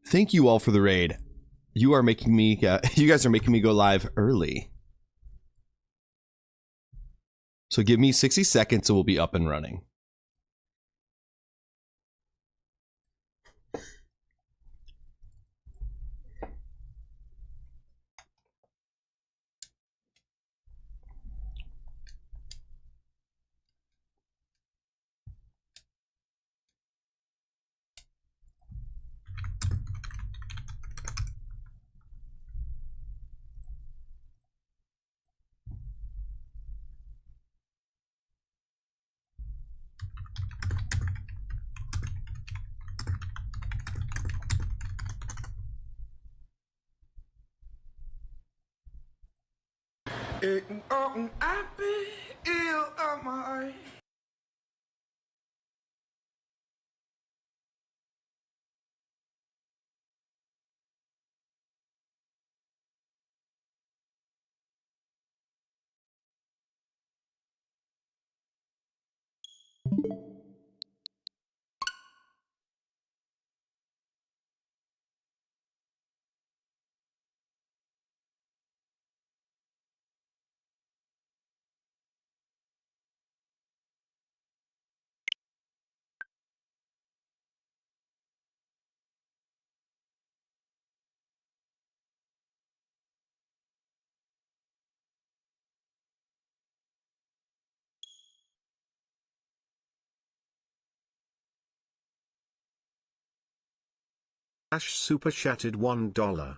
Thank you all for the raid. You are making me, you guys are making me go live early. So give me 60 seconds and we'll be up and running. Ash super chatted $1.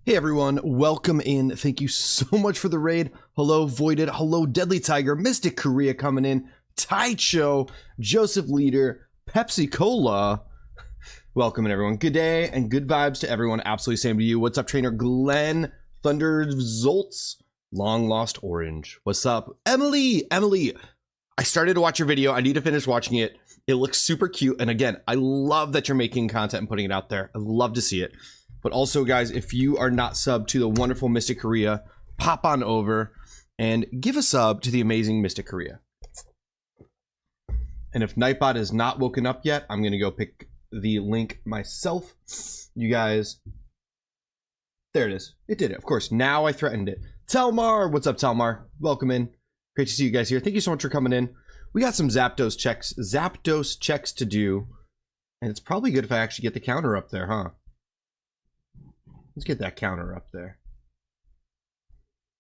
Hey everyone, welcome in. Thank you so much for the raid. Hello Voided, hello Deadly Tiger, Mystic Korea coming in, Taicho, Joseph Leader, Pepsi Cola. Welcome in everyone. Good day and good vibes to everyone. Absolutely same to you. What's up, trainer Glenn, Thunder Zoltz, Long Lost Orange. What's up? Emily, I started to watch your video. I need to finish watching it. It looks super cute. And again, I love that you're making content and putting it out there. I love to see it. But also, guys, if you are not subbed to the wonderful Mystic Korea, pop on over and give a sub to the amazing Mystic Korea. And if Nightbot is not woken up yet, I'm going to go pick the link myself. You guys, there it is. It did it. Of course, now I threatened it. Telmar, what's up, Telmar? Welcome in. Great to see you guys here. Thank you so much for coming in. We got some Zapdos checks to do. And it's probably good if I actually get the counter up there, huh? Let's get that counter up there.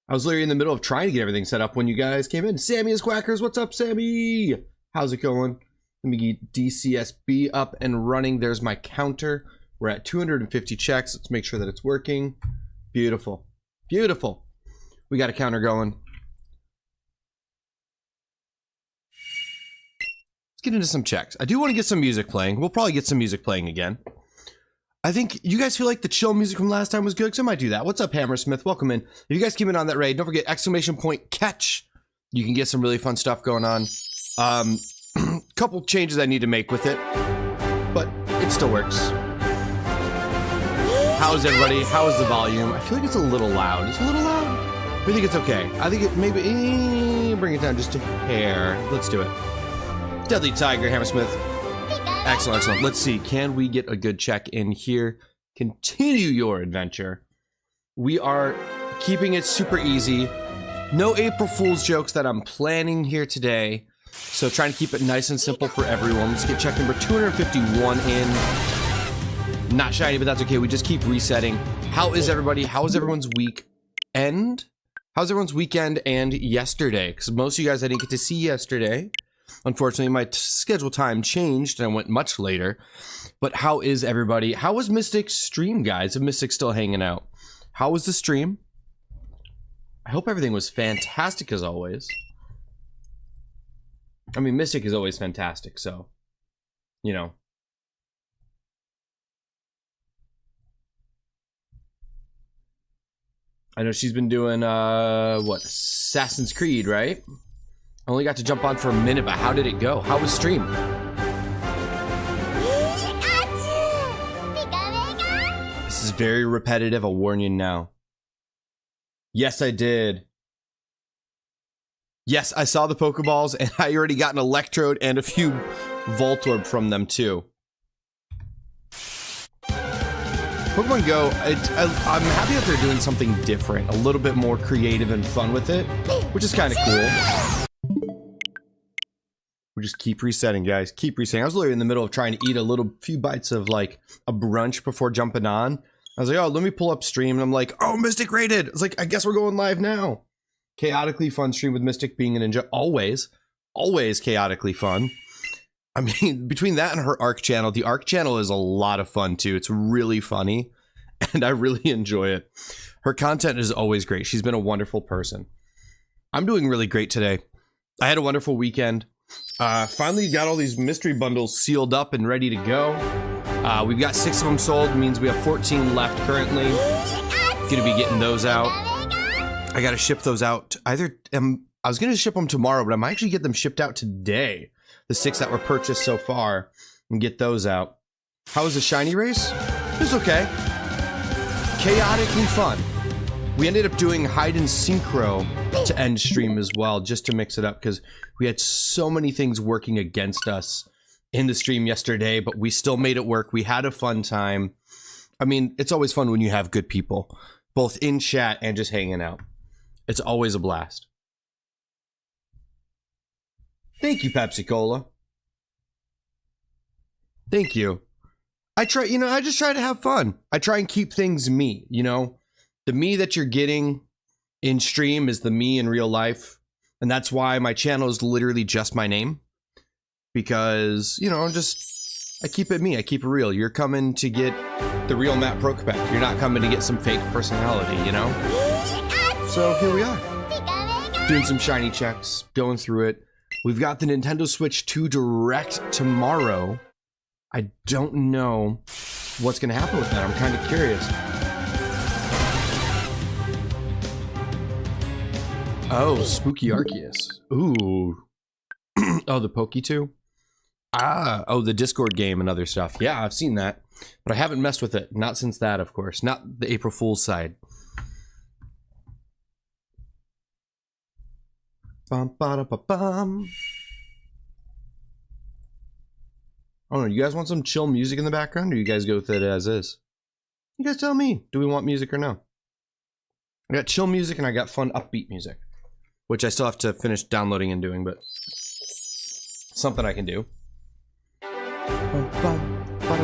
I was literally in the middle of trying to get everything set up when you guys came in. Sammy is Quackers. What's up, Sammy? How's it going? Let me get DCSB up and running. There's my counter. We're at 250 checks. Let's make sure that it's working. Beautiful. Beautiful. We got a counter going. Let's get into some checks. I do want to get some music playing. We'll probably get some music playing again. I think you guys feel like the chill music from last time was good, because I might do that. What's up, Hammersmith? Welcome in. If you guys came in on that raid, don't forget exclamation point catch. You can get some really fun stuff going on. Couple changes I need to make with it, but it still works. How is everybody? How is the volume? I feel like it's a little loud. It's a little loud. I think it's okay. I think it maybe bring it down just a hair. Let's do it. Deadly Tiger, Hammersmith. Excellent, excellent. Let's see. Can we get a good check in here? Continue your adventure. We are keeping it super easy. No April Fool's jokes that I'm planning here today. So trying to keep it nice and simple for everyone. Let's get check number 251 in. Not shiny, but that's okay. We just keep resetting. How is everybody? How is everyone's weekend? How's everyone's weekend and yesterday? Because most of you guys I didn't get to see yesterday. Unfortunately, my schedule time changed and I went much later. But how is everybody? How was Mystic's stream, guys? Is Mystic still hanging out? How was the stream? I hope everything was fantastic as always. I mean, Mystic is always fantastic, so, you know. I know she's been doing, what, Assassin's Creed, right? I only got to jump on for a minute, but how did it go? How was stream? This is very repetitive, I'll warn you now. Yes, I did. Yes, I saw the Pokeballs, and I already got an Electrode and a few Voltorb from them, too. Pokemon Go, I'm happy that they're doing something different, a little bit more creative and fun with it, which is kind of cool. We just keep resetting, guys. Keep resetting. I was literally in the middle of trying to eat a few bites of like a brunch before jumping on. I was like, oh, let me pull up stream. And I'm like, oh, Mystic rated. It's like, I guess we're going live now. Chaotically fun stream with Mystic being a ninja. Always. Always chaotically fun. I mean, between that and her ARC channel, the ARC channel is a lot of fun too. It's really funny and I really enjoy it. Her content is always great. She's been a wonderful person. I'm doing really great today. I had a wonderful weekend. Finally got all these mystery bundles sealed up and ready to go. We've got 6 of them sold, means we have 14 left currently. Gonna be getting those out. I gotta ship those out. I was gonna ship them tomorrow, but I might actually get them shipped out today. The 6 that were purchased so far, and get those out. How was the shiny race? It was okay. Chaotically fun. We ended up doing hide and synchro to end stream as well, just to mix it up, because we had so many things working against us in the stream yesterday, but we still made it work. We had a fun time. I mean, it's always fun when you have good people, both in chat and just hanging out. It's always a blast. Thank you, Pepsi Cola. Thank you. I just try to have fun. I try and keep things me, you know? The me that you're getting in stream is the me in real life. And that's why my channel is literally just my name. Because, you know, I keep it me. I keep it real. You're coming to get the real Matt Prokopek. You're not coming to get some fake personality, you know? So here we are. Doing some shiny checks. Going through it. We've got the Nintendo Switch 2 Direct tomorrow. I don't know what's going to happen with that. I'm kind of curious. Oh, Spooky Arceus. Ooh. Oh, the Poke 2? Ah, oh, the Discord game and other stuff. Yeah, I've seen that. But I haven't messed with it. Not since that, of course. Not the April Fool's side. Bum, ba, da, ba, bum. I don't know, you guys want some chill music in the background, or you guys go with it as is? You guys tell me. Do we want music or no? I got chill music and I got fun upbeat music, which I still have to finish downloading and doing, but something I can do. Bum, bum. It's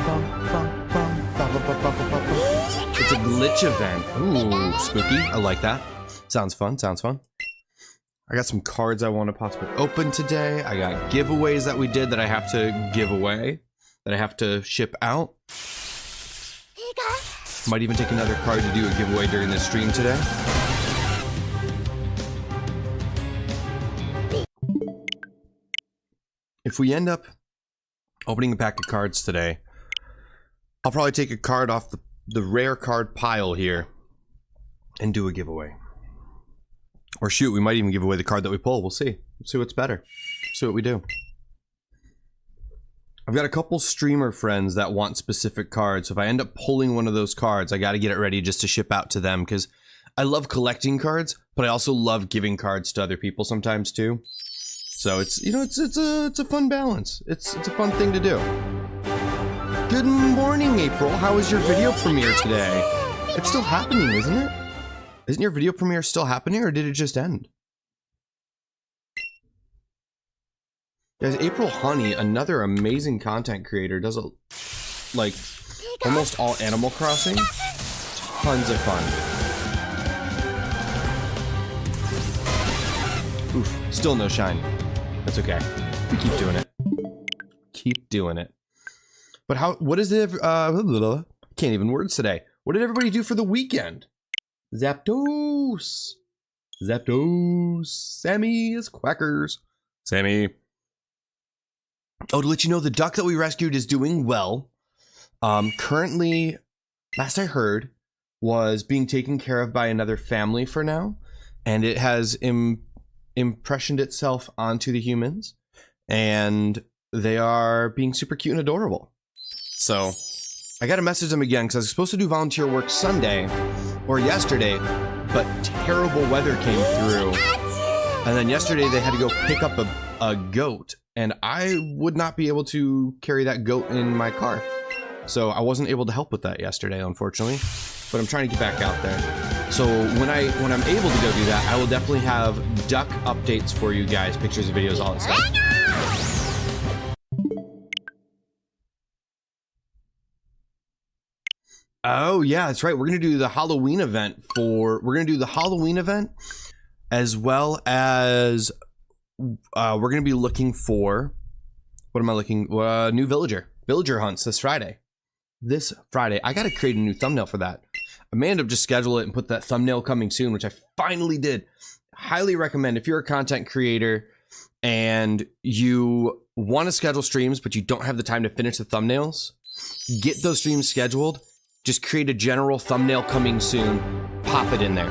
a glitch event. Ooh, spooky. I like that. Sounds fun. Sounds fun. I got some cards I want to possibly open today. I got giveaways that we did that I have to give away, that I have to ship out. Might even take another card to do a giveaway during the stream today. If we end up opening a pack of cards today, I'll probably take a card off the rare card pile here and do a giveaway. Or shoot, we might even give away the card that we pull. We'll see. We'll see what's better. See what we do. I've got a couple streamer friends that want specific cards. So if I end up pulling one of those cards, I got to get it ready just to ship out to them, because I love collecting cards, but I also love giving cards to other people sometimes too. So it's, you know, it's a fun balance. It's a fun thing to do. Good morning, April. How was your video premiere today? It's still happening, isn't it? Isn't your video premiere still happening, or did it just end? Guys, April Honey, another amazing content creator, does like almost all Animal Crossing. Tons of fun. Oof, still no shine. That's okay. We keep doing it. Keep doing it. But what is it? Can't even words today. What did everybody do for the weekend? Zapdos. Zapdos. Sammy is quackers. Sammy. Oh, to let you know, the duck that we rescued is doing well. Currently, last I heard, was being taken care of by another family for now. And it has impressioned itself onto the humans. And they are being super cute and adorable. So, I got to message them again because I was supposed to do volunteer work Sunday or yesterday, but terrible weather came through. And then yesterday they had to go pick up a goat, and I would not be able to carry that goat in my car. So I wasn't able to help with that yesterday, unfortunately, but I'm trying to get back out there. So when I'm able to go do that, I will definitely have duck updates for you guys, pictures, videos, all that stuff. Oh yeah, that's right. We're gonna do the Halloween event as well as we're gonna be looking for, what am I looking? New villager hunts this Friday. I gotta create a new thumbnail for that. I may end up just schedule it and put that thumbnail coming soon, which I finally did. Highly recommend if you're a content creator and you want to schedule streams but you don't have the time to finish the thumbnails, get those streams scheduled. Just create a general thumbnail coming soon, pop it in there.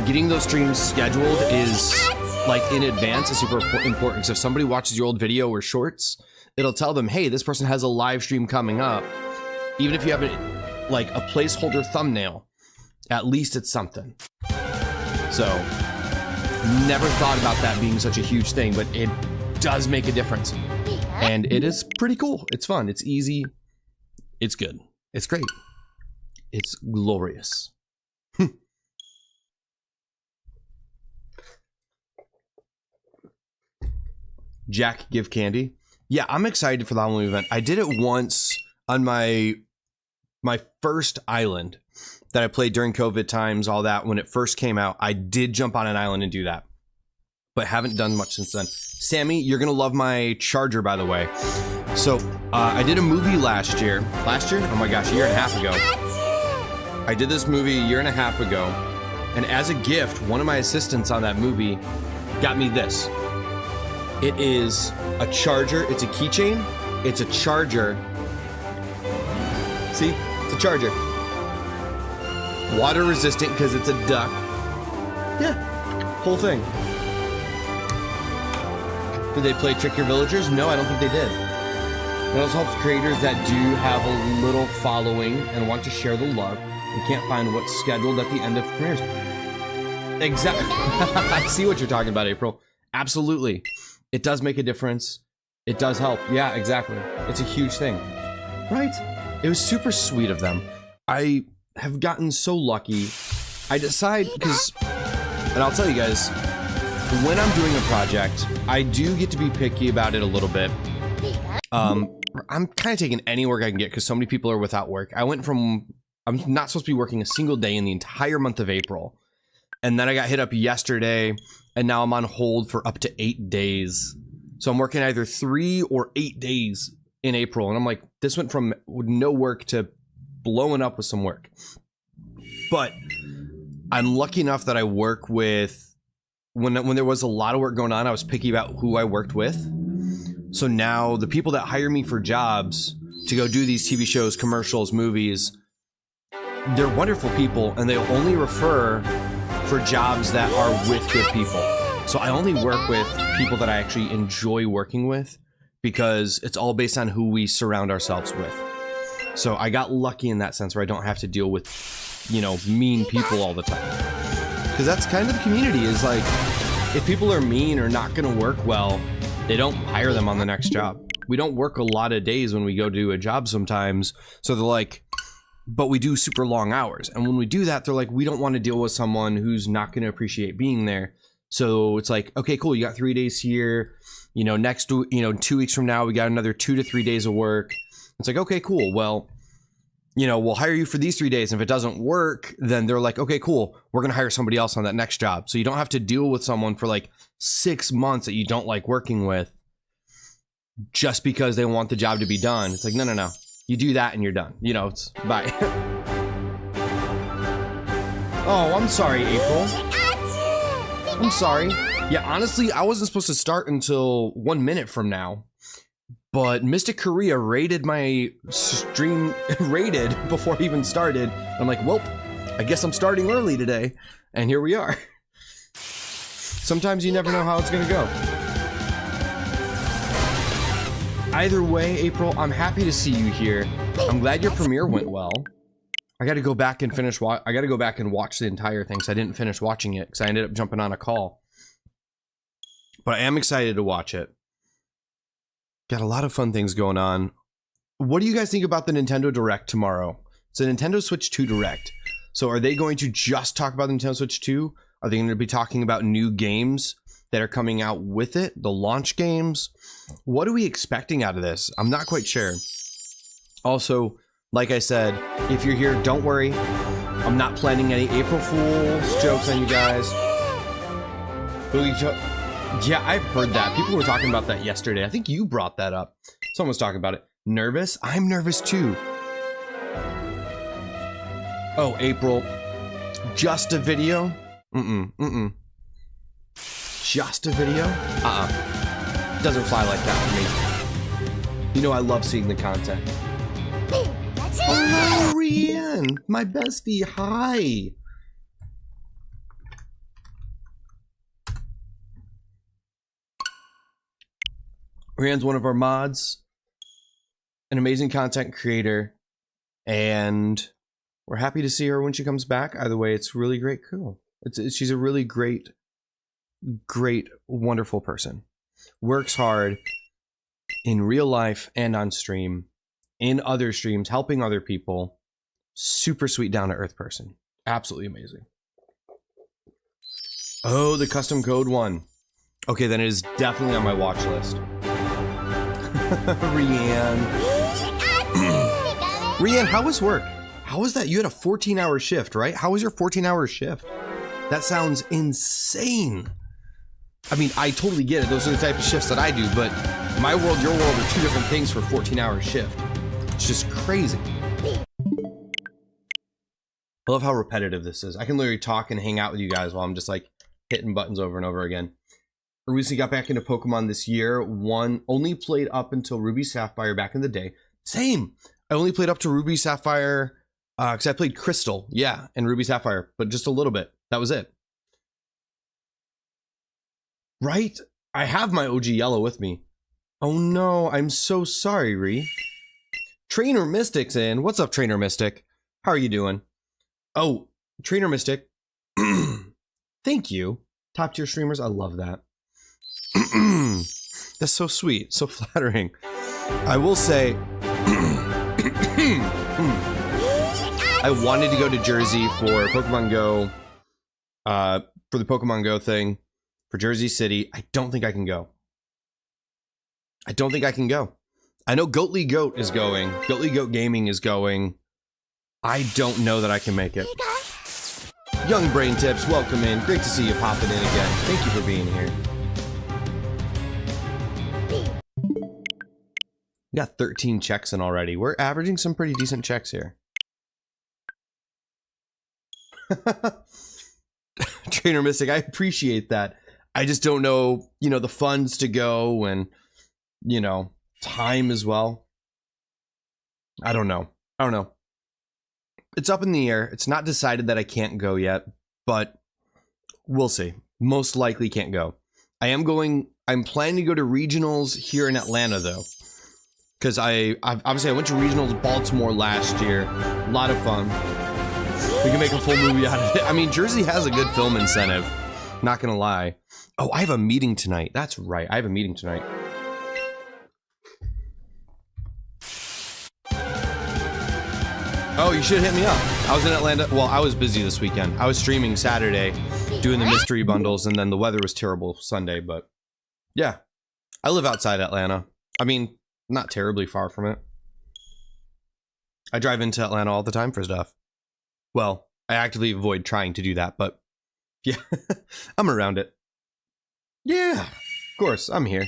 Getting those streams scheduled is, like, in advance is super important. So if somebody watches your old video or shorts, it'll tell them, hey, this person has a live stream coming up. Even if you have like a placeholder thumbnail, at least it's something. So, never thought about that being such a huge thing, but it does make a difference. And it is pretty cool. It's fun. It's easy. It's good. It's great. It's glorious. Jack, give candy. Yeah, I'm excited for the Halloween event. I did it once on my first island that I played during COVID times, all that. When it first came out, I did jump on an island and do that, but haven't done much since then. Sammy, you're gonna love my charger, by the way. So I did a movie last year. Oh my gosh, a year and a half ago. I did this movie a year and a half ago, and as a gift, one of my assistants on that movie got me this. It is a charger. It's a keychain. It's a charger. See? It's a charger. Water resistant because it's a duck. Yeah, whole thing. Did they play Trick Your Villagers? No, I don't think they did. It also helps creators that do have a little following and want to share the love and can't find what's scheduled at the end of premieres. Exactly. I see what you're talking about, April. Absolutely. It does make a difference. It does help. Yeah, exactly. It's a huge thing. Right? It was super sweet of them. I have gotten so lucky. I decide, because, and I'll tell you guys, when I'm doing a project, I do get to be picky about it a little bit. I'm kind of taking any work I can get because so many people are without work. I'm not supposed to be working a single day in the entire month of April. And then I got hit up yesterday, and now I'm on hold for up to 8 days. So I'm working either 3 or 8 days in April. And I'm like, this went from no work to blowing up with some work. But I'm lucky enough that I work with, when there was a lot of work going on, I was picky about who I worked with. So now the people that hire me for jobs to go do these TV shows, commercials, movies, they're wonderful people, and they'll only refer for jobs that are with good people. So I only work with people that I actually enjoy working with because it's all based on who we surround ourselves with. So I got lucky in that sense where I don't have to deal with, you know, mean people all the time. Because that's kind of the community, is like, if people are mean or not going to work well, they don't hire them on the next job. We don't work a lot of days when we go do a job sometimes. So they're like, but we do super long hours. And when we do that, they're like, we don't want to deal with someone who's not going to appreciate being there. So it's like, okay, cool. You got 3 days here, you know, 2 weeks from now, we got another 2 to 3 days of work. It's like, okay, cool. Well, you know, we'll hire you for these 3 days. And if it doesn't work, then they're like, okay, cool. We're going to hire somebody else on that next job. So you don't have to deal with someone for like 6 months that you don't like working with just because they want the job to be done. It's like, no, no, no. You do that and you're done. You know, it's bye. Oh, I'm sorry, April. I'm sorry. Yeah, honestly, I wasn't supposed to start until 1 minute from now. But Mystic Korea rated my stream before I even started. I'm like, well, I guess I'm starting early today. And here we are. Sometimes you never know how it's going to go. Either way, April, I'm happy to see you here. I'm glad your premiere went well. I got to go back and watch the entire thing, because I didn't finish watching it because I ended up jumping on a call. But I am excited to watch it. Got a lot of fun things going on. What do you guys think about the Nintendo Direct tomorrow? It's a Nintendo Switch 2 Direct. So are they going to just talk about the Nintendo Switch 2? Are they going to be talking about new games that are coming out with it? The launch games? What are we expecting out of this? I'm not quite sure. Also, like I said, if you're here, don't worry. I'm not planning any April Fool's jokes on you guys. Yeah, I've heard that. People were talking about that yesterday. I think you brought that up. Someone was talking about it. Nervous? I'm nervous too. Oh, April. Just a video? Just a video? Doesn't fly like that for me. You know I love seeing the content. Hello, Rian! My bestie, hi! Rian's one of our mods, an amazing content creator, and we're happy to see her when she comes back. Either way, it's really great. Cool. She's a really great, wonderful person. Works hard in real life and on stream, in other streams, helping other people. Super sweet, down-to-earth person. Absolutely amazing. Oh, the custom code one. Okay, then it is definitely on my watch list. Rianne. Rianne, how was work? How was that? You had a 14-hour shift, right? How was your 14-hour shift? That sounds insane. I mean, I totally get it. Those are the type of shifts that I do, but my world, your world are two different things for a 14-hour shift. It's just crazy. I love how repetitive this is. I can literally talk and hang out with you guys while I'm just like hitting buttons over and over again. I recently got back into Pokemon this year. Only played up until Ruby Sapphire back in the day. Same. I only played up to Ruby Sapphire because I played Crystal, yeah, and Ruby Sapphire, but just a little bit. That was it. Right? I have my OG Yellow with me. Oh no, I'm so sorry, Ree. Trainer Mystic's in. What's up, Trainer Mystic? How are you doing? Oh, Trainer Mystic. Thank you. Top tier streamers, I love that. That's so sweet, so flattering. I will say, I wanted to go to Jersey for Pokemon Go, for the Pokemon Go thing, for Jersey City. I don't think I can go. I know Goatly Goat is going. Goatly Goat Gaming is going. I don't know that I can make it. Young Brain Tips, welcome in. Great to see you popping in again. Thank you for being here. We got 13 checks in already. We're averaging some pretty decent checks here. Trainer Mystic, I appreciate that. I just don't know, you know, the funds to go and, you know, time as well. I don't know. It's up in the air. It's not decided that I can't go yet, but we'll see. Most likely can't go. I'm planning to go to regionals here in Atlanta though. Because obviously I went to regionals Baltimore last year. A lot of fun. We can make a full movie out of it. I mean, Jersey has a good film incentive. Not gonna lie. Oh, I have a meeting tonight. That's right. I have a meeting tonight. Oh, you should hit me up. I was in Atlanta. Well, I was busy this weekend. I was streaming Saturday, doing the mystery bundles, and then the weather was terrible Sunday, but yeah. I live outside Atlanta. I mean, not terribly far from it. I drive into Atlanta all the time for stuff. Well, I actively avoid trying to do that, but yeah, I'm around it. Yeah, of course, I'm here.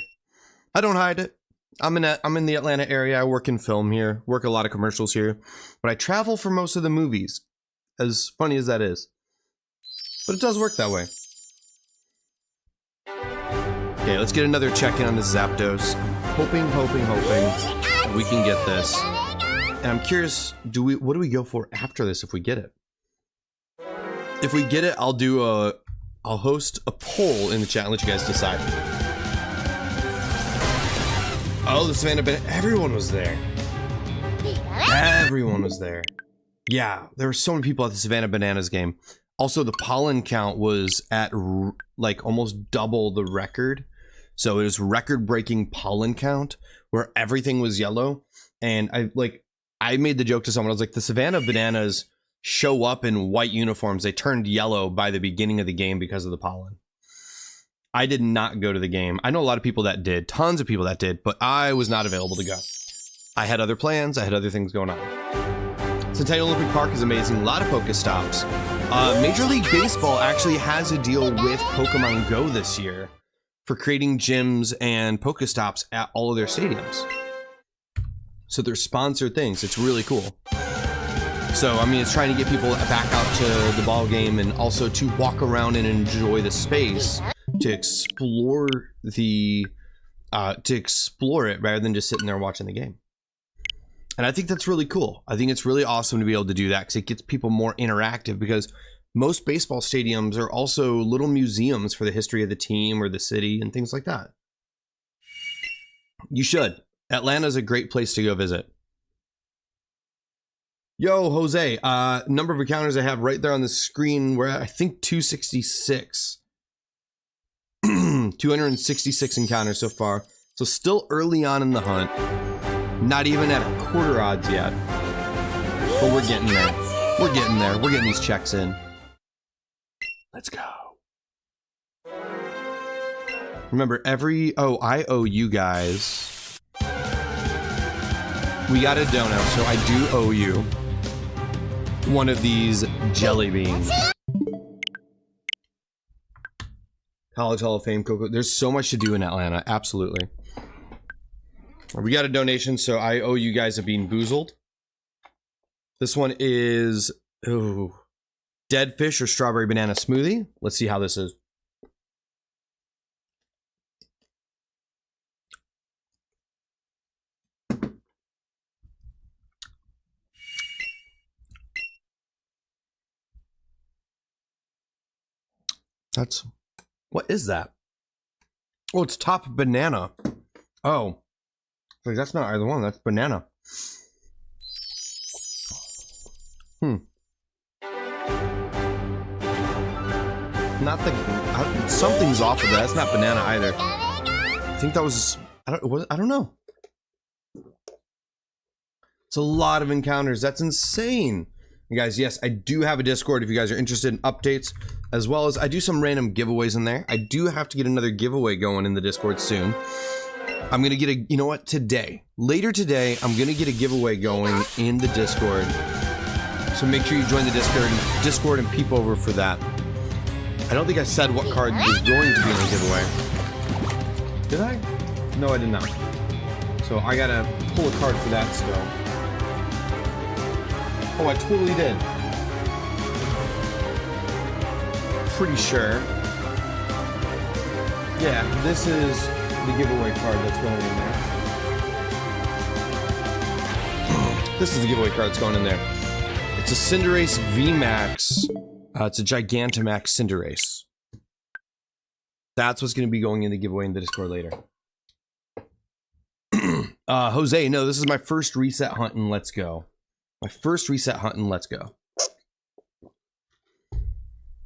I don't hide it. I'm in the Atlanta area. I work in film here, work a lot of commercials here, but I travel for most of the movies, as funny as that is. But it does work that way. Okay, let's get another check-in on this Zapdos. Hoping we can get this. And I'm curious, what do we go for after this if we get it? If we get it, I'll host a poll in the chat and let you guys decide. Oh, the Savannah Banana, everyone was there. Everyone was there. Yeah, there were so many people at the Savannah Bananas game. Also, the pollen count was at like almost double the record. So it was record-breaking pollen count where everything was yellow. And I made the joke to someone. I was like, the Savannah Bananas show up in white uniforms. They turned yellow by the beginning of the game because of the pollen. I did not go to the game. I know a lot of people that did, tons of people that did, but I was not available to go. I had other plans. I had other things going on. Centennial Olympic Park is amazing. A lot of Pokestops. Major League Baseball actually has a deal with Pokemon Go this year for creating gyms and Pokestops at all of their stadiums. So they're sponsored things. It's really cool. So, I mean, it's trying to get people back out to the ball game and also to walk around and enjoy the space to explore it rather than just sitting there watching the game. And I think that's really cool. I think it's really awesome to be able to do that because it gets people more interactive, because most baseball stadiums are also little museums for the history of the team or the city and things like that. You should. Atlanta's a great place to go visit. Yo, Jose, number of encounters I have right there on the screen. We're at, I think, 266. 266 encounters so far. So still early on in the hunt. Not even at a quarter odds yet. But we're getting there. We're getting there. We're getting these checks in. Let's go. Remember, I owe you guys. We got a dono, so I do owe you one of these jelly beans. College Hall of Fame, Coco. There's so much to do in Atlanta. Absolutely. We got a donation, so I owe you guys a Bean Boozled. This one is dead fish or strawberry banana smoothie. Let's see how this is. What is that? Oh, it's top banana. Oh. Like, that's not either one, that's banana. Not the... something's off of that. That's not banana either. I think that was... I don't know. It's a lot of encounters. That's insane. You guys, yes, I do have a Discord if you guys are interested in updates, as well as I do some random giveaways in there. I do have to get another giveaway going in the Discord soon. I'm going to get a, you know what, later today, I'm going to get a giveaway going in the Discord. So make sure you join the Discord and peep over for that. I don't think I said what card was going to be in the giveaway. Did I? No, I did not. So I got to pull a card for that still. Oh, I totally did. Pretty sure. Yeah, this is the giveaway card that's going in there. This is the giveaway card that's going in there. It's a Cinderace VMAX. It's a Gigantamax Cinderace. That's what's going to be going in the giveaway in the Discord later. Jose, no, this is my first reset hunt and let's go. My first reset hunt and let's go.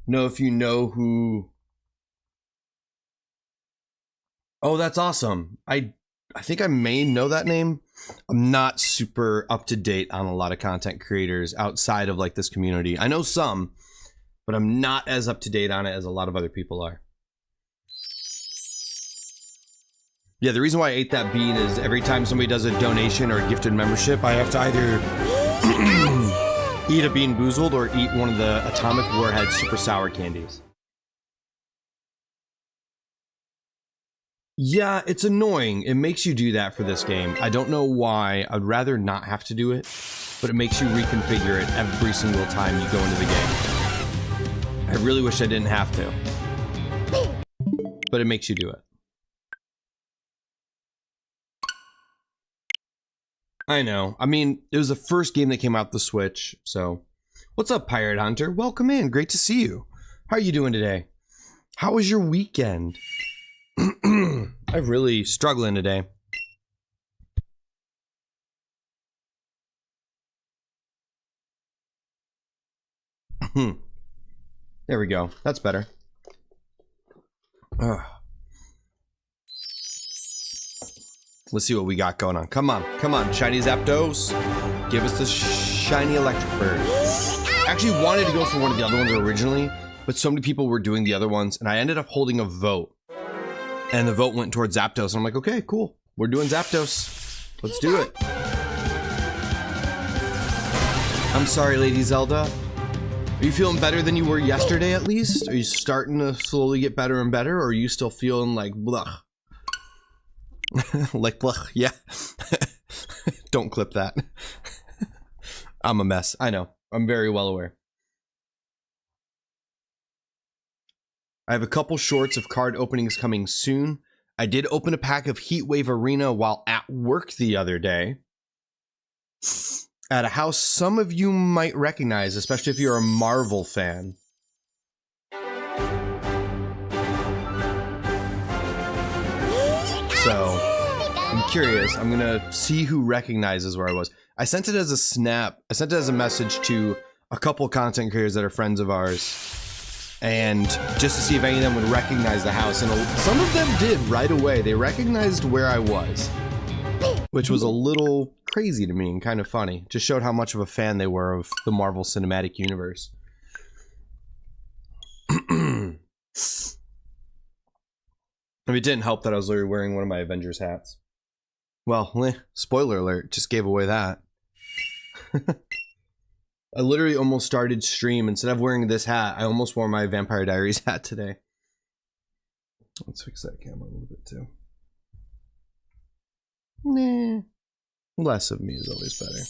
Know if you know who... Oh, that's awesome. I think I may know that name. I'm not super up to date on a lot of content creators outside of like this community. I know some, but I'm not as up to date on it as a lot of other people are. Yeah, the reason why I ate that bean is every time somebody does a donation or a gifted membership, I have to either eat a Bean Boozled or eat one of the Atomic Warhead super sour candies. Yeah, it's annoying. It makes you do that for this game. I don't know why. I'd rather not have to do it, but it makes you reconfigure it every single time you go into the game. I really wish I didn't have to, but it makes you do it. I know. I mean, it was the first game that came out the Switch, so... What's up, Pirate Hunter? Welcome in. Great to see you. How are you doing today? How was your weekend? I'm really struggling today. There we go. That's better. Let's see what we got going on. Come on, shiny Zapdos. Give us the shiny electric bird. I actually wanted to go for one of the other ones originally, but so many people were doing the other ones, and I ended up holding a vote. And the vote went towards Zapdos, and I'm like, okay, cool. We're doing Zapdos. Let's do it. I'm sorry, Lady Zelda. Are you feeling better than you were yesterday, at least? Are you starting to slowly get better and better, or are you still feeling like, blah? Like, blah, yeah. Don't clip that. I'm a mess. I know. I'm very well aware. I have a couple shorts of card openings coming soon. I did open a pack of Heatwave Arena while at work the other day. At a house some of you might recognize, especially if you're a Marvel fan. So, I'm curious. I'm gonna see who recognizes where I was. I sent it as a snap. I sent it as a message to a couple content creators that are friends of ours. And just to see if any of them would recognize the house. And some of them did right away. They recognized where I was. Which was a little crazy to me and kind of funny. Just showed how much of a fan they were of the Marvel Cinematic Universe. I mean, it didn't help that I was literally wearing one of my Avengers hats. Well, spoiler alert, just gave away that. I literally almost started stream. Instead of wearing this hat, I almost wore my Vampire Diaries hat today. Let's fix that camera a little bit too. Nah. Less of me is always better.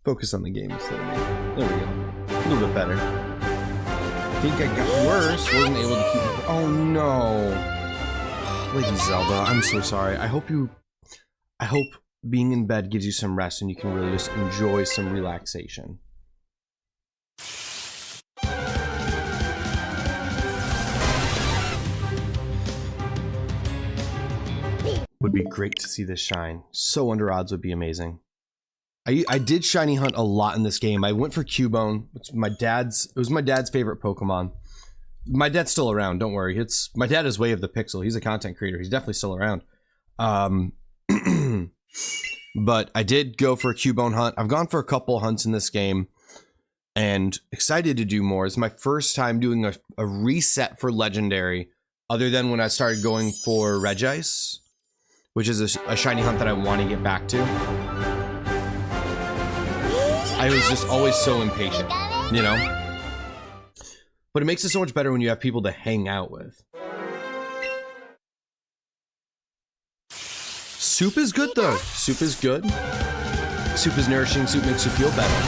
Focus on the game instead of me. There we go. A little bit better. I think I got worse. Wasn't able to keep it. Oh no. Lady Zelda, I'm so sorry. I hope being in bed gives you some rest and you can really just enjoy some relaxation. Would be great to see this shine. So under odds would be amazing. I did shiny hunt a lot in this game. I went for Cubone. It was my dad's favorite Pokemon. My dad's still around, don't worry. My dad is Way of the Pixel. He's a content creator. He's definitely still around. But I did go for a Cubone hunt. I've gone for a couple hunts in this game and excited to do more. It's my first time doing a reset for Legendary, other than when I started going for Regice. which is a shiny hunt that I want to get back to. I was just always so impatient, you know? But it makes it so much better when you have people to hang out with. Soup is good, though. Soup is good. Soup is nourishing. Soup makes you feel better.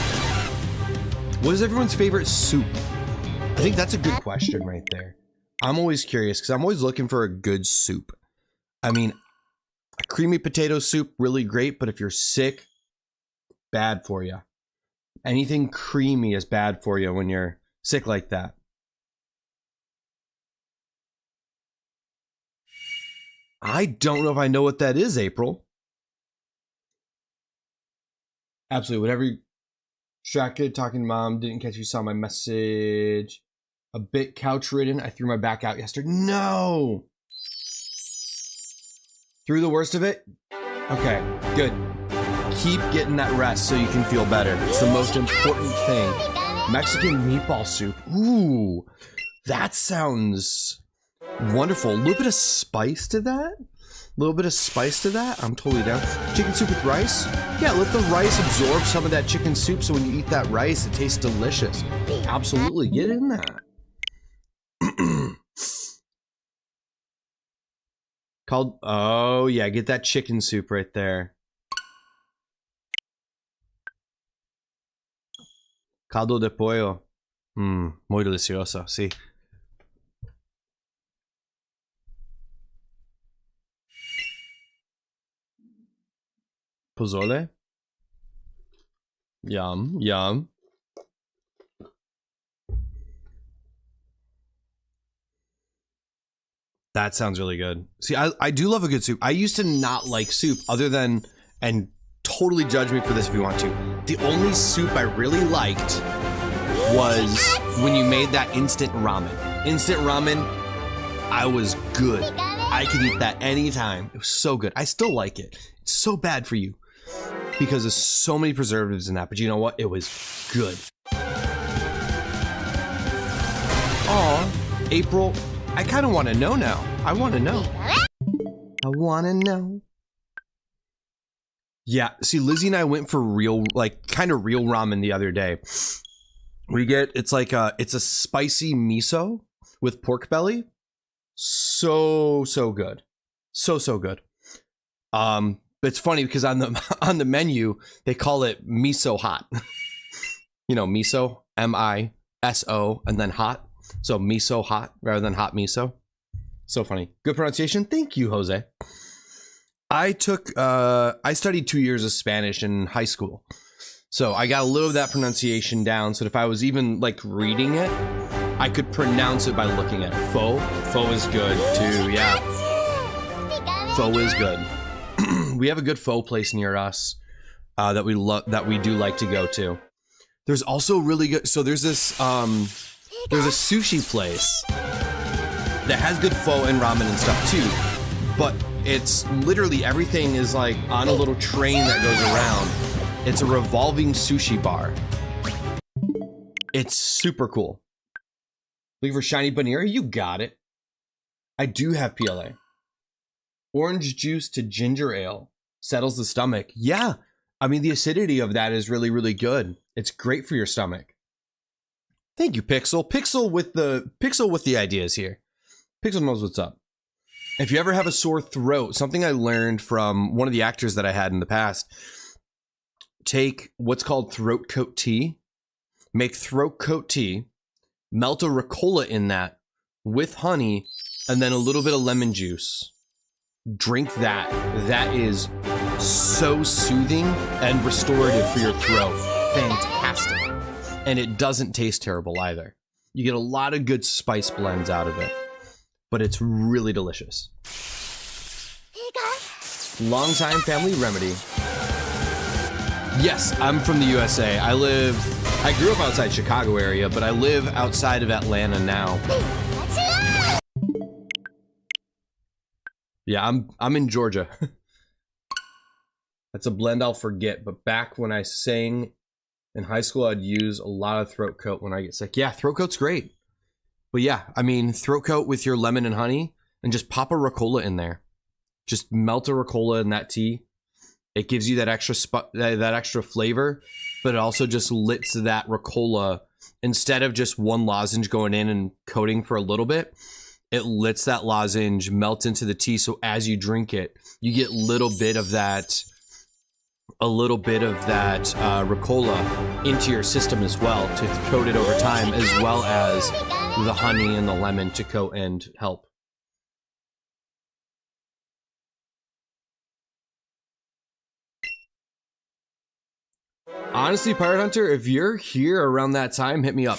What is everyone's favorite soup? I think that's a good question right there. I'm always curious because I'm always looking for a good soup. I mean, a creamy potato soup, really great, but if you're sick, bad for you. Anything creamy is bad for you when you're sick like that. I don't know if I know what that is, April. Absolutely. Whatever you distracted, talking to mom, didn't catch you, saw my message. A bit couch ridden. I threw my back out yesterday. No! Through the worst of it? Okay, good. Keep getting that rest so you can feel better. It's the most important thing. Mexican meatball soup. Ooh, that sounds wonderful. A little bit of spice to that? I'm totally down. Chicken soup with rice? Yeah, let the rice absorb some of that chicken soup so when you eat that rice, it tastes delicious. Absolutely, get in that. Oh yeah, get that chicken soup right there. Caldo de pollo. Muy delicioso, sí. Pozole? Yum, yum. That sounds really good. See, I do love a good soup. I used to not like soup other than, and totally judge me for this if you want to, the only soup I really liked was when you made that instant ramen. Instant ramen, I was good. I could eat that anytime. It was so good. I still like it. It's so bad for you because there's so many preservatives in that, but you know what? It was good. Aw, April, I kind of want to know now. I want to know. I want to know. Yeah, see, Lizzie and I went for real, like, kind of real ramen the other day. We get, it's like it's a spicy miso with pork belly. So good. So good. It's funny because on the menu, they call it miso hot. You know, miso, M-I-S-O, and then hot. So miso hot rather than hot miso. So funny. Good pronunciation. Thank you, Jose. I studied 2 years of Spanish in high school. So I got a little of that pronunciation down. So if I was even like reading it, I could pronounce it by looking at it. Pho is good too. Yeah. Pho is good. We have a good pho place near us that we love, that we do like to go to. There's also really good. So there's this there's a sushi place that has good pho and ramen and stuff too, but it's literally everything is like on a little train that goes around. It's a revolving sushi bar. It's super cool. Looking for shiny paneer? You got it. I do have PLA. Orange juice to ginger ale settles the stomach. Yeah, I mean the acidity of that is really, really good. It's great for your stomach. Thank you, Pixel. Pixel with the ideas here. Pixel knows what's up. If you ever have a sore throat, something I learned from one of the actors that I had in the past, take what's called throat coat tea, make throat coat tea, melt a Ricola in that with honey, and then a little bit of lemon juice. Drink that. That is so soothing and restorative for your throat. Fantastic. And it doesn't taste terrible either. You get a lot of good spice blends out of it, but it's really delicious. Longtime family remedy. Yes, I'm from the USA. I grew up outside Chicago area, but I live outside of Atlanta now. Yeah, I'm in Georgia. That's a blend I'll forget, but back when I sang in high school, I'd use a lot of throat coat when I get sick. Yeah, throat coat's great. But yeah, I mean, throat coat with your lemon and honey and just pop a Ricola in there. Just melt a Ricola in that tea. It gives you that extra that extra flavor, but it also just lets that Ricola, instead of just one lozenge going in and coating for a little bit, it lets that lozenge melt into the tea. So as you drink it, you get a little bit of that Ricola into your system as well to coat it over time, as well as the honey and the lemon to coat and help. Honestly, Pirate Hunter, if you're here around that time, hit me up.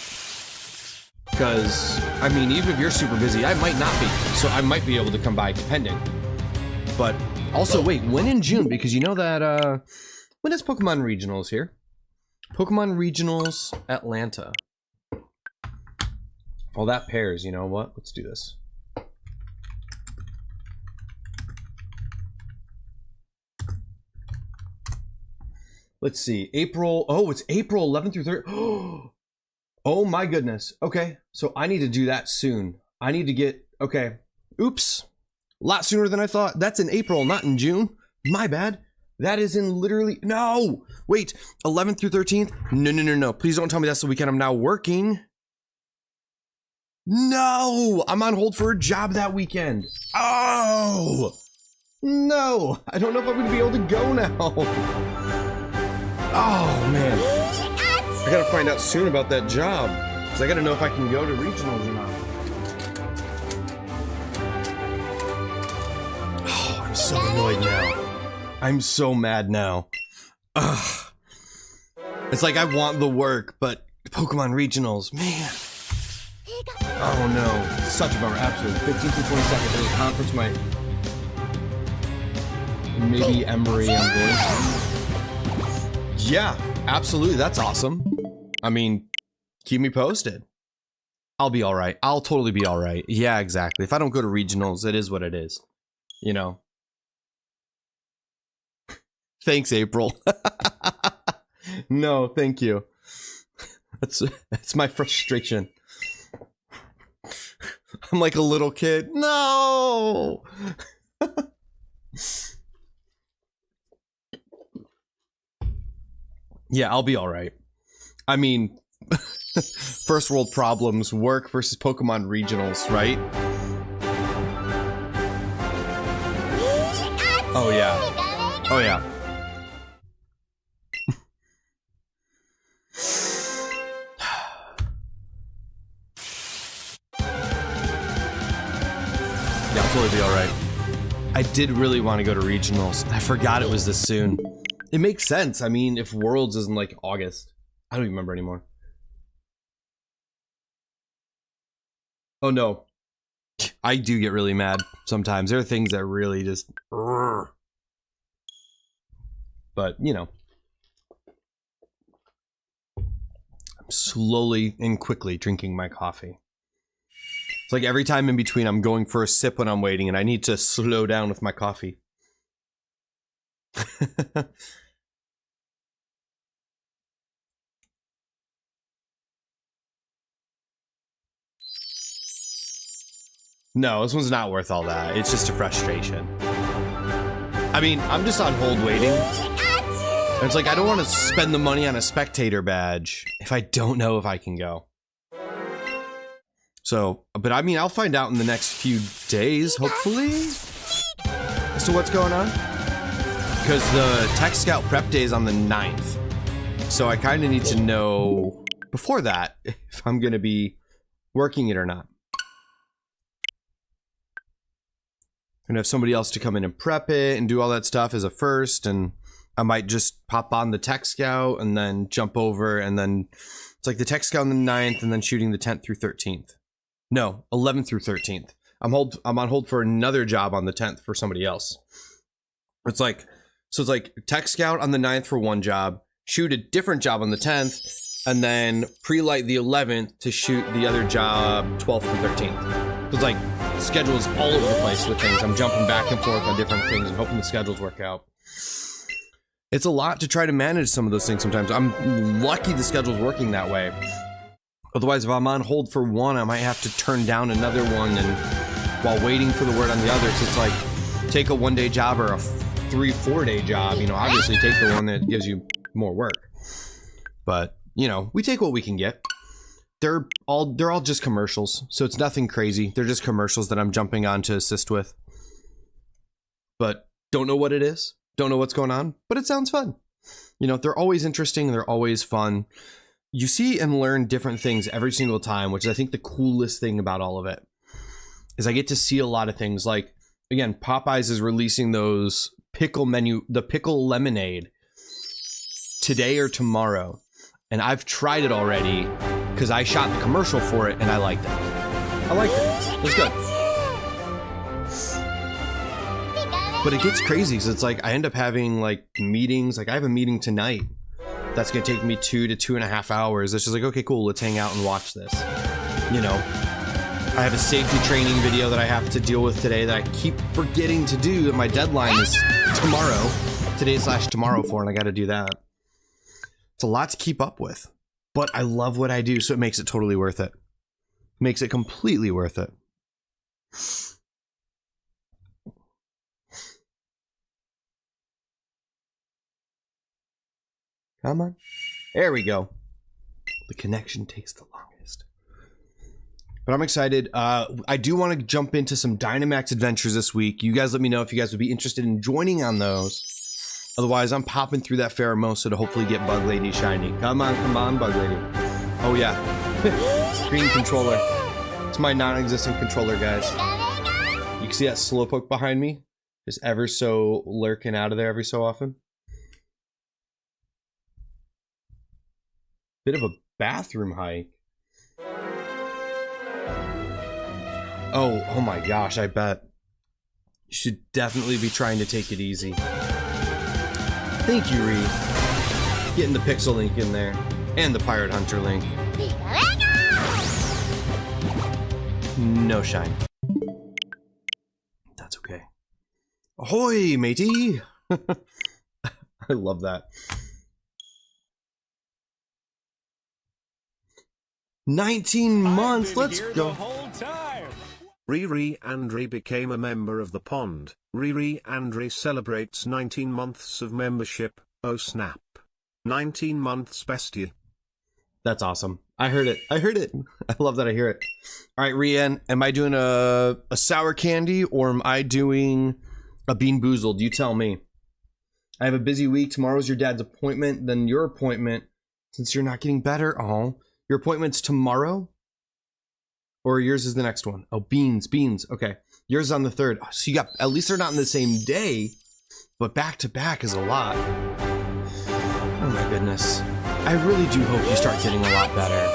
Because, I mean, even if you're super busy, I might not be. So I might be able to come by, depending. But also, wait, when in June? Because you know that, when is Pokemon Regionals here? Pokemon Regionals Atlanta. Well, that pairs, you know what? Let's do this. Let's see, April, oh, it's April 11th through 3rd. Oh my goodness. Okay, so I need to do that soon. I need to get, okay, oops. A lot sooner than I thought. That's in April, not in June. My bad. That is in literally, no. Wait, 11th through 13th? No. Please don't tell me that's the weekend I'm now working. No, I'm on hold for a job that weekend. Oh, no. I don't know if I'm gonna be able to go now. Oh, man. I gotta find out soon about that job, because I gotta know if I can go to regionals or not. Oh, I'm so annoyed now. I'm so mad now. Ugh. It's like I want the work, but Pokemon regionals, man. Oh no, such a bummer, absolutely. 15th to 22nd, there's a conference, maybe Embry I'm going to. Yeah, absolutely. That's awesome. I mean, keep me posted. I'll be all right. I'll totally be all right. Yeah, exactly. If I don't go to regionals, it is what it is. You know. Thanks, April. No, thank you. That's my frustration. I'm like a little kid. No. Yeah, I'll be all right. I mean, first world problems, work versus Pokemon regionals, right? Oh yeah. Oh yeah. Yeah, I'll totally be all right. I did really want to go to regionals. I forgot it was this soon. It makes sense. I mean, if Worlds is in like August, I don't even remember anymore. Oh no, I do get really mad sometimes. There are things that really just, but you know, I'm slowly and quickly drinking my coffee. It's like every time in between, I'm going for a sip when I'm waiting, and I need to slow down with my coffee. No, this one's not worth all that. It's just a frustration. I mean, I'm just on hold waiting. And it's like, I don't want to spend the money on a spectator badge if I don't know if I can go. So, but I mean, I'll find out in the next few days, hopefully, as to what's going on. Because the Tech Scout prep day is on the 9th. So I kind of need to know before that if I'm going to be working it or not. I'm gonna have somebody else to come in and prep it and do all that stuff as a first, and I might just pop on the Tech Scout and then jump over, and then it's like the Tech Scout on the 9th and then shooting the 10th through 13th. No, 11th through 13th. I'm on hold for another job on the 10th for somebody else. It's like, so it's like Tech Scout on the 9th for one job, shoot a different job on the 10th, and then pre-light the 11th to shoot the other job 12th through 13th. So it's like, schedule is all over the place with things. I'm jumping back and forth on different things and hoping the schedules work out. It's a lot to try to manage some of those things sometimes. I'm lucky the schedule's working that way. Otherwise, if I'm on hold for one, I might have to turn down another one, and while waiting for the word on the others, it's like take a 1-day job or a 3-4 day job, you know, obviously take the one that gives you more work. But, you know, we take what we can get. They're all just commercials, so it's nothing crazy. They're just commercials that I'm jumping on to assist with. But don't know what it is, don't know what's going on, but it sounds fun. You know, they're always interesting, they're always fun. You see and learn different things every single time, which is I think the coolest thing about all of it. Is I get to see a lot of things. Like, again, Popeyes is releasing those the pickle lemonade today or tomorrow. And I've tried it already because I shot the commercial for it and I liked it. I liked it. It was good. But it gets crazy because it's like I end up having like meetings. Like I have a meeting tonight that's going to take me 2 to 2.5 hours. It's just like, okay, cool. Let's hang out and watch this. You know, I have a safety training video that I have to deal with today that I keep forgetting to do. And my deadline is tomorrow, today/tomorrow for, and I got to do that. It's a lot to keep up with, but I love what I do, so it makes it totally worth it. Makes it completely worth it. Come on. There we go. The connection takes the longest. But I'm excited. I do want to jump into some Dynamax adventures this week. You guys let me know if you guys would be interested in joining on those. Otherwise, I'm popping through that Pheromosa to hopefully get Bug Lady shiny. Come on, Bug Lady. Oh, yeah. Green controller. It's my non-existent controller, guys. You can see that Slowpoke behind me? Just ever so lurking out of there every so often. Bit of a bathroom hike. Oh my gosh, I bet. You should definitely be trying to take it easy. Thank you, Reed. Getting the Pixel Link in there. And the Pirate Hunter Link. No shine. That's okay. Ahoy, matey! I love that. 19 months, let's go. Riri Andre became a member of the pond. Riri Andre celebrates 19 months of membership. Oh snap. 19 months bestie. That's awesome. I heard it. I love that I hear it. All right, Rian, am I doing a sour candy or am I doing a Bean Boozled? You tell me. I have a busy week. Tomorrow's your dad's appointment. Then your appointment, since you're not getting better. Oh, your appointment's tomorrow? Or yours is the next one? Oh, beans. Okay. Yours is on the 3rd. So you got, at least they're not in the same day, but back to back is a lot. Oh my goodness. I really do hope you start getting a lot better.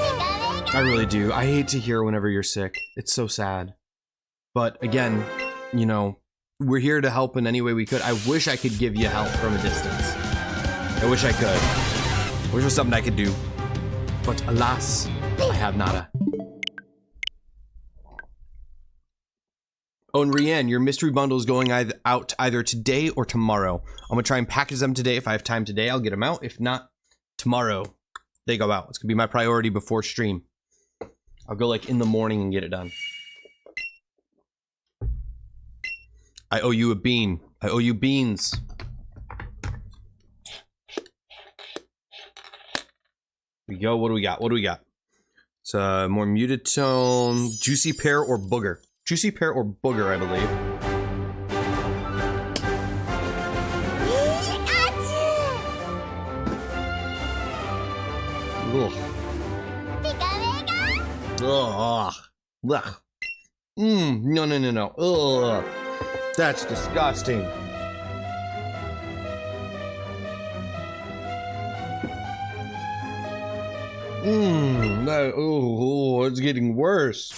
I really do. I hate to hear whenever you're sick. It's so sad. But again, you know, we're here to help in any way we could. I wish I could give you help from a distance. I wish I could. I wish it was something I could do. But alas, I have nada. Oh, and Rianne, your mystery bundle is going out either today or tomorrow. I'm going to try and package them today. If I have time today, I'll get them out. If not, tomorrow, they go out. It's going to be my priority before stream. I'll go like in the morning and get it done. I owe you a bean. I owe you beans. Here we go. What do we got? It's a more muted tone. Juicy pear or booger. Juicy pear or booger, I believe. Ugh. Ugh. No. Ugh. That's disgusting. It's getting worse.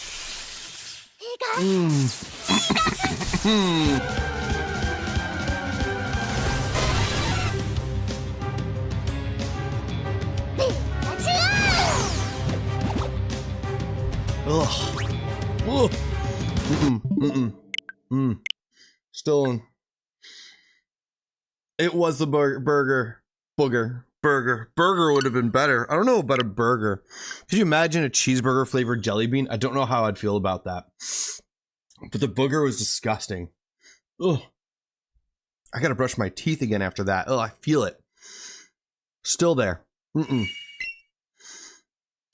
Still, it was the burger. Burger would have been better. I don't know about a burger. Could you imagine a cheeseburger flavored jelly bean? I don't know how I'd feel about that. But the booger was disgusting. Ugh. I gotta brush my teeth again after that. Oh, I feel it. Still there. I'm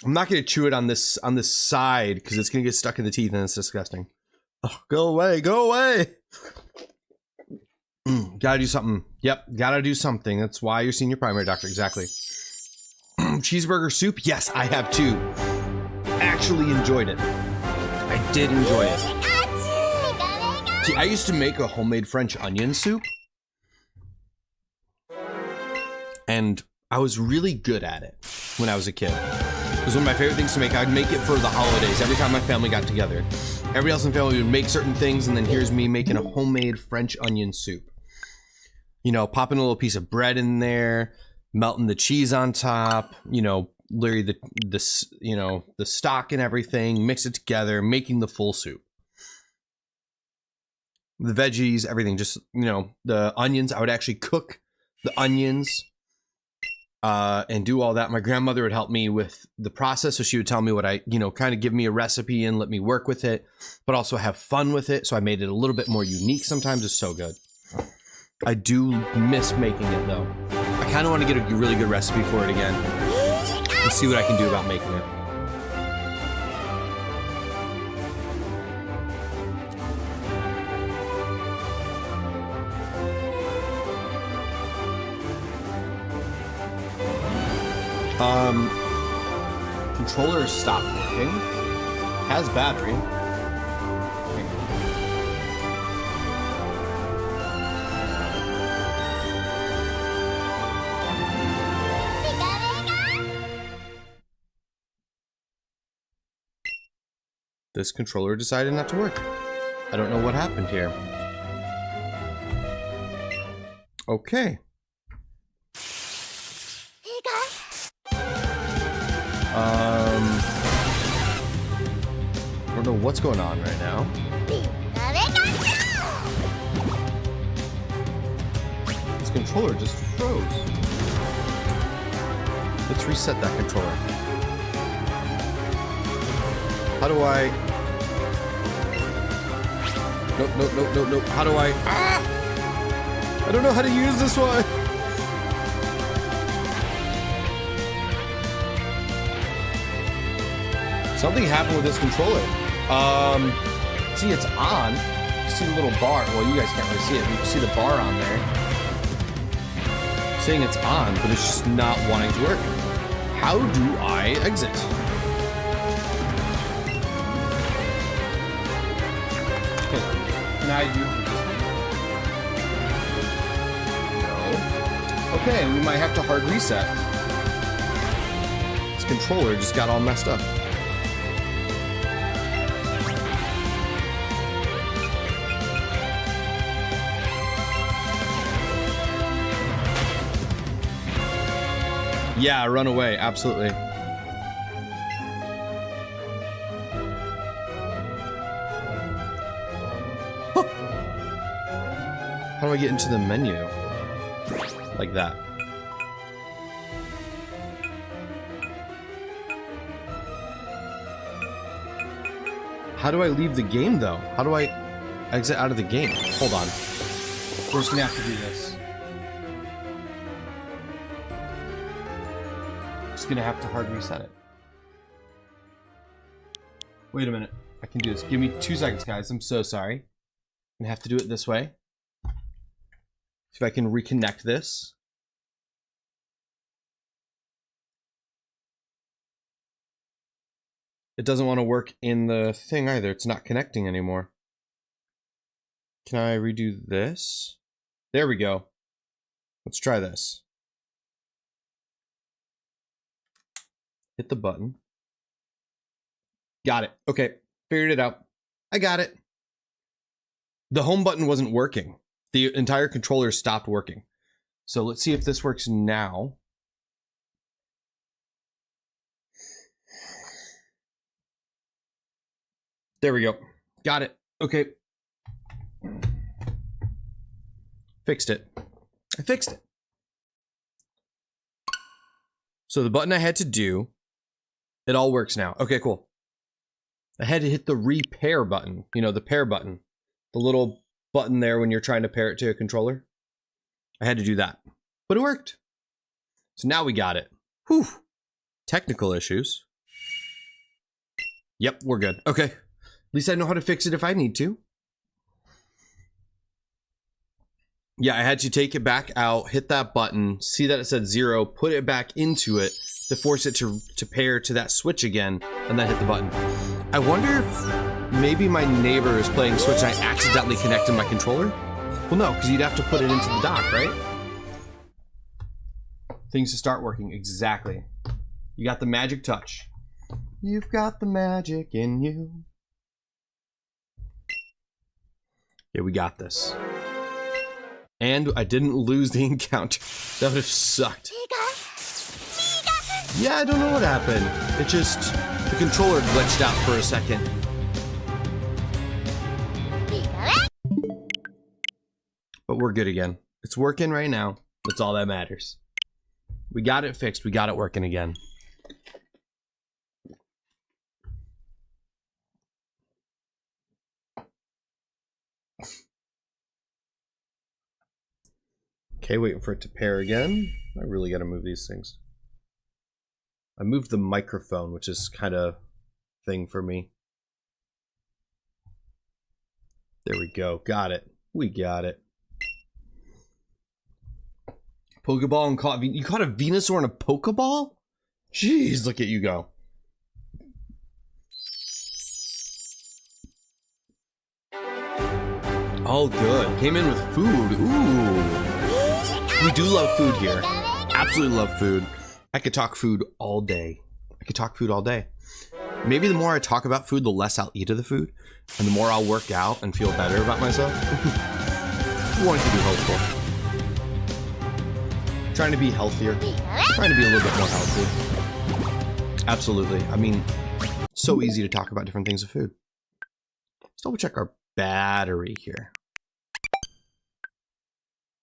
not gonna chew it on this side because it's gonna get stuck in the teeth and it's disgusting. Oh, go away, go away. Gotta do something. Yep, gotta do something. That's why you're seeing your primary doctor. Exactly. Cheeseburger soup? Yes, I have too. Actually enjoyed it. I did enjoy it. See, I used to make a homemade French onion soup. And I was really good at it when I was a kid. It was one of my favorite things to make. I'd make it for the holidays every time my family got together. Everybody else in the family would make certain things, and then here's me making a homemade French onion soup. You know, popping a little piece of bread in there, melting the cheese on top, you know, literally the stock and everything, mix it together, making the full soup. The veggies, everything, just, you know, the onions, I would actually cook the onions and do all that. My grandmother would help me with the process, so she would tell me what I, you know, kind of give me a recipe and let me work with it, but also have fun with it. So I made it a little bit more unique sometimes. It's so good. I do miss making it though. I kind of want to get a really good recipe for it again and see what I can do about making it. Controller stopped working. Has battery. This controller decided not to work. I don't know what happened here. Okay. I don't know what's going on right now. This controller just froze. Let's reset that controller. How do I... Nope. How do I... Ah! I don't know how to use this one. Something happened with this controller. See, it's on. You see the little bar. Well, you guys can't really see it. You can see the bar on there. Saying it's on, but it's just not wanting to work. How do I exit? Can I do this? No. Okay, we might have to hard reset. This controller just got all messed up. Yeah, run away, absolutely. How do I get into the menu? Like that. How do I leave the game, though? How do I exit out of the game? Hold on. We're just gonna have to do this. Just gonna have to hard reset it. Wait a minute. I can do this. Give me 2 seconds, guys. I'm so sorry. I'm gonna have to do it this way. See if I can reconnect this. It doesn't want to work in the thing either. It's not connecting anymore. Can I redo this? There we go. Let's try this. Hit the button. Got it. Okay. Figured it out. I got it. The home button wasn't working. The entire controller stopped working. So let's see if this works now. There we go. Got it. Okay. Fixed it. I fixed it. So the button I had to do, it all works now. Okay, cool. I had to hit the repair button. You know, the pair button. The little button there when you're trying to pair it to a controller. I had to do that. But it worked. So now we got it. Whew. Technical issues. Yep, we're good. Okay. At least I know how to fix it if I need to. Yeah, I had to take it back out, hit that button, see that it said 0, put it back into it to force it to pair to that Switch again, and then hit the button. I wonder if maybe my neighbor is playing Switch and I accidentally connected my controller? Well, no, because you'd have to put it into the dock, right? Things to start working. Exactly. You got the magic touch. You've got the magic in you. Yeah, we got this. And I didn't lose the encounter. That would have sucked. Yeah, I don't know what happened. It just... the controller glitched out for a second. But we're good again. It's working right now. That's all that matters. We got it fixed. We got it working again. Okay, waiting for it to pair again. I really gotta move these things. I moved the microphone, which is kind of thing for me. There we go. Got it. We got it. Pokeball and caught... You caught a Venusaur and a Pokeball? Jeez, look at you go. All good. Came in with food. Ooh. We do love food here. Absolutely love food. I could talk food all day. I could talk food all day. Maybe the more I talk about food, the less I'll eat of the food. And the more I'll work out and feel better about myself. Wanting to be hopeful. Trying to be healthier. Trying to be a little bit more healthy. Absolutely. I mean, so easy to talk about different things of food. Let's double check our battery here.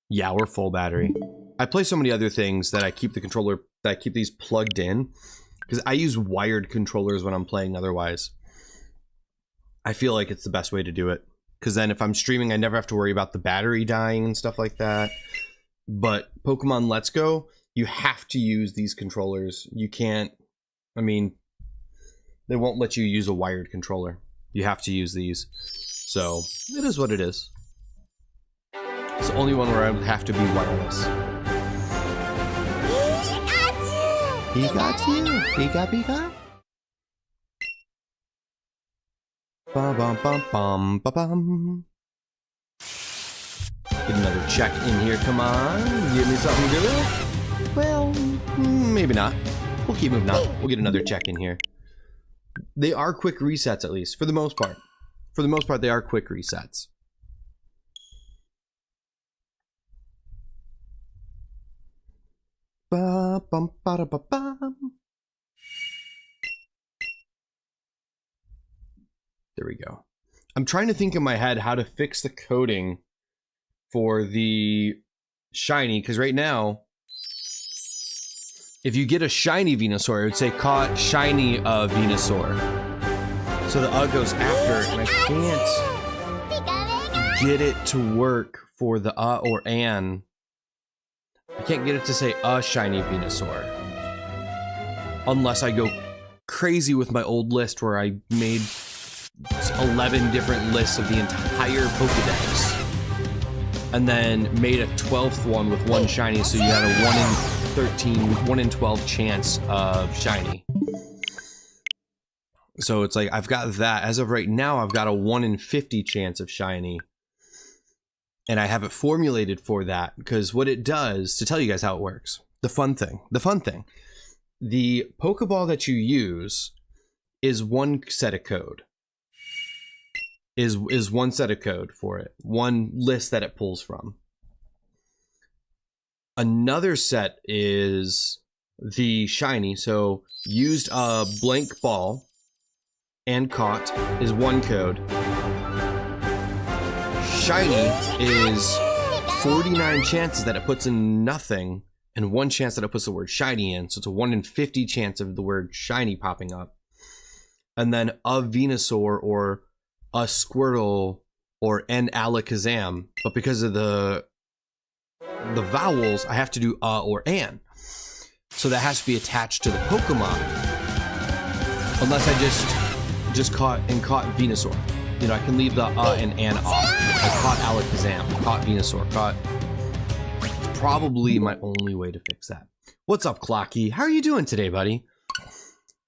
Yeah, we're full battery. I play so many other things that I keep the controller, that I keep these plugged in. Because I use wired controllers when I'm playing otherwise. I feel like it's the best way to do it. Because then if I'm streaming, I never have to worry about the battery dying and stuff like that. But Pokemon Let's Go, you have to use these controllers. You can't, I mean, they won't let you use a wired controller. You have to use these. So, it is what it is. It's the only one where I would have to be wireless. Pikachu! Pika Pika! Bum bum bum bum ba bum. Get another check in here, come on. Give me something good. Well, maybe not. We'll keep moving on. We'll get another check in here. They are quick resets, at least, for the most part. For the most part, they are quick resets. Ba bum ba da ba bum. There we go. I'm trying to think in my head how to fix the coding for the shiny, because right now, if you get a shiny Venusaur, it would say caught shiny Venusaur. So the goes after it, and I can't get it to work for the or an. I can't get it to say a shiny Venusaur. Unless I go crazy with my old list where I made 11 different lists of the entire Pokedex. And then made a 12th one with one shiny, so you had a 1 in 13, 1 in 12 chance of shiny. So it's like, I've got that. As of right now, I've got a 1 in 50 chance of shiny. And I have it formulated for that, because what it does, to tell you guys how it works, the fun thing, the Pokeball that you use is one set of code. Is one set of code for it. One list that it pulls from. Another set is the shiny. So used a blank ball and caught is one code. Shiny is 49 chances that it puts in nothing and 1 chance that it puts the word shiny in. So it's a 1 in 50 chance of the word shiny popping up. And then a Venusaur or a Squirtle or an Alakazam, but because of the the vowels, I have to do or an. So that has to be attached to the Pokemon. Unless I just caught Venusaur. You know, I can leave the and an off. I caught Alakazam, caught Venusaur, caught... It's probably my only way to fix that. What's up, Clocky? How are you doing today, buddy?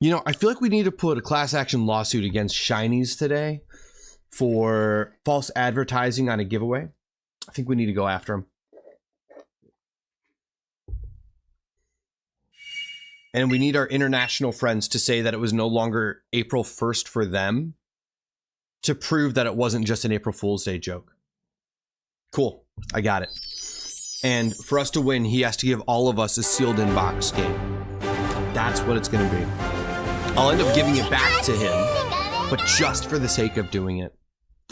You know, I feel like we need to put a class action lawsuit against Shinies today for false advertising on a giveaway. I think we need to go after them. And we need our international friends to say that it was no longer April 1st for them to prove that it wasn't just an April Fool's Day joke. Cool. I got it. And for us to win, he has to give all of us a sealed in-box game. That's what it's going to be. I'll end up giving it back to him, but just for the sake of doing it.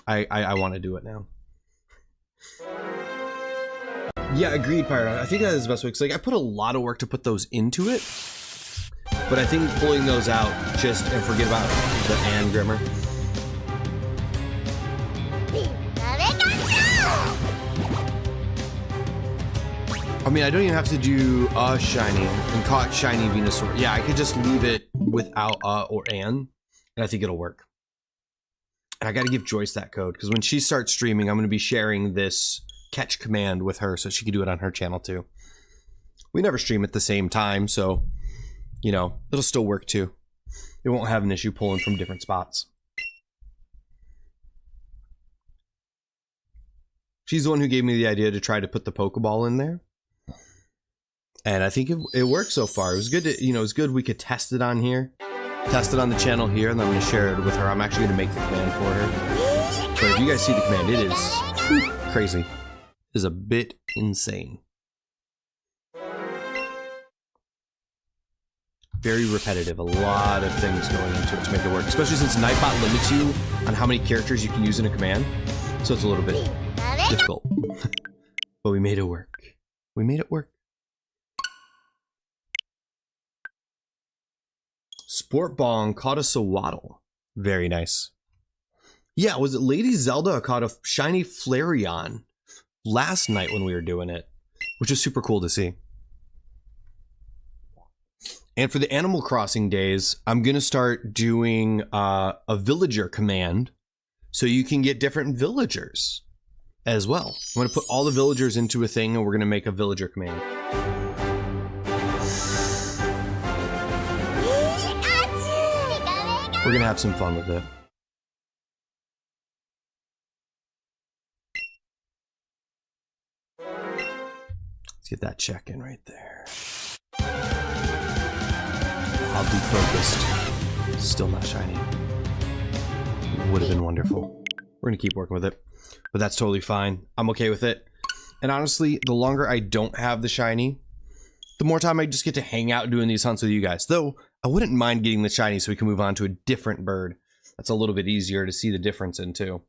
I want to do it now. Yeah, agreed, Pyron. I think that is the best way. Because like, I put a lot of work to put those into it. But I think pulling those out just and forget about the and grammar. I mean, I don't even have to do a shiny and caught shiny Venusaur. Yeah, I could just leave it without or and I think it'll work. And I got to give Joyce that code because when she starts streaming, I'm going to be sharing this catch command with her so she can do it on her channel too. We never stream at the same time, so, you know, it'll still work too. It won't have an issue pulling from different spots. She's the one who gave me the idea to try to put the Pokeball in there. And I think it worked so far. It was good to, you know, it was good we could test it on here. Test it on the channel here, and then I'm going to share it with her. I'm actually going to make the command for her. But if you guys see the command, it is crazy. It is a bit insane. Very repetitive. A lot of things going into it to make it work. Especially since Nightbot limits you on how many characters you can use in a command. So it's a little bit difficult. But we made it work. We made it work. Sport Bong caught a Sawaddle. Very nice. Yeah, was it Lady Zelda caught a shiny Flareon last night when we were doing it, which is super cool to see. And for the Animal Crossing days, I'm going to start doing a villager command so you can get different villagers as well. I'm going to put all the villagers into a thing and we're going to make a villager command. We're going to have some fun with it. Let's get that check in right there. I'll be focused. Still not shiny. Would have been wonderful. We're going to keep working with it. But that's totally fine. I'm okay with it. And honestly, the longer I don't have the shiny, the more time I just get to hang out doing these hunts with you guys. Though, I wouldn't mind getting the shiny so we can move on to a different bird. That's a little bit easier to see the difference in, too.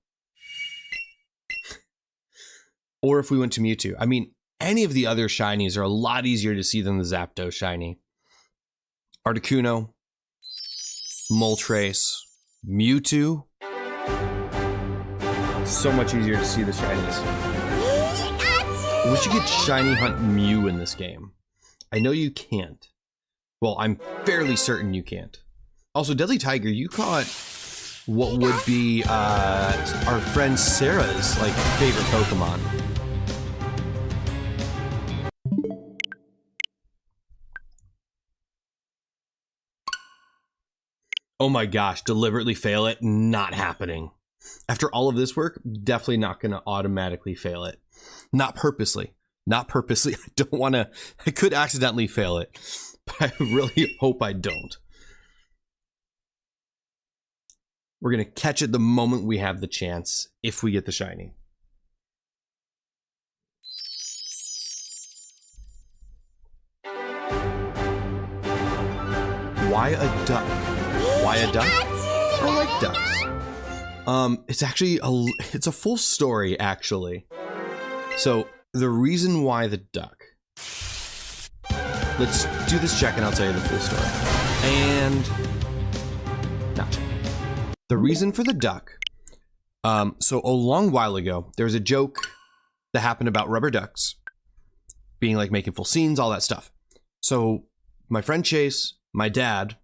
Or if we went to Mewtwo. I mean, any of the other shinies are a lot easier to see than the Zapdos shiny. Articuno, Moltres, Mewtwo. So much easier to see the shinies. We should get shiny hunt Mew in this game. I know you can't. Well, I'm fairly certain you can't. Also, Deadly Tiger, you caught what would be our friend Sarah's like favorite Pokemon. Oh my gosh, deliberately fail it? Not happening. After all of this work, definitely not going to automatically fail it. Not purposely. Not purposely. I don't want to... I could accidentally fail it. But I really hope I don't. We're going to catch it the moment we have the chance, if we get the shiny. Why a duck? Why a duck? I like ducks. It's actually it's a full story, actually. So the reason why the duck. Let's do this check and I'll tell you the full story. And not check. The reason for the duck. So a long while ago, there was a joke that happened about rubber ducks. being like making full scenes, all that stuff. So my friend Chase, my dad,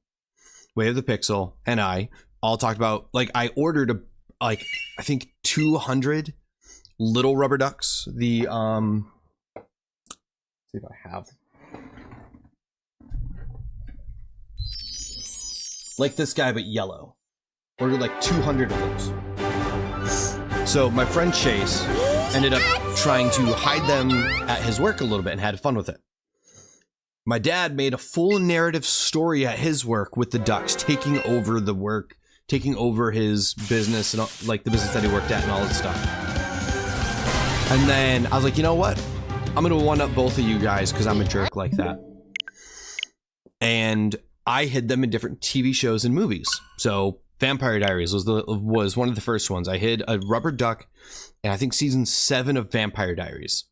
Way of the Pixel, and I all talked about, like, I ordered I think 200 little rubber ducks. The see if I have, like this guy but yellow. Ordered like 200 of those. So my friend Chase ended up trying to hide them at his work a little bit and had fun with it. My dad made a full narrative story at his work with the ducks, taking over the work, taking over his business and like the business that he worked at and all that stuff. And then I was like, you know what? I'm going to one up both of you guys because I'm a jerk like that. And I hid them in different TV shows and movies. So Vampire Diaries was one of the first ones. I hid a rubber duck in I think season 7 of Vampire Diaries.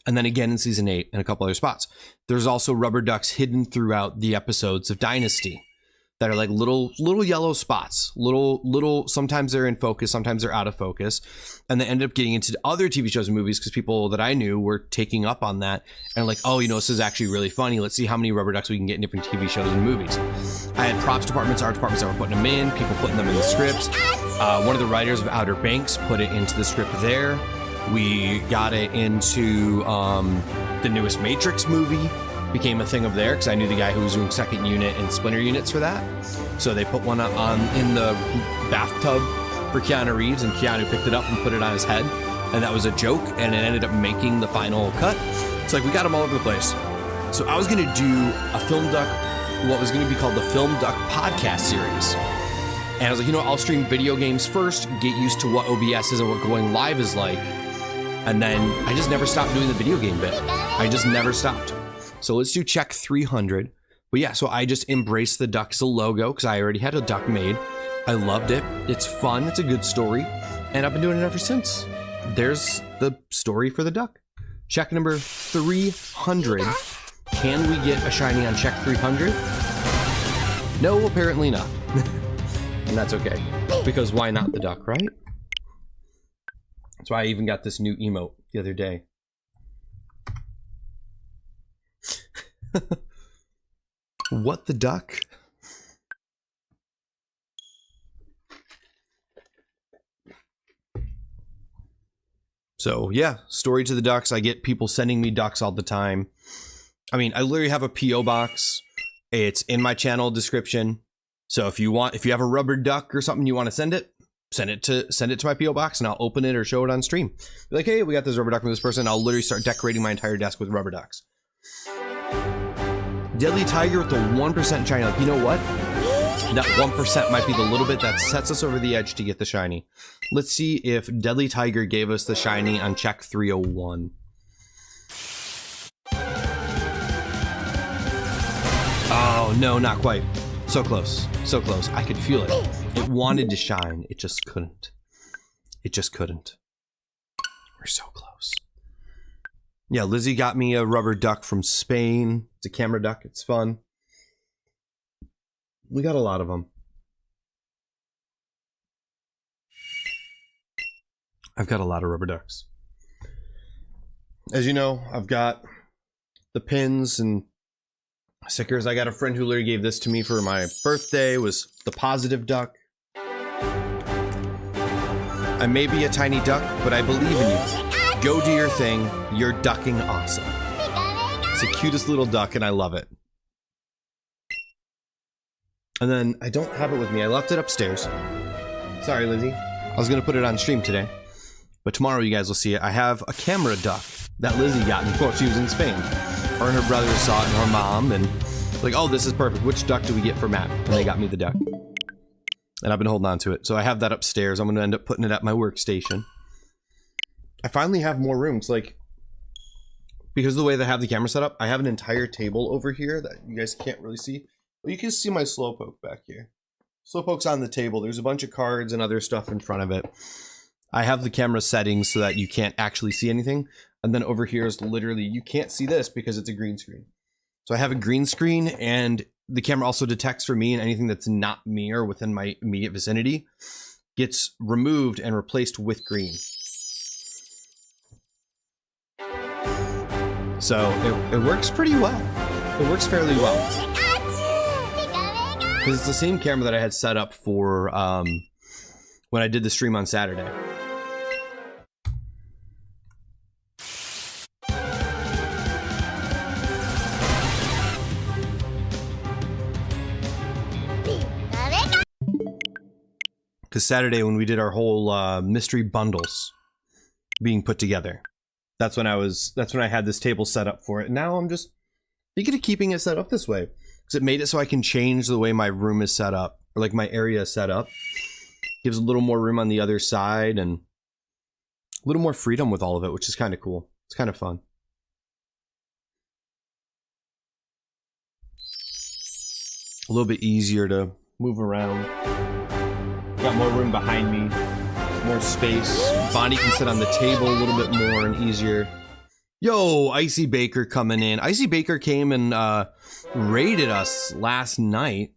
And then again in season 8 and a couple other spots. There's also rubber ducks hidden throughout the episodes of Dynasty that are like little yellow spots. Little, sometimes they're in focus, sometimes they're out of focus. And they ended up getting into other TV shows and movies because people that I knew were taking up on that and like, oh, you know, this is actually really funny. Let's see how many rubber ducks we can get in different TV shows and movies. I had props departments, art departments that were putting them in, people putting them in the scripts. One of the writers of Outer Banks put it into the script there. We got it into the newest Matrix movie. Became a thing of there because I knew the guy who was doing second unit and splinter units for that. So they put one on in the bathtub for Keanu Reeves, and Keanu picked it up and put it on his head, and that was a joke, and it ended up making the final cut. So like we got them all over the place. So I was gonna do a Film Duck, what was gonna be called the Film Duck podcast series. And I was like, you know, I'll stream video games first, get used to what OBS is and what going live is like. And then I just never stopped doing the video game bit. I just never stopped. So let's do check 300. But yeah, so I just embraced the duck as a logo because I already had a duck made. I loved it. It's fun. It's a good story. And I've been doing it ever since. There's the story for the duck. Check number 300. Can we get a shiny on check 300? No, apparently not. And that's okay. Because why not the duck, right? That's why I even got this new emote the other day. What the duck? So yeah, story to the ducks. I get people sending me ducks all the time. I mean, I literally have a PO box. It's in my channel description. So if you have a rubber duck or something you want to send it to my PO box and I'll open it or show it on stream. Be like, hey, we got this rubber duck from this person. I'll literally start decorating my entire desk with rubber ducks. Deadly Tiger with the 1% shiny. Like, you know what? That 1% might be the little bit that sets us over the edge to get the shiny. Let's see if Deadly Tiger gave us the shiny on check 301. Oh, no, not quite. So close. So close. I could feel it. It wanted to shine. It just couldn't. It just couldn't. We're so close. Yeah, Lizzie got me a rubber duck from Spain. It's a camera duck. It's fun. We got a lot of them. I've got a lot of rubber ducks. As you know, I've got the pins and stickers. I got a friend who literally gave this to me for my birthday. It was the positive duck. I may be a tiny duck, but I believe in you. Go do your thing. You're ducking awesome. It's the cutest little duck, and I love it. And then I don't have it with me. I left it upstairs. Sorry, Lizzie. I was going to put it on stream today. But tomorrow you guys will see it. I have a camera duck that Lizzie got me while she was in Spain. Her and her brother saw it and her mom. And like, oh, this is perfect. Which duck do we get for Matt? And they got me the duck. And I've been holding on to it. So I have that upstairs. I'm going to end up putting it at my workstation. I finally have more rooms. Like, because of the way they have the camera set up, I have an entire table over here that you guys can't really see. But you can see my Slowpoke back here. Slowpoke's on the table. There's a bunch of cards and other stuff in front of it. I have the camera settings so that you can't actually see anything. And then over here is literally, you can't see this because it's a green screen. So I have a green screen, and the camera also detects for me, and anything that's not me or within my immediate vicinity gets removed and replaced with green. So it works pretty well. It works fairly well. Because it's the same camera that I had set up for when I did the stream on Saturday. Because Saturday when we did our whole mystery bundles being put together, that's when I had this table set up for it. Now I'm just thinking of keeping it set up this way. Because it made it so I can change the way my room is set up, or like my area is set up. Gives a little more room on the other side and a little more freedom with all of it, which is kind of cool. It's kind of fun. A little bit easier to move around. Got more room behind me, more space. Bonnie can sit on the table a little bit more and easier. Yo, Icy Baker coming in. Icy Baker came and raided us last night.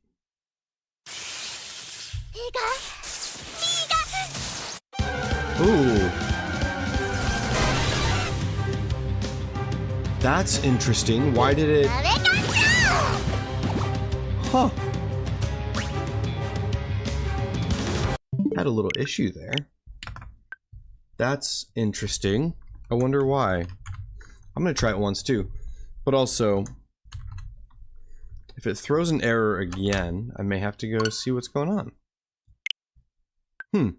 Ooh. That's interesting. Why did it... Huh. Had a little issue there. That's interesting. I wonder why. I'm gonna try it once too. But also, if it throws an error again, I may have to go see what's going on.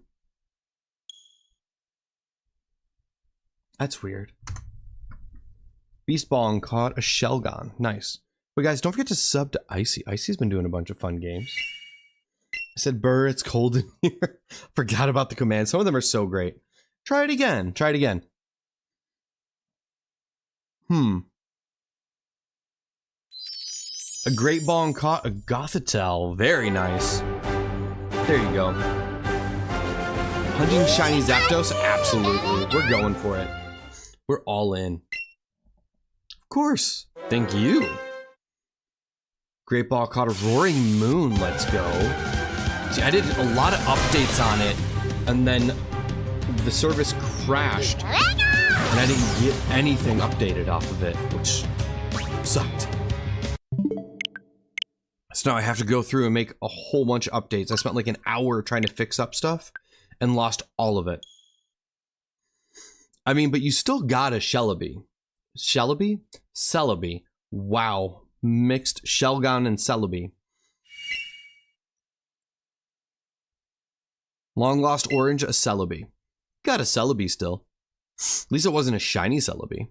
That's weird. Beast Ball and caught a Shelgon. Nice. But guys, don't forget to sub to Icy. Icy's been doing a bunch of fun games. I said, Burr, it's cold in here. Forgot about the commands. Some of them are so great. Try it again. Try it again. A Great Ball and caught a Gothitelle. Very nice. There you go. Hunting Shiny Zapdos? Absolutely. We're going for it. We're all in. Of course. Thank you. Great Ball caught a Roaring Moon. Let's go. See, I did a lot of updates on it, and then the service crashed, and I didn't get anything updated off of it, which sucked. So now I have to go through and make a whole bunch of updates. I spent like an hour trying to fix up stuff and lost all of it. I mean, but you still got a Celebi. Celebi? Celebi. Wow. Mixed Shelgon and Celebi. Long lost orange, a Celebi. Got a Celebi still. At least it wasn't a shiny Celebi.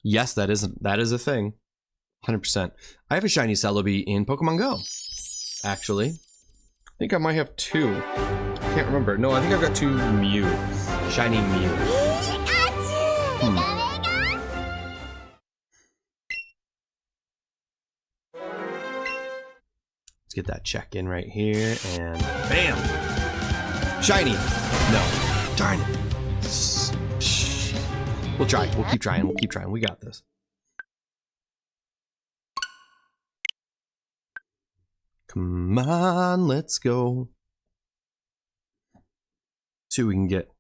Yes, that is a thing. 100%. I have a shiny Celebi in Pokemon Go. Actually. I think I might have two. I can't remember. No, I think I've got two Mew. Shiny Mew. Let's get that check in right here, and bam! Shiny! No. Darn it. We'll try. We'll keep trying. We'll keep trying. We got this. Come on, let's go. See what we can get.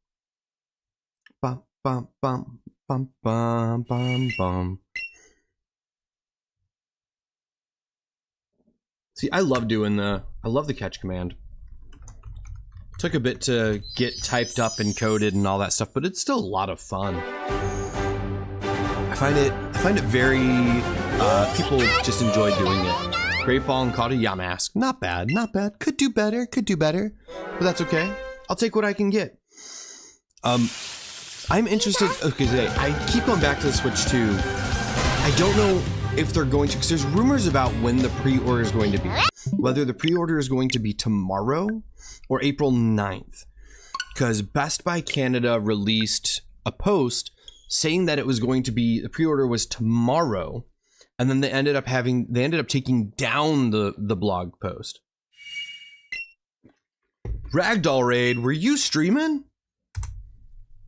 Bum, bum, bum, bum, bum, bum, bum. See, I love the catch command. Took a bit to get typed up and coded and all that stuff, but it's still a lot of fun. I find it very, people just enjoy doing it. Great Ball and caught a Yamask. Not bad, not bad. Could do better, but that's okay. I'll take what I can get. I'm interested, okay, today, I keep going back to the Switch 2. I don't know if they're going to, because there's rumors about when the pre-order is going to be. Whether the pre-order is going to be tomorrow or April 9th. Because Best Buy Canada released a post saying that it was going to be, the pre-order was tomorrow, and then they ended up taking down the blog post. Ragdoll Raid, were you streaming?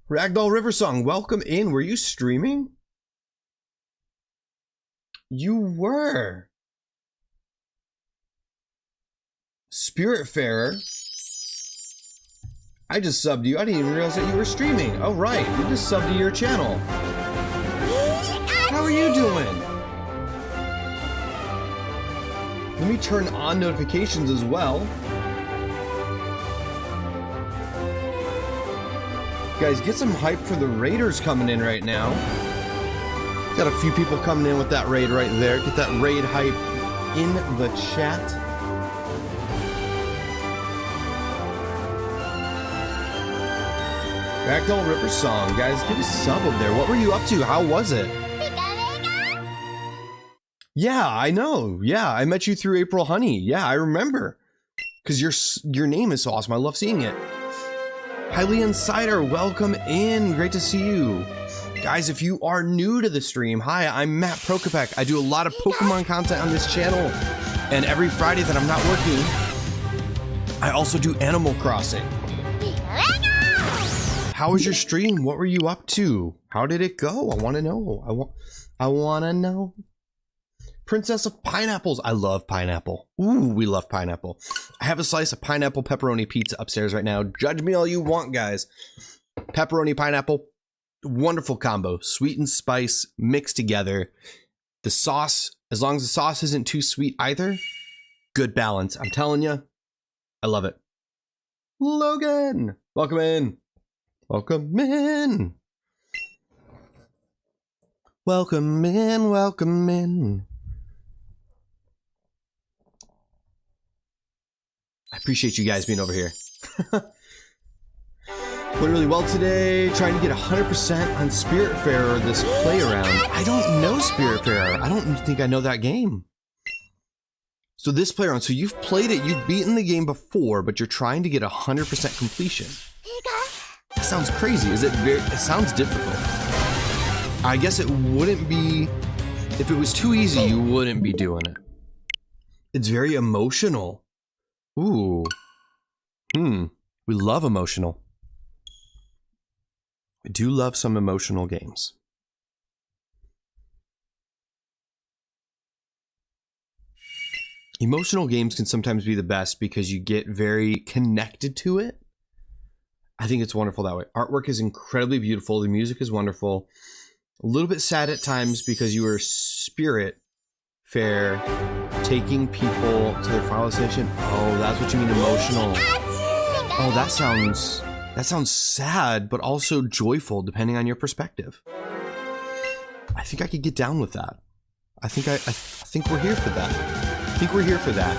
Ragdoll River Song, welcome in. Were you streaming? You were. Spiritfarer. I just subbed you. I didn't even realize that you were streaming. Oh, right. We just subbed to your channel. How are you doing? Let me turn on notifications as well. Guys, get some hype for the Raiders coming in right now. Got a few people coming in with that raid right there. Get that raid hype in the chat. Ragdoll River Song. Guys, give a sub up there. What were you up to? How was it? Yeah, I know. Yeah, I met you through April Honey. Yeah, I remember. Because your name is so awesome. I love seeing it. Hylian Cider, welcome in. Great to see you. Guys, if you are new to the stream, hi, I'm Matt Prokopek. I do a lot of Pokemon content on this channel. And every Friday that I'm not working, I also do Animal Crossing. How was your stream? What were you up to? How did it go? I want to know. I want to know. Princess of Pineapples. I love pineapple. Ooh, we love pineapple. I have a slice of pineapple pepperoni pizza upstairs right now. Judge me all you want, guys. Pepperoni, pineapple, wonderful combo. Sweet and spice mixed together. The sauce, as long as the sauce isn't too sweet either, good balance. I'm telling you, I love it. Logan, welcome in. Welcome in. Welcome in, welcome in. I appreciate you guys being over here. Went really well today. Trying to get 100% on Spiritfarer this play around. I don't know Spiritfarer. I don't think I know that game. So this play around, so you've played it, you've beaten the game before, but you're trying to get 100% completion. That sounds crazy. It sounds difficult. I guess it wouldn't be, if it was too easy, you wouldn't be doing it. It's very emotional. Ooh. We love emotional. I do love some emotional games. Emotional games can sometimes be the best because you get very connected to it. I think it's wonderful that way. Artwork is incredibly beautiful. The music is wonderful. A little bit sad at times because you were Spirit Fair, taking people to their final destination. Oh, that's what you mean emotional. Oh, that sounds sad, but also joyful, depending on your perspective. I think I could get down with that. I think we're here for that. I think we're here for that.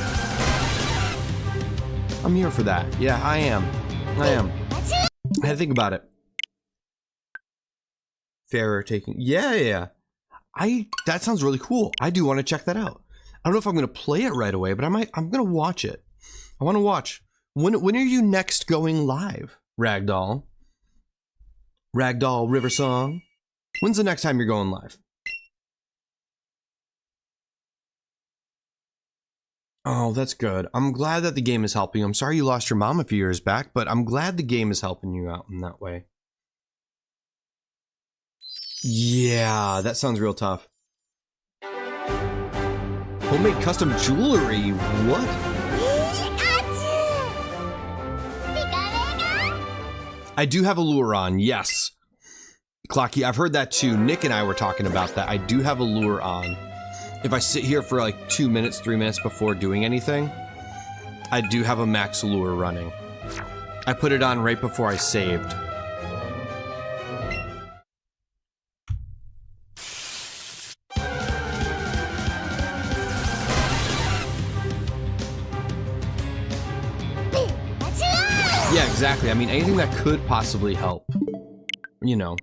I'm here for that. Yeah, I am. I had to think about it. Fairer taking. Yeah. That sounds really cool. I do want to check that out. I don't know if I'm going to play it right away, but I'm going to watch it. I want to watch. When are you next going live, Ragdoll? Ragdoll River Song. When's the next time you're going live? Oh, that's good. I'm glad that the game is helping you. I'm sorry you lost your mom a few years back, but I'm glad the game is helping you out in that way. Yeah, that sounds real tough. Homemade custom jewelry? What? I do have a lure on, yes. Clocky, I've heard that too. Nick and I were talking about that. I do have a lure on. If I sit here for like 2 minutes, 3 minutes before doing anything, I do have a max lure running. I put it on right before I saved. Yeah, exactly. I mean, anything that could possibly help. You know.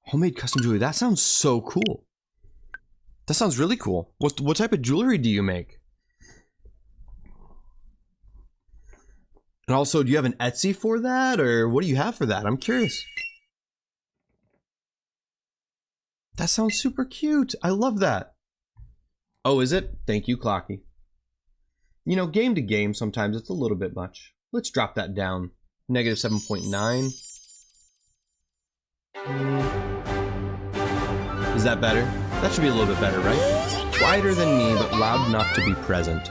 Homemade custom jewelry. That sounds so cool. That sounds really cool. What type of jewelry do you make? And also, do you have an Etsy for that? Or what do you have for that? I'm curious. That sounds super cute. I love that. Oh, is it? Thank you, Clocky. You know, game to game, sometimes it's a little bit much. Let's drop that down. Negative 7.9. Is that better? That should be a little bit better, right? Quieter than me, but loud enough to be present.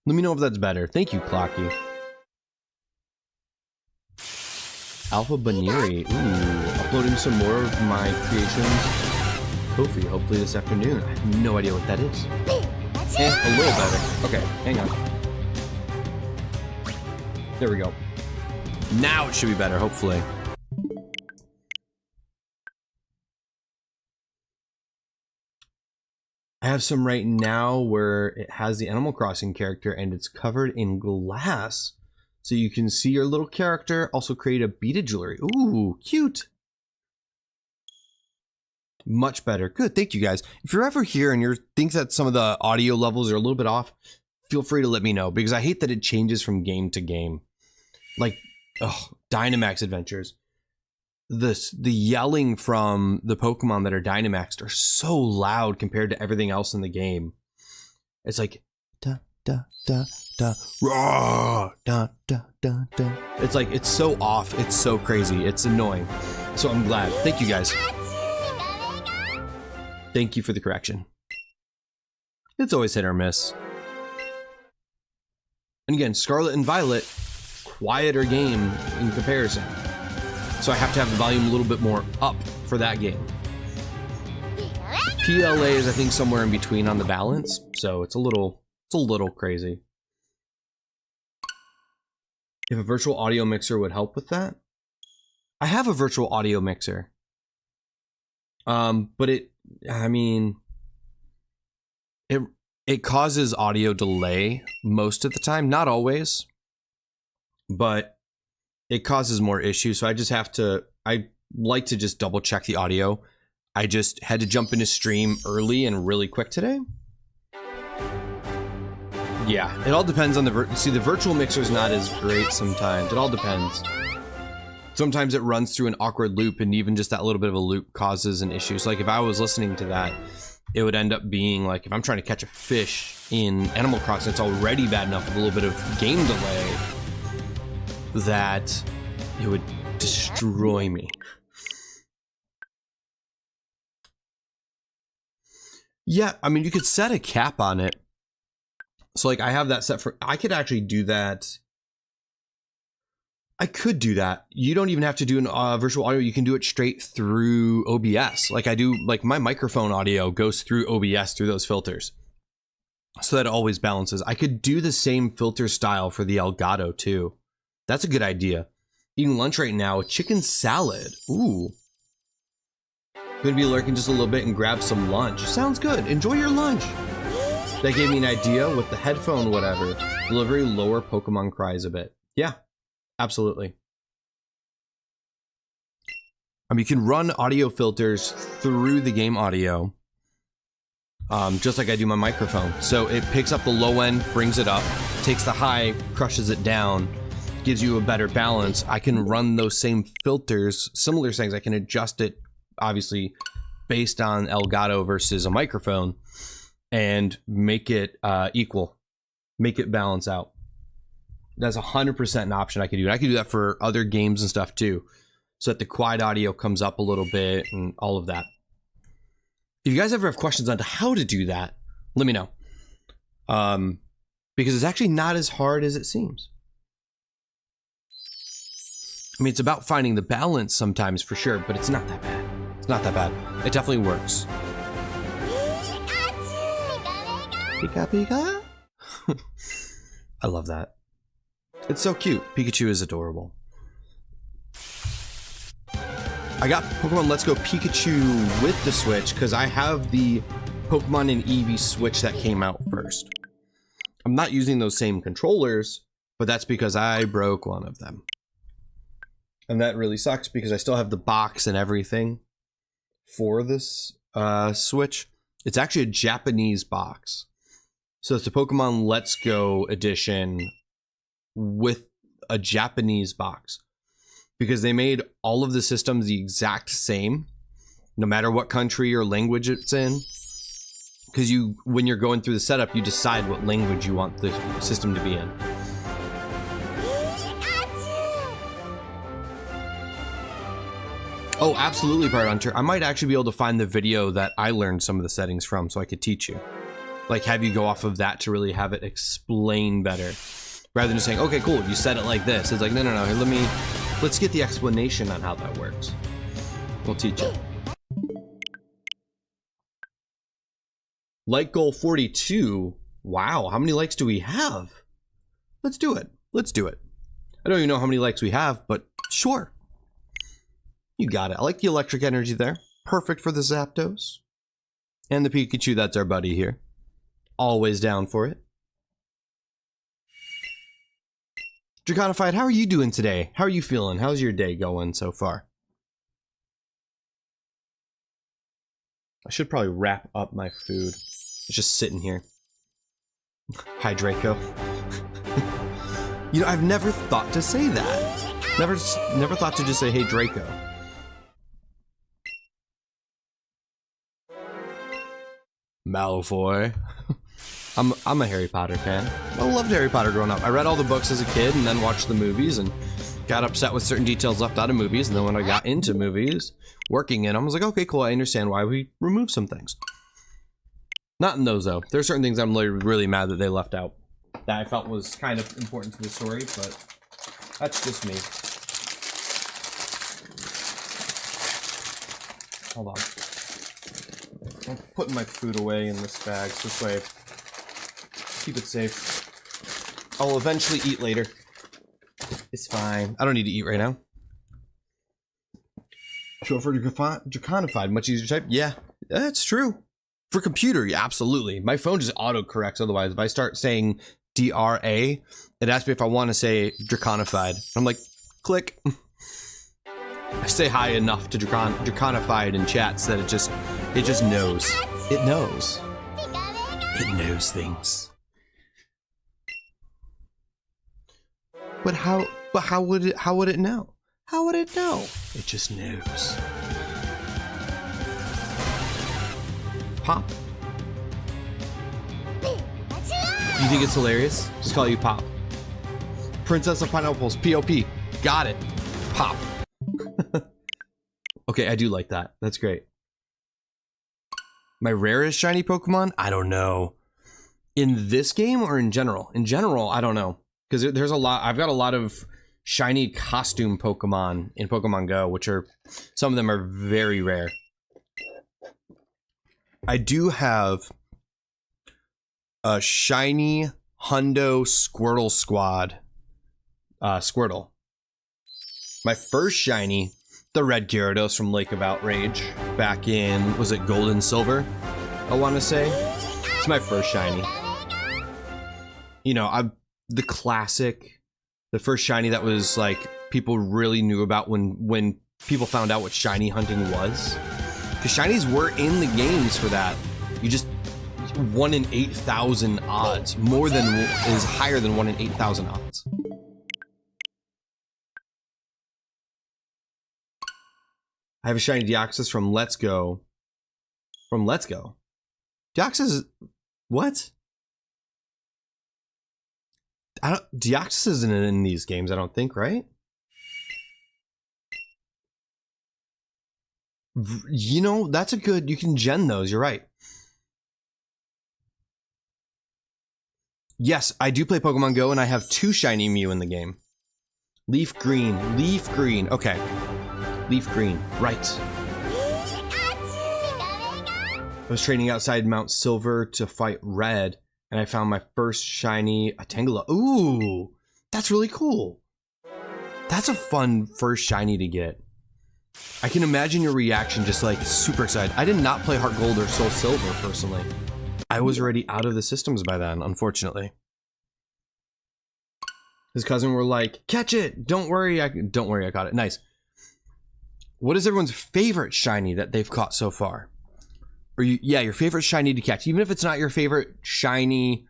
Let me know if that's better. Thank you, Clocky. Alpha Baneri. Ooh, a uploading some more of my creations. Hopefully this afternoon. I have no idea what that is. A little better. Okay, hang on. There we go. Now it should be better, hopefully. I have some right now where it has the Animal Crossing character and it's covered in glass. So you can see your little character, also create a beaded jewelry. Ooh, cute. Much better. Good, thank you guys. If you're ever here and you think that some of the audio levels are a little bit off, feel free to let me know, because I hate that it changes from game to game. Like, Dynamax Adventures. The yelling from the Pokemon that are Dynamaxed are so loud compared to everything else in the game. It's like, da, da, da, da, raw, da, da, da, da. It's like, it's so off. It's so crazy. It's annoying. So I'm glad. Thank you guys. Thank you for the correction. It's always hit or miss. And again, Scarlet and Violet, quieter game in comparison. So I have to have the volume a little bit more up for that game. PLA is, I think, somewhere in between on the balance, so it's a little crazy. If a virtual audio mixer would help with that, I have a virtual audio mixer. But it causes audio delay most of the time, not always, but it causes more issues. So I like to just double check the audio. I just had to jump into stream early and really quick today. Yeah, it all depends on the virtual mixer is not as great sometimes. It all depends. Sometimes it runs through an awkward loop, and even just that little bit of a loop causes an issue. So like if I was listening to that, it would end up being like, if I'm trying to catch a fish in Animal Crossing, it's already bad enough with a little bit of game delay that it would destroy me. Yeah, I mean, you could set a cap on it. So like I have that set for, I could actually do that. I could do that. You don't even have to do an virtual audio. You can do it straight through OBS. Like I do, like my microphone audio goes through OBS through those filters. So that it always balances. I could do the same filter style for the Elgato too. That's a good idea. Eating lunch right now with chicken salad. Ooh. Gonna be lurking just a little bit and grab some lunch. Sounds good. Enjoy your lunch. That gave me an idea with the headphone, whatever. Delivery lower Pokemon cries a bit. Yeah. Absolutely. I mean, you can run audio filters through the game audio, just like I do my microphone. So it picks up the low end, brings it up, takes the high, crushes it down, gives you a better balance. I can run those same filters, similar things. I can adjust it, obviously, based on Elgato versus a microphone, and make it equal, make it balance out. That's 100% an option I could do. And I could do that for other games and stuff too, so that the quiet audio comes up a little bit and all of that. If you guys ever have questions on how to do that, let me know. Because it's actually not as hard as it seems. I mean, it's about finding the balance sometimes for sure, but it's not that bad. It's not that bad. It definitely works. Pika Pika. I love that. It's so cute. Pikachu is adorable. I got Pokemon Let's Go Pikachu with the Switch because I have the Pokemon and Eevee Switch that came out first. I'm not using those same controllers, but that's because I broke one of them. And that really sucks because I still have the box and everything for this Switch. It's actually a Japanese box. So it's the Pokemon Let's Go edition with a Japanese box, because they made all of the systems the exact same, no matter what country or language it's in. Because when you're going through the setup, you decide what language you want the system to be in. Oh, absolutely, Pirate Hunter. I might actually be able to find the video that I learned some of the settings from, so I could teach you. Like, have you go off of that to really have it explain better. Rather than just saying, okay, cool, you said it like this. It's like, no. Let's get the explanation on how that works. We'll teach you. Like goal 42. Wow, how many likes do we have? Let's do it. Let's do it. I don't even know how many likes we have, but sure. You got it. I like the electric energy there. Perfect for the Zapdos. And the Pikachu, that's our buddy here. Always down for it. Draconified, how are you doing today? How are you feeling? How's your day going so far? I should probably wrap up my food. It's just sitting here. Hi, Draco. You know, I've never thought to say that. Never thought to just say, hey, Draco. Malfoy. I'm a Harry Potter fan. I loved Harry Potter growing up. I read all the books as a kid and then watched the movies and got upset with certain details left out of movies. And then when I got into movies, working in them, I was like, okay, cool. I understand why we removed some things. Not in those, though. There's certain things I'm really mad that they left out that I felt was kind of important to the story, but that's just me. Hold on. I'm putting my food away in this bag, so this way keep it safe. I'll eventually eat later. It's fine. I don't need to eat right now. Show for Draconified, much easier to type. Yeah, that's true. For computer, yeah, absolutely. My phone just auto-corrects otherwise. If I start saying D-R-A, it asks me if I want to say Draconified. I'm like, click. I say hi enough to Draconified in chats that it just knows. It knows. It knows things. But how would it know? How would it know? It just knows. Pop. You think it's hilarious? Just call you Pop. Princess of Pineapples, P.O.P. Got it. Pop. Okay, I do like that. That's great. My rarest shiny Pokemon? I don't know. In this game or in general? In general, I don't know. Because there's a lot. I've got a lot of shiny costume Pokemon in Pokemon Go, which are, some of them are very rare. I do have a shiny Hundo Squirtle Squad. Squirtle. My first shiny, the red Gyarados from Lake of Outrage, back in, was it Gold and Silver? I want to say. It's my first shiny. You know, the classic, the first shiny that was like people really knew about when people found out what shiny hunting was. Because shinies were in the games for that. You just 1 in 8,000 odds, more than is higher than 1 in 8,000 odds. I have a shiny Deoxys from Let's Go. From Let's Go. Deoxys, what? Deoxys isn't in these games, I don't think, right? You know, that's a good, you can gen those, you're right. Yes, I do play Pokemon Go and I have 2 shiny Mew in the game. Leaf green, okay. Leaf green, right. I was training outside Mount Silver to fight Red, and I found my first shiny Tangela. Ooh, that's really cool. That's a fun first shiny to get. I can imagine your reaction, just like super excited. I did not play Heart Gold or Soul Silver personally. I was already out of the systems by then, unfortunately. His cousin were like, catch it, don't worry, I got it. Nice. What is everyone's favorite shiny that they've caught so far? Or your favorite shiny to catch, even if it's not your favorite shiny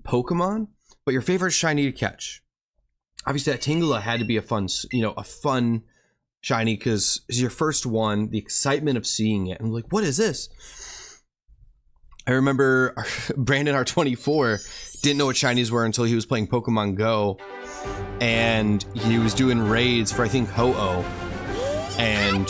Pokemon, but your favorite shiny to catch. Obviously, that Tangela had to be a fun shiny because it's your first one. The excitement of seeing it, and like, what is this? I remember Brandon, our 24, didn't know what shinies were until he was playing Pokemon Go, and he was doing raids for I think Ho-Oh, and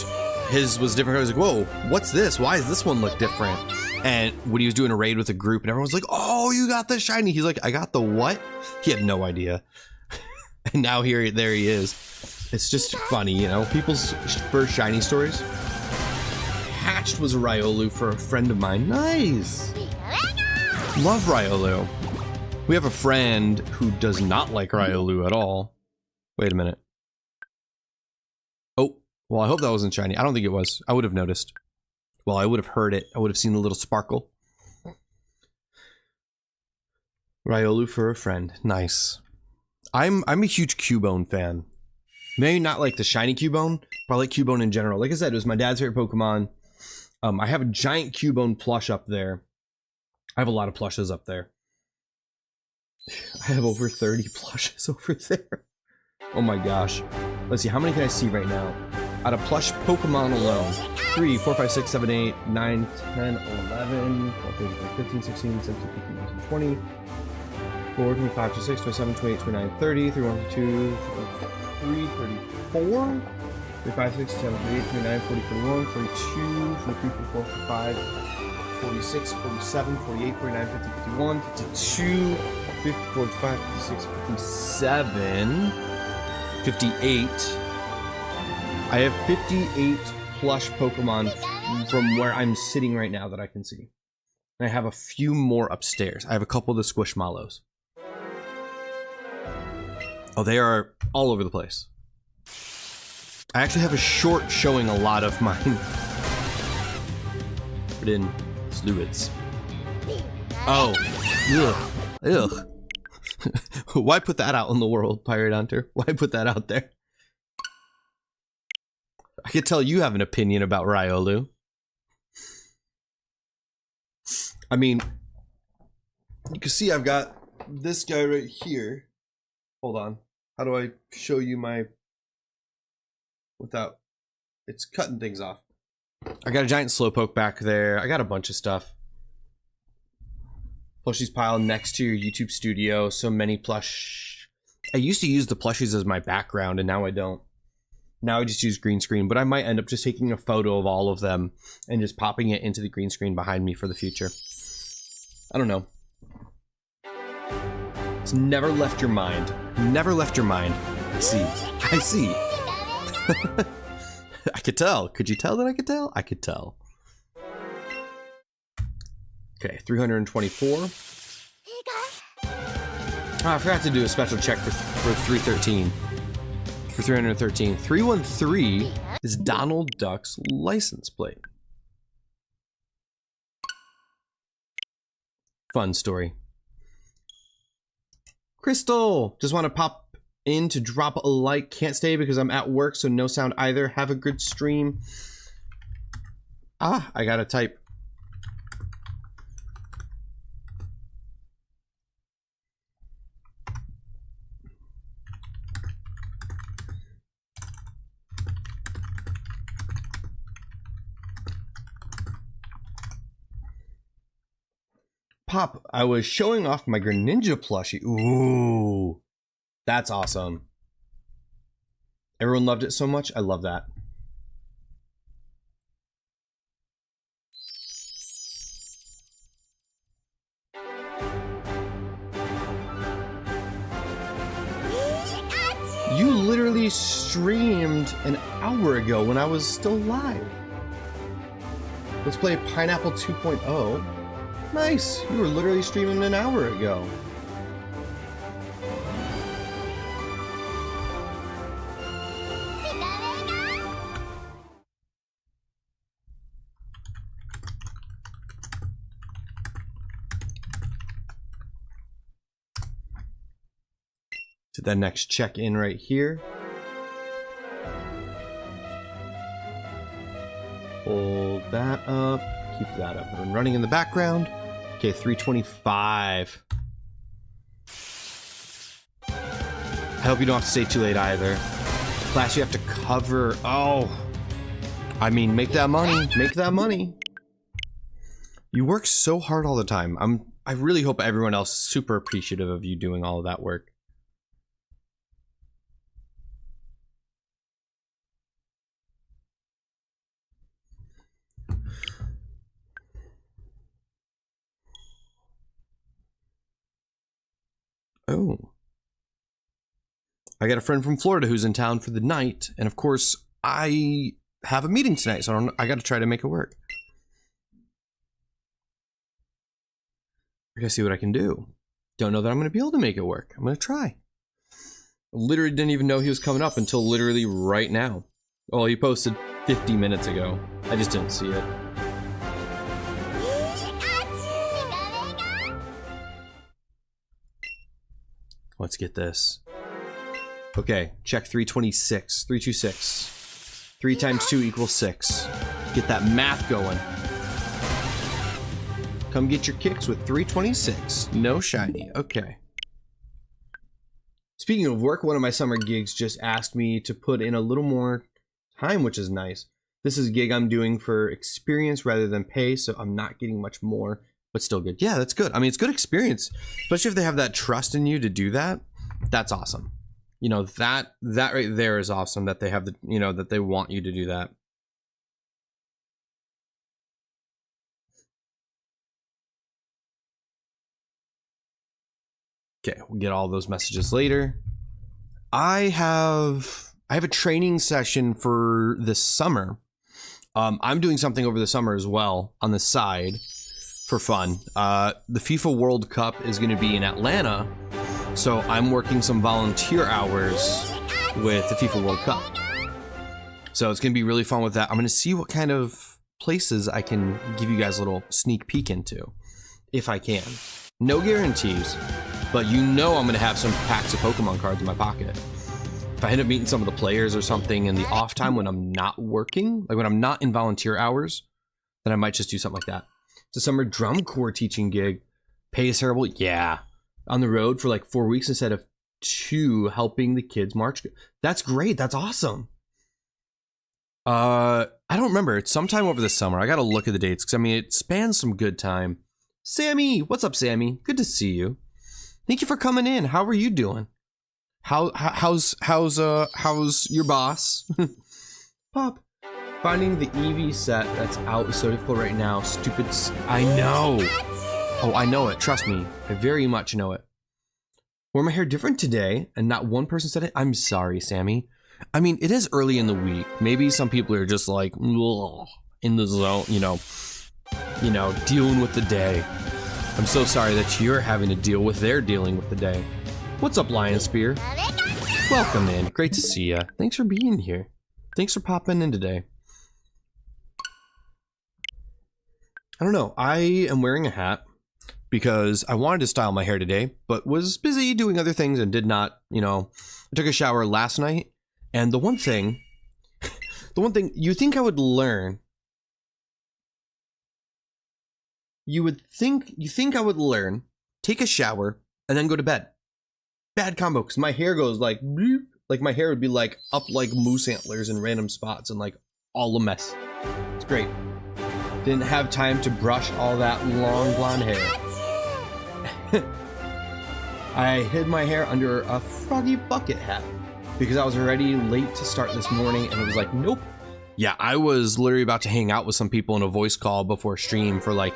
his was different. I was like, whoa, what's this? Why does this one look different? And when he was doing a raid with a group and everyone's like, oh, you got the shiny. He's like, I got the what? He had no idea. And now there he is. It's just funny, you know, people's first shiny stories. Hatched was a Riolu for a friend of mine. Nice. Love Riolu. We have a friend who does not like Riolu at all. Wait a minute. Oh, well, I hope that wasn't shiny. I don't think it was. I would have noticed. Well, I would have heard it. I would have seen the little sparkle. Riolu for a friend. Nice. I'm a huge Cubone fan. Maybe not like the shiny Cubone, but I like Cubone in general. Like I said, it was my dad's favorite Pokemon. I have a giant Cubone plush up there. I have a lot of plushes up there. I have over 30 plushes over there. Oh my gosh. Let's see, how many can I see right now? Out of plush Pokemon alone. 3, 4, 5, 6, 7, 8, 9, 10, 11, 12, 13, 15, 16, 17, 18, 19, 20, 4, 25, 26, 27, 28, 29, 30, 31, 32, 33, 34, 35, 36, 37, 38, 39, 40, 41, 42, 43, 44, 45, 46, 47, 48, 49, 50, 51, 52, 50, 45, 56, 57, 58. I have 58 plush Pokemon from where I'm sitting right now that I can see. And I have a few more upstairs. I have a couple of the Squishmallows. Oh, they are all over the place. I actually have a short showing a lot of mine. Put in fluids. Oh, ugh, ugh. Why put that out in the world, Pirate Hunter? Why put that out there? I could tell you have an opinion about Riolu. I mean, you can see I've got this guy right here. Hold on. How do I show you my... without... it's cutting things off. I got a giant Slowpoke back there. I got a bunch of stuff. Plushies pile next to your YouTube studio. So many plush... I used to use the plushies as my background, and now I don't. Now I just use green screen, but I might end up just taking a photo of all of them and just popping it into the green screen behind me for the future. I don't know. It's never left your mind. Never left your mind. I see. I see. I could tell. Could you tell that I could tell? I could tell. Okay, 324. Oh, I forgot to do a special check for 313. For 313. 313 is Donald Duck's license plate. Fun story. Crystal! Just want to pop in to drop a like. Can't stay because I'm at work, so no sound either. Have a good stream. Ah, I gotta type. Pop, I was showing off my Greninja plushie. Ooh, that's awesome. Everyone loved it so much. I love that. You literally streamed an hour ago when I was still live. Let's play Pineapple 2.0. Nice! You were literally streaming an hour ago. To the next check-in right here. Hold that up. Keep that up and running in the background. Okay, 325. I hope you don't have to stay too late either. Class, you have to cover. Oh, I mean, make that money. Make that money. You work so hard all the time. I really hope everyone else is super appreciative of you doing all of that work. Oh. I got a friend from Florida who's in town for the night, and of course, I have a meeting tonight, so I got to try to make it work. I gotta see what I can do. Don't know that I'm gonna be able to make it work. I'm gonna try. Literally didn't even know he was coming up until literally right now. Oh, he posted 50 minutes ago. I just didn't see it. Let's get this. Okay, check 326. 326. 3 times 2 equals 6. Get that math going. Come get your kicks with 326. No shiny. Okay. Speaking of work, one of my summer gigs just asked me to put in a little more time, which is nice. This is a gig I'm doing for experience rather than pay, so I'm not getting much more, but still good. Yeah, that's good. I mean, it's good experience, especially if they have that trust in you to do that. That's awesome. You know, that right there is awesome that they have the, you know, that they want you to do that. Okay, we'll get all those messages later. I have a training session for this summer. I'm doing something over the summer as well on the side for fun. The FIFA World Cup is going to be in Atlanta, so I'm working some volunteer hours with the FIFA World Cup. So it's going to be really fun with that. I'm going to see what kind of places I can give you guys a little sneak peek into, if I can. No guarantees, but you know I'm going to have some packs of Pokemon cards in my pocket. If I end up meeting some of the players or something in the off time when I'm not working, like when I'm not in volunteer hours, then I might just do something like that. It's a summer drum corps teaching gig. Pay is terrible? Yeah. On the road for like 4 weeks instead of 2, helping the kids march. That's great. That's awesome. I don't remember. It's sometime over the summer. I got to look at the dates because I mean, it spans some good time. Sammy, what's up, Sammy? Good to see you. Thank you for coming in. How are you doing? How's your boss? Pop. Finding the EV set that's out is so difficult right now. Stupid. I know. Oh, I know it. Trust me. I very much know it. Wore my hair different today, and not one person said it. I'm sorry, Sammy. I mean, it is early in the week. Maybe some people are just like in the zone, you know, dealing with the day. I'm so sorry that you're having to deal with their dealing with the day. What's up, Lion Spear? Welcome in. Great to see ya. Thanks for being here. Thanks for popping in today. I don't know. I am wearing a hat because I wanted to style my hair today, but was busy doing other things and did not, you know. I took a shower last night, and the one thing you think I would learn, you think I would learn, take a shower, and then go to bed. Bad combo, because my hair goes like, bloop, like my hair would be like up like moose antlers in random spots and like all a mess. It's great. Didn't have time to brush all that long blonde hair. I hid my hair under a Froggy Bucket hat because I was already late to start this morning, and it was like, nope. Yeah, I was literally about to hang out with some people in a voice call before stream for like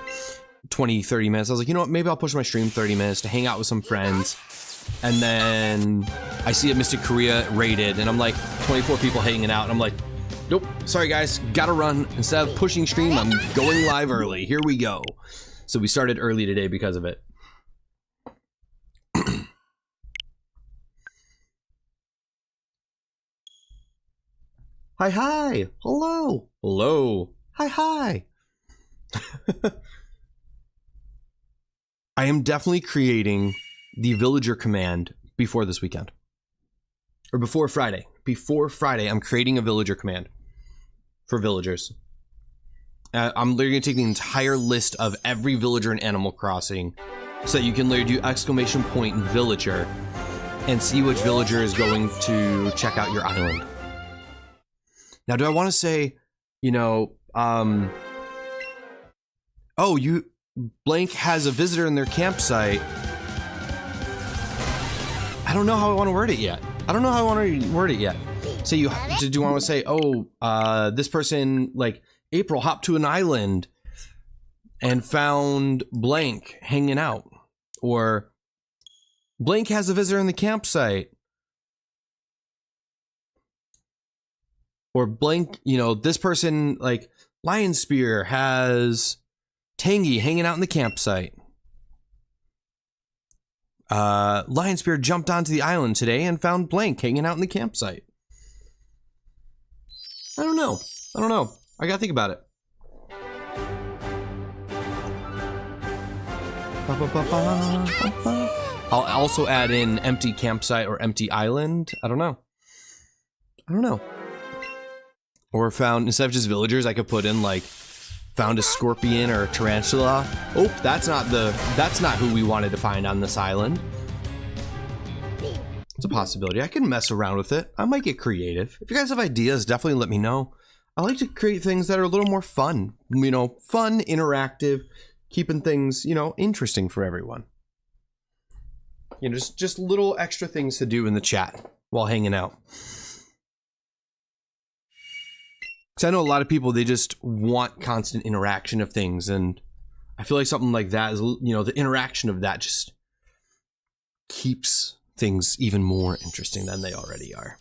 20-30 minutes. I was like, you know what, maybe I'll push my stream 30 minutes to hang out with some friends. And then I see a Mystic Korea rated, and I'm like, 24 people hanging out, and I'm like, nope, sorry guys, gotta run. Instead of pushing stream, I'm going live early. Here we go. So we started early today because of it. Hi. Hello. Hello. Hi. I am definitely creating the villager command before this weekend. Or before Friday. Before Friday, I'm creating a villager command for villagers. I'm literally going to take the entire list of every villager in Animal Crossing so that you can literally do ! Villager and see which villager is going to check out your island. Now, do I want to say, you know, oh, blank has a visitor in their campsite. I don't know how I want to word it yet. So do you want to say, oh, this person, like, April hopped to an island and found blank hanging out, or blank has a visitor in the campsite. Or blank, you know, this person, like, Lion Spear has Tangy hanging out in the campsite. Lion Spear jumped onto the island today and found blank hanging out in the campsite. I don't know. I gotta think about it. I'll also add in empty campsite or empty island. I don't know. Or found, instead of just villagers, I could put in like found a scorpion or a tarantula. Oh, that's not who we wanted to find on this island. It's a possibility. I can mess around with it. I might get creative. If you guys have ideas, definitely let me know. I like to create things that are a little more fun. You know, fun, interactive, keeping things, you know, interesting for everyone. You know, just little extra things to do in the chat while hanging out. Because I know a lot of people, they just want constant interaction of things, and I feel like something like that is, you know, the interaction of that just keeps things even more interesting than they already are.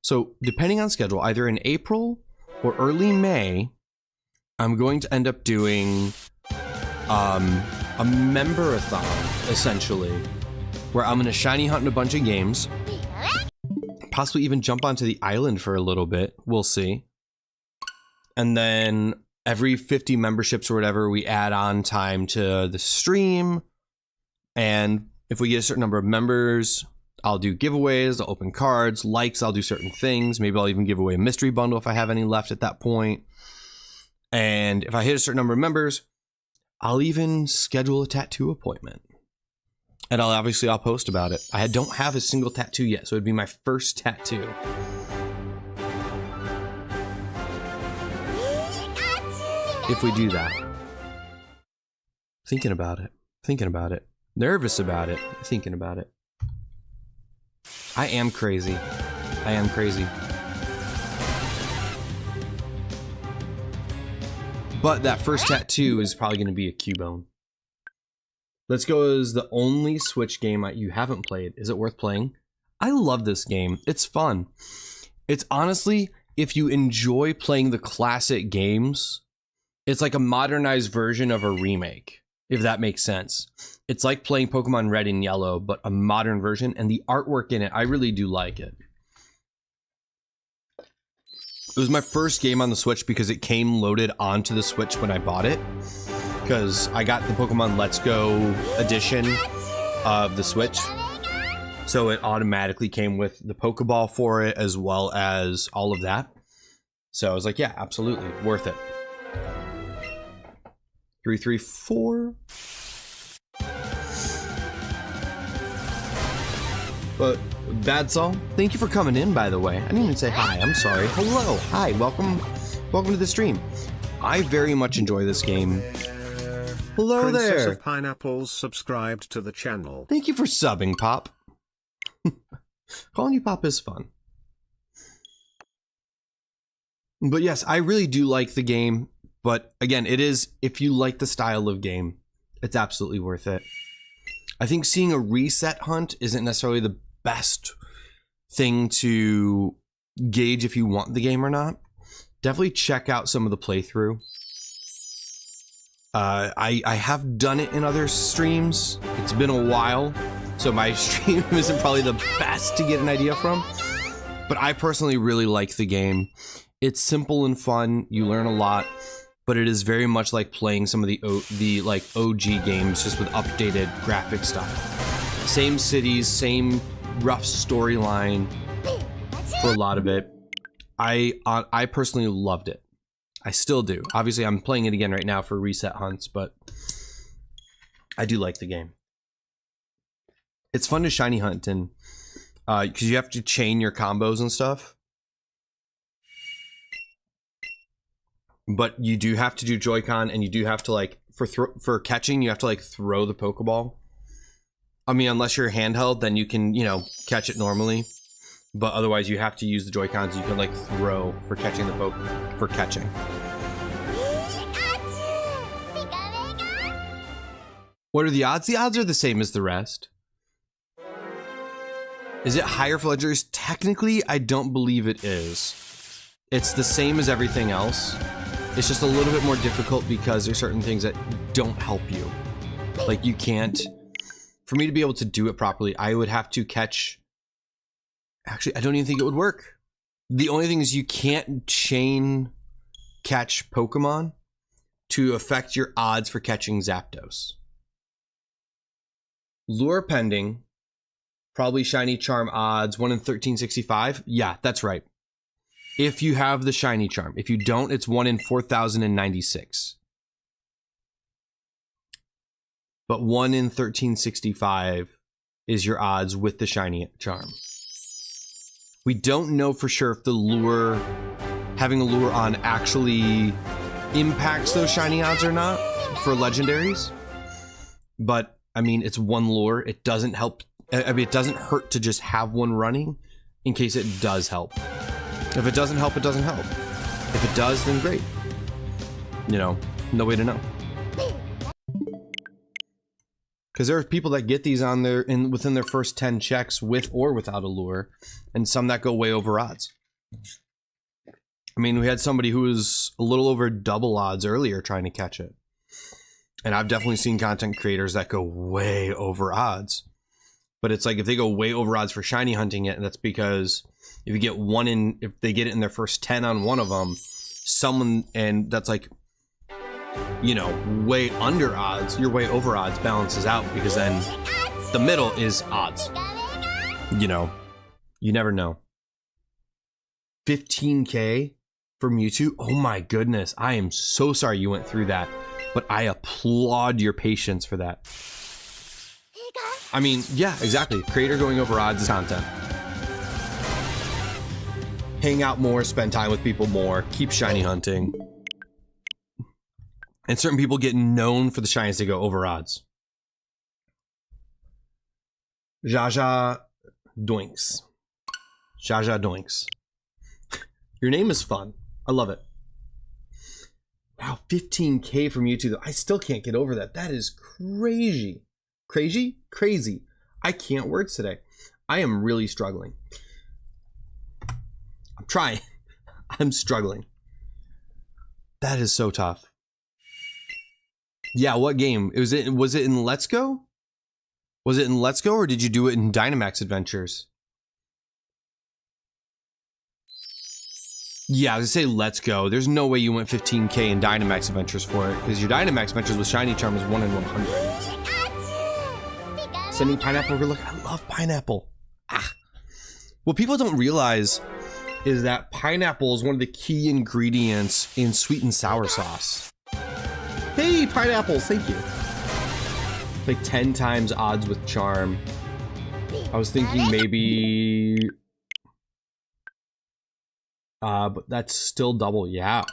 So, depending on schedule, either in April or early May, I'm going to end up doing a member-a-thon, essentially, where I'm going to shiny hunt in a bunch of games, possibly even jump onto the island for a little bit. We'll see. And then every 50 memberships or whatever, we add on time to the stream. And if we get a certain number of members, I'll do giveaways, I'll open cards, likes, I'll do certain things. Maybe I'll even give away a mystery bundle if I have any left at that point. And if I hit a certain number of members, I'll even schedule a tattoo appointment. And I'll post about it. I don't have a single tattoo yet, so it'd be my first tattoo. If we do that. Thinking about it. Nervous about it. Thinking about it. I am crazy. But that first tattoo is probably going to be a Cubone. Let's Go is the only Switch game you haven't played. Is it worth playing? I love this game. It's fun. It's honestly, if you enjoy playing the classic games, it's like a modernized version of a remake, if that makes sense. It's like playing Pokemon Red and Yellow, but a modern version, and the artwork in it, I really do like it. It was my first game on the Switch because it came loaded onto the Switch when I bought it. Because I got the Pokemon Let's Go edition of the Switch. So it automatically came with the Pokeball for it, as well as all of that. So I was like, yeah, absolutely, worth it. 334. But Bad Song, thank you for coming in, by the way. I didn't even say hi. I'm sorry. Hello. Hi. Welcome to the stream. I very much enjoy this game. Hello Princess there. of Pineapples subscribed to the channel. Thank you for subbing, Pop. Calling you Pop is fun. But yes, I really do like the game. But again, it is, if you like the style of game, it's absolutely worth it. I think seeing a reset hunt isn't necessarily the best thing to gauge if you want the game or not. Definitely check out some of the playthrough. I have done it in other streams. It's been a while, so my stream isn't probably the best to get an idea from. But I personally really like the game. It's simple and fun. You learn a lot. But it is very much like playing some of the like OG games, just with updated graphic style. Same cities, same rough storyline for a lot of it. I personally loved it. I still do. Obviously, I'm playing it again right now for reset hunts, but I do like the game. It's fun to shiny hunt, and because you have to chain your combos and stuff. But you do have to do Joy-Con, and you do have to, like, for catching, you have to, like, throw the Pokeball. I mean, unless you're handheld, then you can, you know, catch it normally. But otherwise, you have to use the Joy-Cons. You can, like, throw for catching the What are the odds? The odds are the same as the rest. Is it higher for legendaries? Technically, I don't believe it is. It's the same as everything else. It's just a little bit more difficult because there's certain things that don't help you. Like you can't, for me to be able to do it properly, I would have to catch, actually, I don't even think it would work. The only thing is you can't chain catch Pokemon to affect your odds for catching Zapdos. Lure pending, probably shiny charm odds, 1 in 1365. Yeah, that's right. If you have the shiny charm. If you don't, it's 1 in 4096. But 1 in 1365 is your odds with the shiny charm. We don't know for sure if the lure, having a lure on actually impacts those shiny odds or not for legendaries. But I mean, it's one lure. It doesn't help. I mean, it doesn't hurt to just have one running in case it does help. If it doesn't help, it doesn't help. If it does, then great. You know, no way to know. Because there are people that get these on their within their first 10 checks with or without a lure, and some that go way over odds. I mean, we had somebody who was a little over double odds earlier trying to catch it. And I've definitely seen content creators that go way over odds. But it's like if they go way over odds for shiny hunting it, and that's because if you get one in, if they get it in their first 10 on one of them, someone, and that's like, you know, way under odds, your way over odds balances out because then the middle is odds. You know, you never know. 15K for Mewtwo? Oh my goodness. I am so sorry you went through that, but I applaud your patience for that. I mean, yeah, exactly. Creator going over odds is content. Hang out more, spend time with people more, keep shiny hunting. And certain people get known for the shinies to go over odds. Jaja Doinks. Jaja Doinks. Your name is fun. I love it. Wow, 15K from YouTube though. I still can't get over that. That is crazy. Crazy? Crazy. I can't words today. I am really struggling. I'm trying. I'm struggling. That is so tough. Yeah, what game? Was it in Let's Go? Was it in Let's Go or did you do it in Dynamax Adventures? Yeah, I was gonna say Let's Go. There's no way you went 15K in Dynamax Adventures for it, because your Dynamax Adventures with Shiny Charm is 1 in 100. Sending pineapple overlook. I love pineapple. Ah. What people don't realize is that pineapple is one of the key ingredients in sweet and sour sauce. Hey, pineapples, thank you. Like 10 times odds with charm. I was thinking maybe... but that's still double, yeah.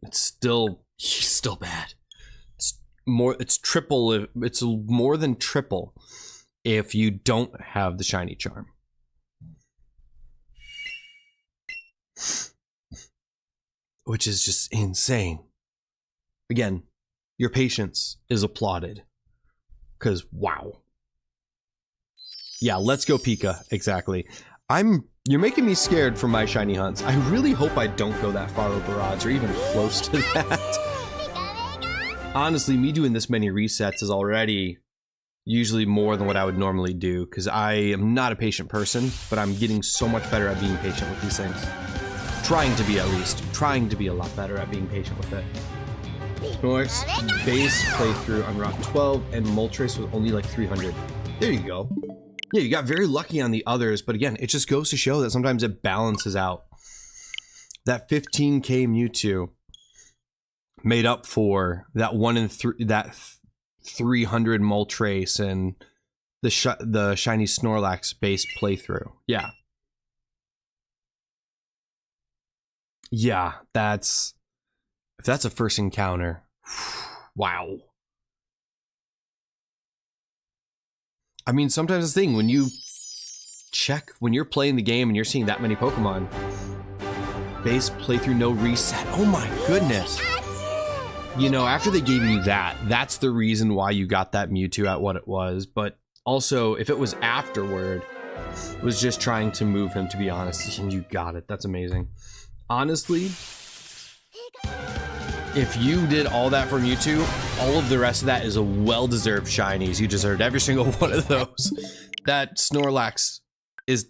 It's still bad. It's triple, it's more than triple if you don't have the shiny charm. Which is just insane. Again, your patience is applauded. Because, wow. Yeah, let's go Pika. Exactly. You're making me scared for my shiny hunts. I really hope I don't go that far over odds or even close to that. Honestly, me doing this many resets is already usually more than what I would normally do because I am not a patient person, but I'm getting so much better at being patient with these things. Trying to be, at least. Trying to be a lot better at being patient with it. Snorlax base playthrough on Route 12 and Moltres was only like 300. There you go. Yeah, you got very lucky on the others, but again, it just goes to show that sometimes it balances out. That 15K Mewtwo made up for that 1 in 3, that 300 Moltres and the shiny Snorlax base playthrough. Yeah. Yeah, if that's a first encounter, wow. I mean, sometimes the thing, when you check, when you're playing the game and you're seeing that many Pokemon, base playthrough, no reset. Oh my goodness. you know, after they gave you that, that's the reason why you got that Mewtwo at what it was. But also, if it was afterward, it was just trying to move him, to be honest. And you got it. That's amazing. Honestly, if you did all that for Mewtwo, all of the rest of that is a well-deserved shinies. You deserved every single one of those. That Snorlax is...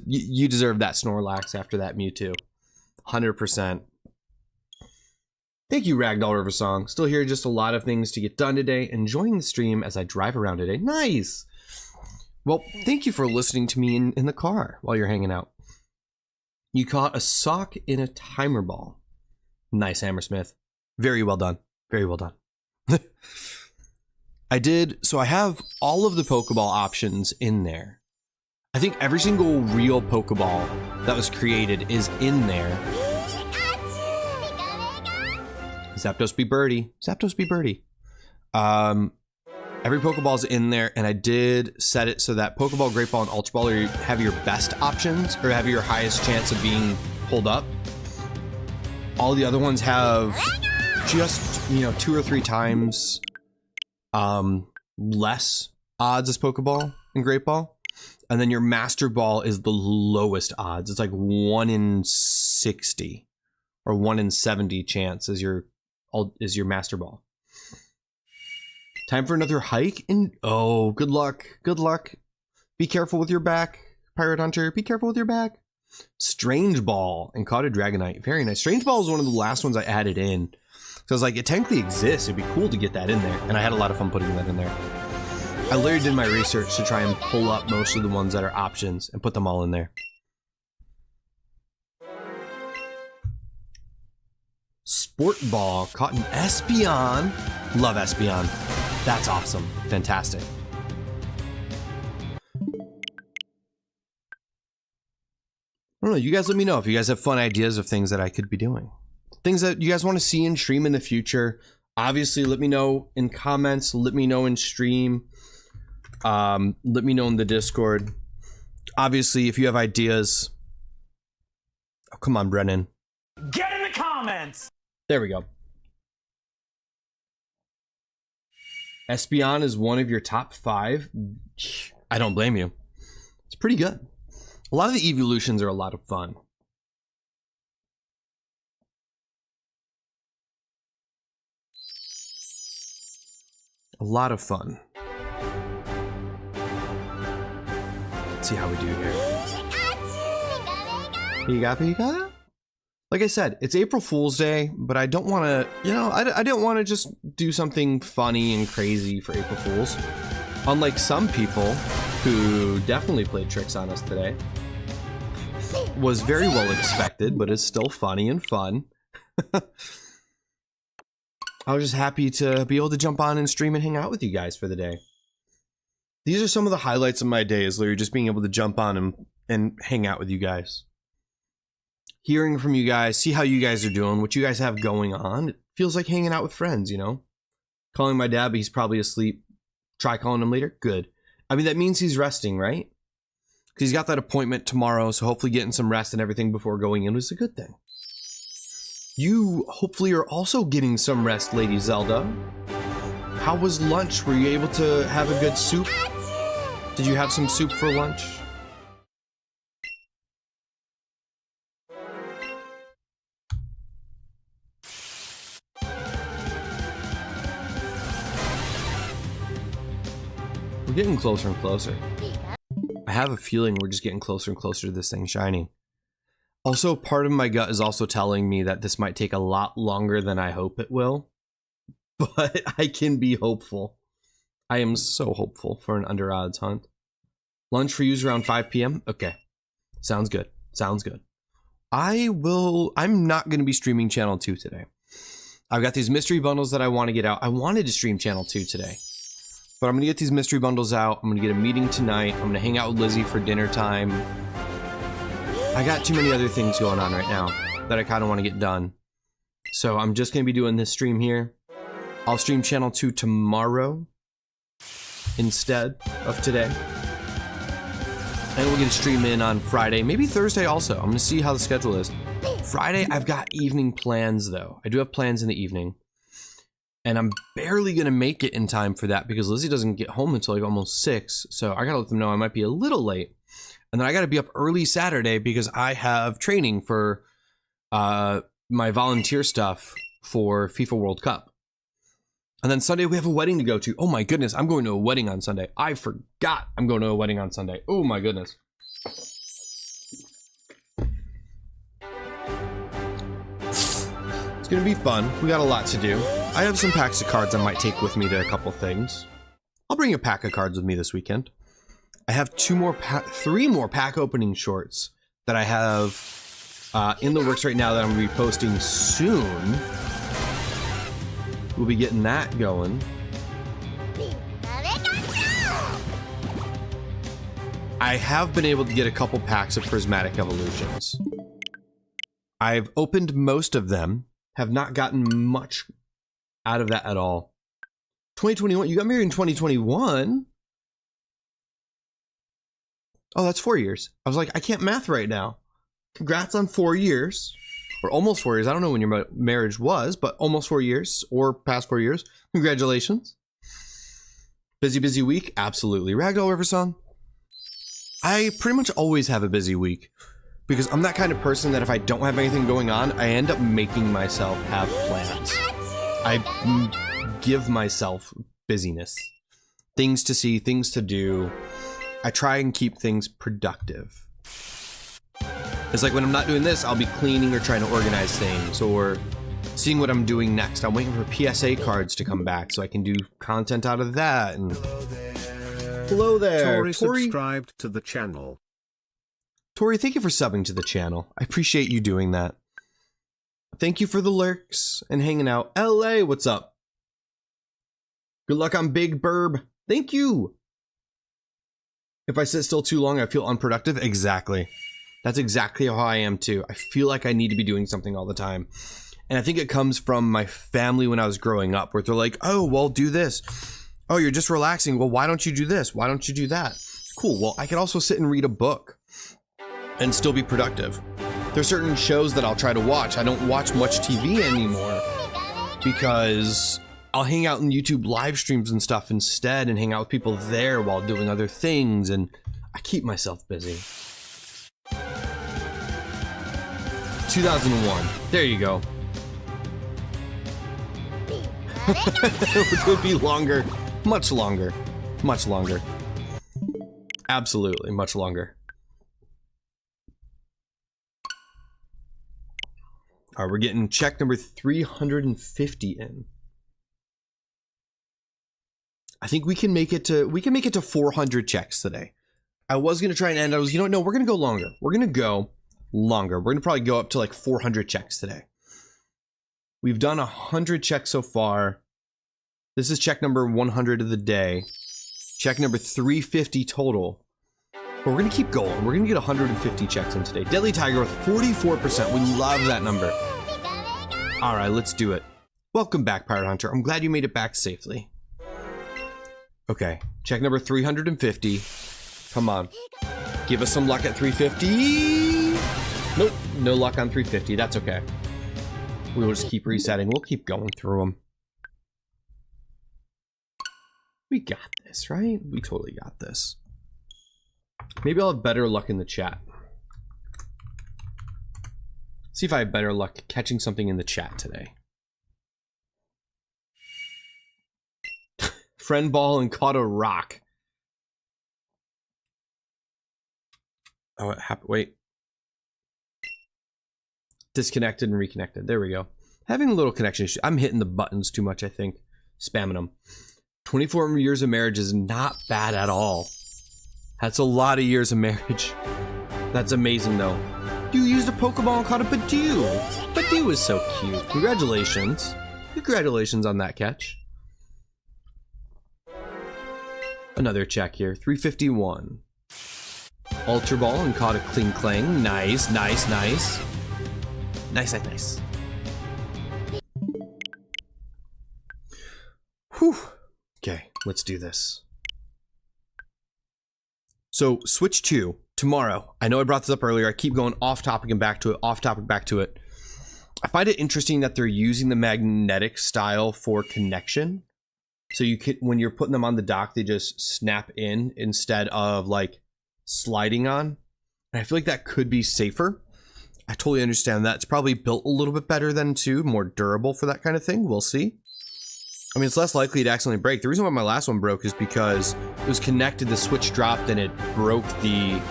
you deserve that Snorlax after that Mewtwo. 100%. Thank you, Ragdoll River Song. Still here, just a lot of things to get done today. Enjoying the stream as I drive around today. Nice! Well, thank you for listening to me in the car while you're hanging out. You caught a sock in a timer ball. Nice, Hammersmith. Very well done. Very well done. So I have all of the Pokeball options in there. I think every single real Pokeball that was created is in there. Zapdos be birdie. Zapdos be birdie. Every Pokeball's in there, and I did set it so that Pokeball, Great Ball, and Ultra Ball have your best options, or have your highest chance of being pulled up. All the other ones have just, 2 or 3 times less odds as Pokeball and Great Ball. And then your Master Ball is the lowest odds. It's like 1 in 60 or 1 in 70 chance as your Master Ball. Time for another hike? Oh, good luck. Good luck. Be careful with your back, Pirate Hunter. Be careful with your back. Strange Ball and caught a Dragonite. Very nice. Strange Ball is one of the last ones I added in. So I was like, it technically exists. It'd be cool to get that in there. And I had a lot of fun putting that in there. I literally did my research to try and pull up most of the ones that are options and put them all in there. Sport Ball caught an Espeon. Love Espeon. That's awesome. Fantastic. I don't know. You guys let me know if you guys have fun ideas of things that I could be doing. Things that you guys want to see in stream in the future. Obviously, let me know in comments. Let me know in stream. Let me know in the Discord. Obviously, if you have ideas. Oh, come on, Brennan. Get in the comments! There we go. Espeon is one of your top 5. I don't blame you. It's pretty good. A lot of the evolutions are a lot of fun. A lot of fun. Let's see how we do here. Pika. Like I said, it's April Fool's Day, but I don't want to, I didn't want to just do something funny and crazy for April Fools. Unlike some people who definitely played tricks on us today. Was very well expected, but is still funny and fun. I was just happy to be able to jump on and stream and hang out with you guys for the day. These are some of the highlights of my day, is literally just being able to jump on and hang out with you guys. Hearing from you guys, see how you guys are doing, what you guys have going on. It feels like hanging out with friends, Calling my dad, but he's probably asleep. Try calling him later. Good. I mean, that means he's resting, right? Because he's got that appointment tomorrow, so hopefully getting some rest and everything before going in is a good thing. You hopefully are also getting some rest, Lady Zelda. How was lunch? Were you able to have a good soup? Did you have some soup for lunch? We're getting closer and closer. I have a feeling we're just getting closer and closer to this thing shining. Also, part of my gut is also telling me that this might take a lot longer than I hope it will. But I can be hopeful. I am so hopeful for an under odds hunt. Lunch for you around 5 p.m. Okay. Sounds good. Sounds good. I'm not going to be streaming Channel 2 today. I've got these mystery bundles that I want to get out. I wanted to stream Channel 2 today. But I'm going to get these mystery bundles out. I'm going to get a meeting tonight. I'm going to hang out with Lizzie for dinner time. I got too many other things going on right now that I kind of want to get done. So I'm just going to be doing this stream here. I'll stream Channel 2 tomorrow instead of today. And we'll get a stream in on Friday, maybe Thursday also. I'm going to see how the schedule is. Friday, I've got evening plans though. I do have plans in the evening. And I'm barely going to make it in time for that because Lizzie doesn't get home until like almost 6. So I got to let them know I might be a little late. And then I got to be up early Saturday because I have training for my volunteer stuff for FIFA World Cup. And then Sunday we have a wedding to go to. Oh my goodness, I'm going to a wedding on Sunday. I forgot I'm going to a wedding on Sunday. Oh my goodness. It's going to be fun. We got a lot to do. I have some packs of cards I might take with me to a couple things. I'll bring a pack of cards with me this weekend. I have 3 more pack opening shorts that I have in the works right now that I'm going to be posting soon. We'll be getting that going. I have been able to get a couple packs of Prismatic Evolutions. I've opened most of them, have not gotten much out of that at all. 2021, you got married in 2021? Oh, that's 4 years. I was like, I can't math right now. Congrats on 4 years. Or almost 4 years. I don't know when your marriage was, but almost 4 years or past 4 years. Congratulations. Busy week? Absolutely. Ragdoll River Song? I pretty much always have a busy week because I'm that kind of person that if I don't have anything going on, I end up making myself have plans. I give myself busyness. Things to see, things to do. I try and keep things productive. It's like when I'm not doing this, I'll be cleaning or trying to organize things or seeing what I'm doing next. I'm waiting for PSA cards to come back so I can do content out of that. And hello there. Tori subscribed to the channel. Tori, thank you for subbing to the channel. I appreciate you doing that. Thank you for the lurks and hanging out. LA, what's up? Good luck on Big Burb. Thank you. If I sit still too long, I feel unproductive. Exactly. That's exactly how I am too. I feel like I need to be doing something all the time. And I think it comes from my family when I was growing up, where they're like, oh, well, do this. Oh, you're just relaxing. Well, why don't you do this? Why don't you do that? Cool. Well, I can also sit and read a book and still be productive. There's certain shows that I'll try to watch. I don't watch much TV anymore because I'll hang out in YouTube live streams and stuff instead and hang out with people there while doing other things. And I keep myself busy. 2001. There you go. Which would be longer. Much longer. Much longer. Absolutely, much longer. All right, we're getting check number 350 in. I think we can make it to 400 checks today. I was gonna try and end. I was, no, we're gonna go longer. We're gonna go longer. We're gonna probably go up to like 400 checks today. We've done 100 checks so far. This is check number 100 of the day. Check number 350 total. But we're gonna keep going. We're gonna get 150 checks in today. Deadly Tiger with 44%. We love that number. All right, let's do it. Welcome back, Pirate Hunter. I'm glad you made it back safely. Okay, check number 350. Come on. Give us some luck at 350. Nope, no luck on 350. That's okay. We will just keep resetting. We'll keep going through them. We got this, right? We totally got this. Maybe I'll have better luck in the chat. See if I have better luck catching something in the chat today. Friend ball and caught a rock. Oh, it happened. Wait. Disconnected and reconnected. There we go. Having a little connection issue. I'm hitting the buttons too much, I think. Spamming them. 24 years of marriage is not bad at all. That's a lot of years of marriage. That's amazing, though. You used a Pokeball and caught a Badoo. Badoo is so cute. Congratulations. Congratulations on that catch. Another check here. 351. Ultra Ball and caught a Cling Clang. Nice, nice, nice. Nice, nice, nice. Whew. Okay, let's do this. So, Switch 2, tomorrow. I know I brought this up earlier. I keep going off topic and back to it, off topic, back to it. I find it interesting that they're using the magnetic style for connection. So you can, when you're putting them on the dock, they just snap in instead of like sliding on. And I feel like that could be safer. I totally understand that. It's probably built a little bit better than 2, more durable for that kind of thing. We'll see. I mean, it's less likely to accidentally break. The reason why my last one broke is because it was connected, the switch dropped, and it broke the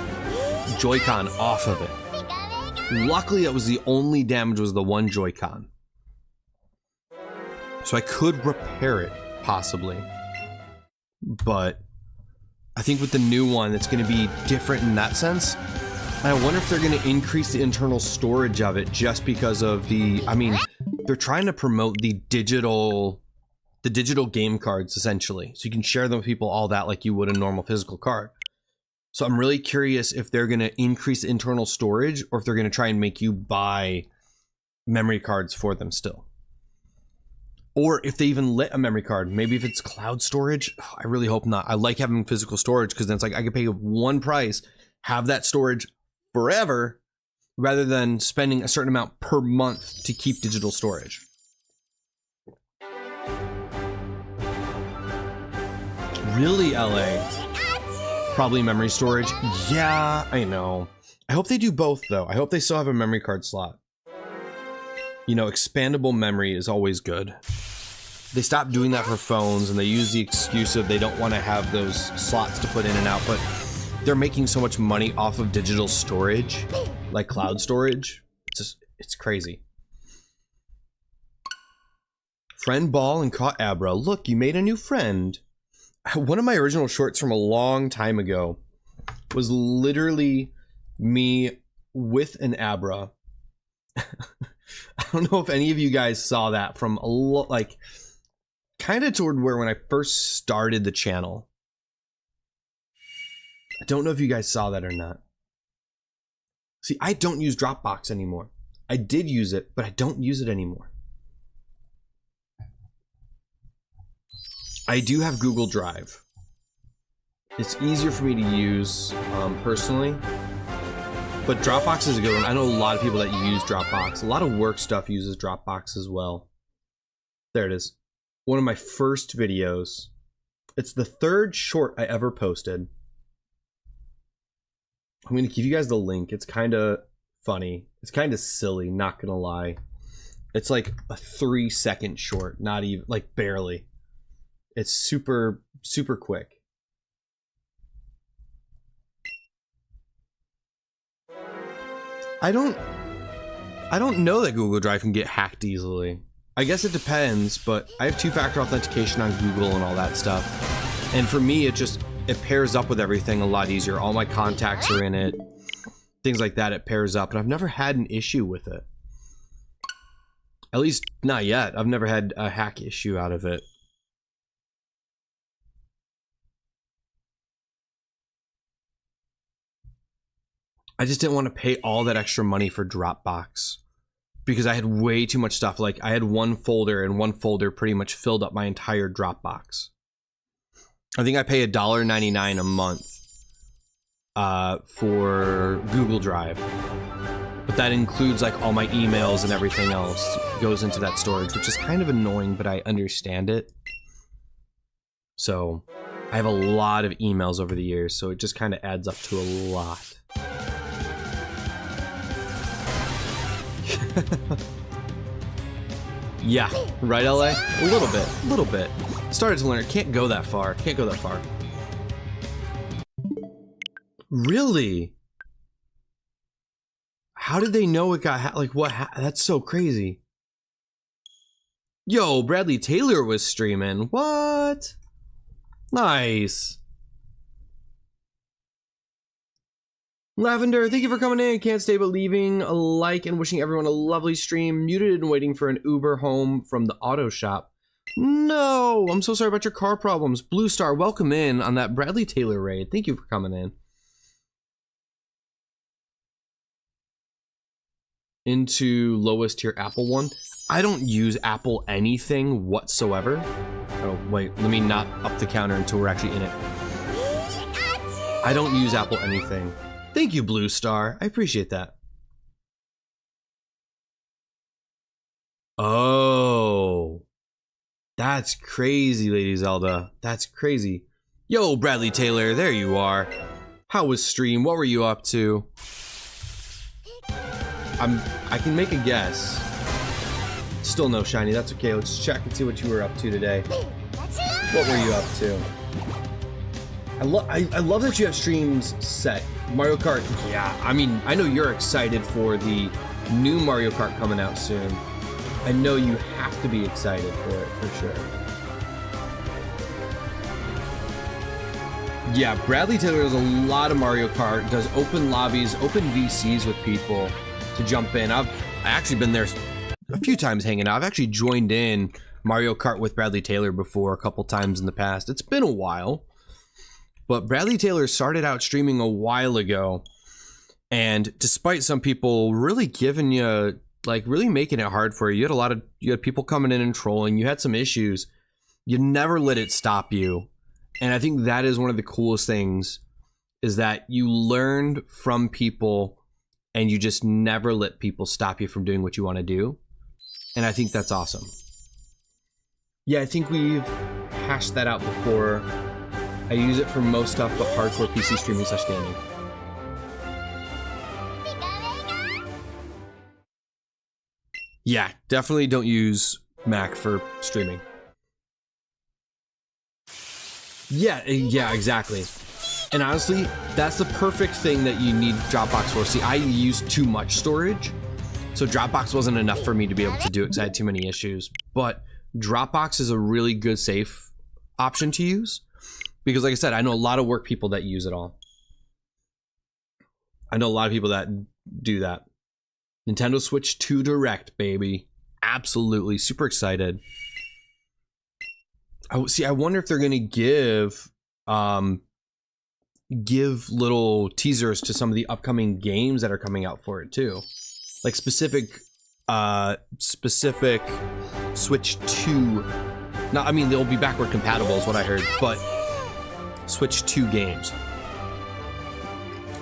Joy-Con off of it. Luckily, that was the only damage, was the one Joy-Con. So I could repair it, possibly. But I think with the new one, it's going to be different in that sense. And I wonder if they're going to increase the internal storage of it just because of the... I mean, they're trying to promote the digital game cards, essentially. So you can share them with people, all that, like you would a normal physical card. So I'm really curious if they're going to increase the internal storage or if they're going to try and make you buy memory cards for them still. Or if they even lit a memory card. Maybe if it's cloud storage. I really hope not. I like having physical storage because then it's like I could pay one price, have that storage forever, rather than spending a certain amount per month to keep digital storage. Really, LA? Probably memory storage. Yeah, I know. I hope they do both, though. I hope they still have a memory card slot. You know, expandable memory is always good. They stopped doing that for phones, and they use the excuse of they don't want to have those slots to put in and out, but they're making so much money off of digital storage, like cloud storage. It's crazy. Friend Ball and caught Abra. Look, you made a new friend. One of my original shorts from a long time ago was literally me with an Abra. I don't know if any of you guys saw that from like kind of toward where when I first started the channel. I don't know if you guys saw that or not. See, I don't use Dropbox anymore. I did use it, but I don't use it anymore. I do have Google Drive. It's easier for me to use personally, but Dropbox is a good one. I know a lot of people that use Dropbox. A lot of work stuff uses Dropbox as well. There it is. One of my first videos. It's the 3rd short I ever posted. I'm going to give you guys the link. It's kind of funny. It's kind of silly, not going to lie. It's like a 3-second short, not even, like barely. It's super, super quick. I don't know that Google Drive can get hacked easily. I guess it depends, but I have 2-factor authentication on Google and all that stuff. And for me, it pairs up with everything a lot easier. All my contacts are in it. Things like that, it pairs up. And I've never had an issue with it. At least, not yet. I've never had a hack issue out of it. I just didn't want to pay all that extra money for Dropbox. Because I had way too much stuff. Like, I had one folder, and one folder pretty much filled up my entire Dropbox. I think I pay $1.99 a month for Google Drive. But that includes like all my emails and everything else goes into that storage, which is kind of annoying, but I understand it. So I have a lot of emails over the years, so it just kind of adds up to a lot. Yeah, right, LA? A little bit. Started to learn it. Can't go that far. Really? How did they know it got like what? That's so crazy. Yo, Bradley Taylor was streaming. What? Nice. Lavender, thank you for coming in. Can't stay but leaving a like and wishing everyone a lovely stream. Muted and waiting for an Uber home from the auto shop. No, I'm so sorry about your car problems. Blue Star, welcome in on that Bradley Taylor raid. Thank you for coming in. Into lowest tier Apple one. I don't use Apple anything whatsoever. Oh, wait, let me not up the counter until we're actually in it. I don't use Apple anything. Thank you, Blue Star. I appreciate that. Oh, that's crazy, Lady Zelda. That's crazy. Yo, Bradley Taylor, there you are. How was stream? What were you up to? I can make a guess. Still no shiny. That's okay. Let's check and see what you were up to today. What were you up to? I love that you have streams set. Mario Kart. Yeah, I mean, I know you're excited for the new Mario Kart coming out soon. I know you have to be excited for it, for sure. Yeah, Bradley Taylor does a lot of Mario Kart, does open lobbies, open VCs with people to jump in. I've actually been there a few times hanging out. I've actually joined in Mario Kart with Bradley Taylor before a couple times in the past. It's been a while, but Bradley Taylor started out streaming a while ago, and despite some people really giving you, like, really making it hard for you, you had people coming in and trolling, you had some issues, you never let it stop you. And I think that is one of the coolest things, is that you learned from people and you just never let people stop you from doing what you want to do. And I think that's awesome. Yeah, I think we've hashed that out before. I use it for most stuff, but hardcore PC streaming / gaming. Yeah, definitely don't use Mac for streaming. Yeah, exactly. And honestly, that's the perfect thing that you need Dropbox for. See, I use too much storage, so Dropbox wasn't enough for me to be able to do it because I had too many issues. But Dropbox is a really good, safe option to use because, like I said, I know a lot of work people that use it all. I know a lot of people that do that. Nintendo Switch 2 Direct, baby. Absolutely. Super excited. I wonder if they're going to give little teasers to some of the upcoming games that are coming out for it too. Like specific Switch 2. No, I mean, they'll be backward compatible is what I heard, but Switch 2 games.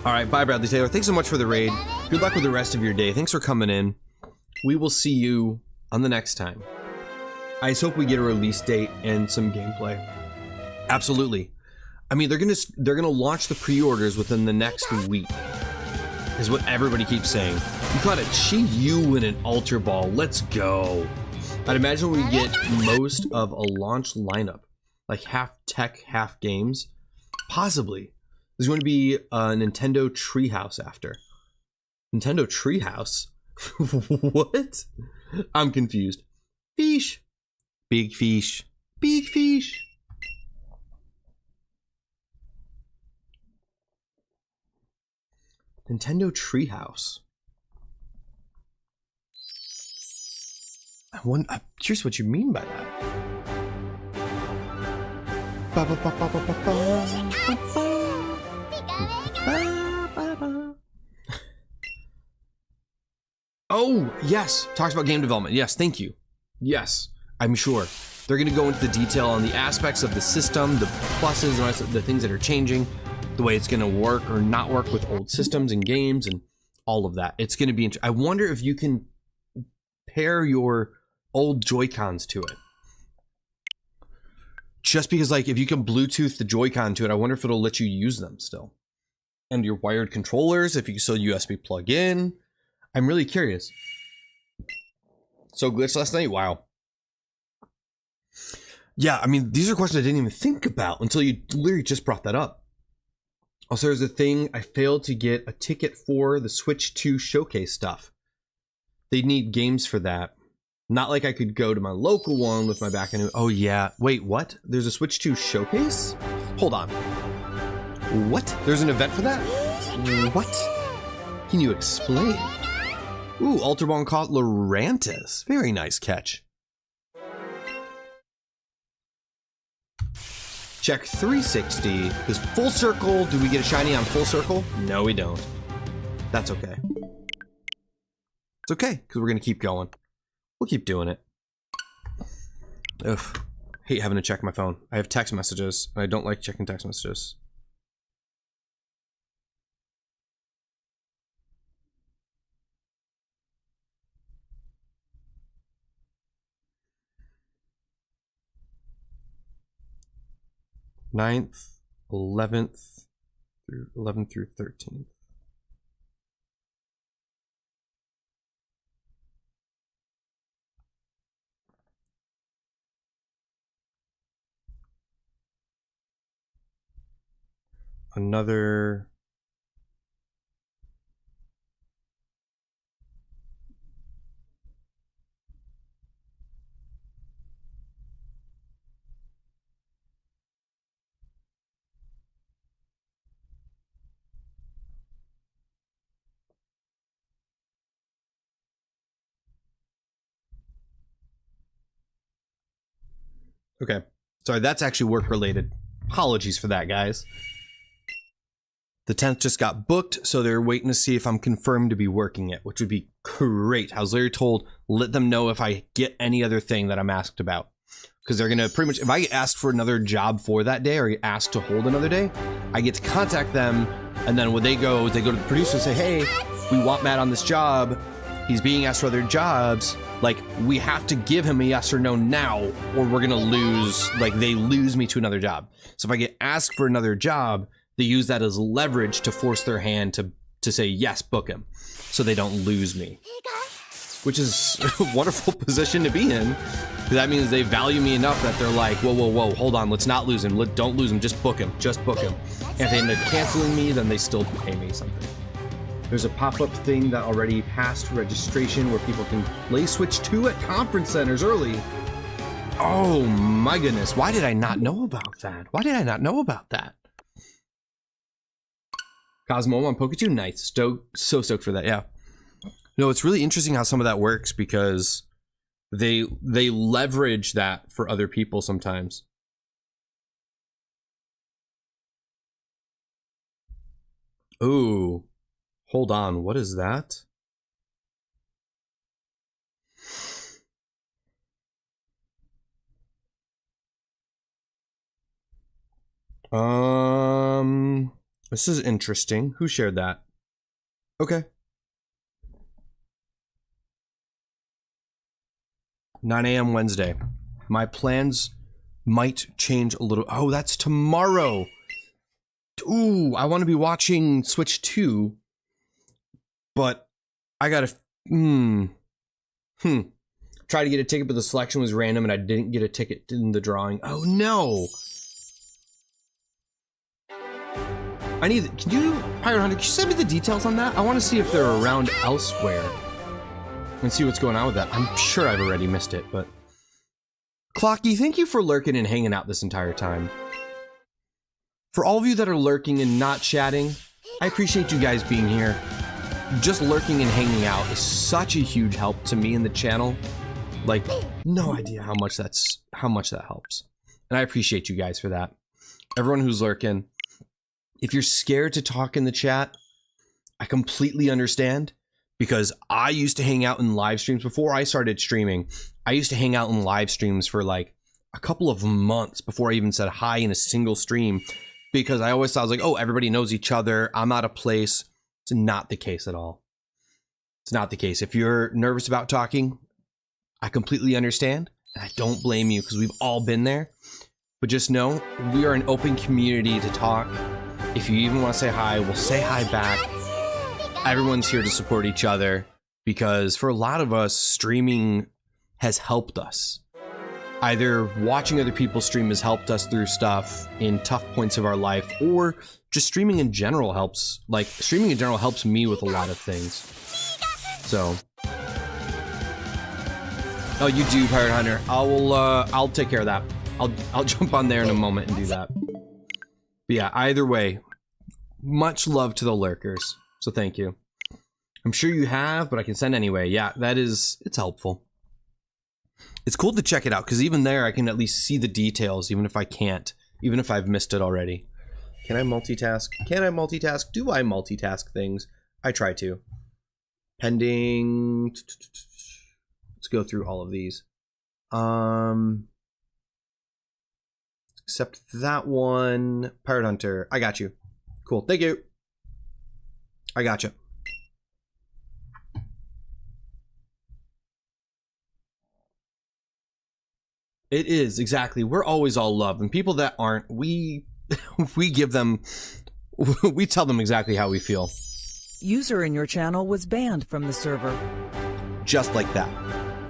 All right, bye, Bradley Taylor. Thanks so much for the raid. Good luck with the rest of your day. Thanks for coming in. We will see you on the next time. I just hope we get a release date and some gameplay. Absolutely. I mean, they're gonna launch the pre-orders within the next week, is what everybody keeps saying. You caught a Chi-Yu and an Ultra Ball. Let's go. I'd imagine we get most of a launch lineup, like half tech, half games. Possibly. There's going to be a Nintendo Treehouse after. Nintendo Treehouse? What? I'm confused. Fish. Big fish. Big fish. Nintendo Treehouse. I'm curious what you mean by that. Oh, yes. Talks about game development. Yes, thank you. Yes, I'm sure. They're going to go into the detail on the aspects of the system, the pluses and the things that are changing, the way it's going to work or not work with old systems and games and all of that. It's going to be I wonder if you can pair your old Joy-Cons to it. Just because, like, if you can Bluetooth the Joy-Con to it, I wonder if it'll let you use them still. And your wired controllers, if you can still USB plug in. I'm really curious. So glitched last night? Wow. Yeah, I mean, these are questions I didn't even think about until you literally just brought that up. Also, there's a thing, I failed to get a ticket for the Switch 2 showcase stuff. They'd need games for that. Not like I could go to my local one with my back end. Oh yeah, wait, what? There's a Switch 2 showcase? Hold on. What? There's an event for that? What? Can you explain? Ooh, Ultra Ball caught Lurantis. Very nice catch. Check 360. Is Full Circle, do we get a shiny on Full Circle? No, we don't. That's okay. It's okay, because we're going to keep going. We'll keep doing it. Ugh. Hate having to check my phone. I have text messages, and I don't like checking text messages. 9th, 11th, through 11th through 13th. Another okay. Sorry, that's actually work related. Apologies for that, guys. The 10th just got booked, so they're waiting to see if I'm confirmed to be working it, which would be great. I was literally told, let them know if I get any other thing that I'm asked about. Because they're going to pretty much, if I get asked for another job for that day or get asked to hold another day, I get to contact them. And then when they go to the producer and say, hey, we want Matt on this job. He's being asked for other jobs. Like, we have to give him a yes or no now, or we're going to lose, like, they lose me to another job. So if I get asked for another job, they use that as leverage to force their hand to say, yes, book him, so they don't lose me. Which is a wonderful position to be in. That means they value me enough that they're like, whoa, whoa, whoa, hold on, let's not lose him. Don't lose him, just book him, just book him. And if they end up canceling me, then they still pay me something. There's a pop-up thing that already passed registration where people can play Switch 2 at conference centers early. Oh my goodness, why did I not know about that? Why did I not know about that? Cosmo on Pikachu, nice. So stoked for that, yeah. No, it's really interesting how some of that works because they leverage that for other people sometimes. Ooh, hold on, what is that? This is interesting. Who shared that? Okay. 9 a.m. Wednesday. My plans might change a little. Oh, that's tomorrow. Ooh, I want to be watching Switch 2, but I gotta try to get a ticket, but the selection was random and I didn't get a ticket in the drawing. Oh no. Can you, Pirate Hunter, can you send me the details on that? I want to see if they're around elsewhere and see what's going on with that. I'm sure I've already missed it, but... Clocky, thank you for lurking and hanging out this entire time. For all of you that are lurking and not chatting, I appreciate you guys being here. Just lurking and hanging out is such a huge help to me in the channel. Like, no idea how much that helps. And I appreciate you guys for that. Everyone who's lurking. If you're scared to talk in the chat, I completely understand, because I used to hang out in live streams before I started streaming. I used to hang out in live streams for like a couple of months before I even said hi in a single stream, because I always thought, I was like, oh, everybody knows each other, I'm out of place. It's not the case at all. It's not the case. If you're nervous about talking, I completely understand, and I don't blame you, because we've all been there. But just know, we are an open community to talk. If you even want to say hi, we'll say hi back. Everyone's here to support each other, because for a lot of us, streaming has helped us. Either watching other people stream has helped us through stuff in tough points of our life, or just streaming in general helps. Like, streaming in general helps me with a lot of things. So. Oh, you do, Pirate Hunter. I'll take care of that. I'll jump on there in a moment and do that. But yeah, either way, much love to the lurkers. So thank you. I'm sure you have, but I can send anyway. Yeah, it's helpful. It's cool to check it out, because even there I can at least see the details, even if I can't, even if I've missed it already. Can I multitask? Can I multitask? Do I multitask things? I try to. Pending. Let's go through all of these. Except that one. Pirate Hunter. I got you. Cool. Thank you. I got you. It is, exactly. We're always all love, and people that aren't, we give them, we tell them exactly how we feel. User in your channel was banned from the server. Just like that.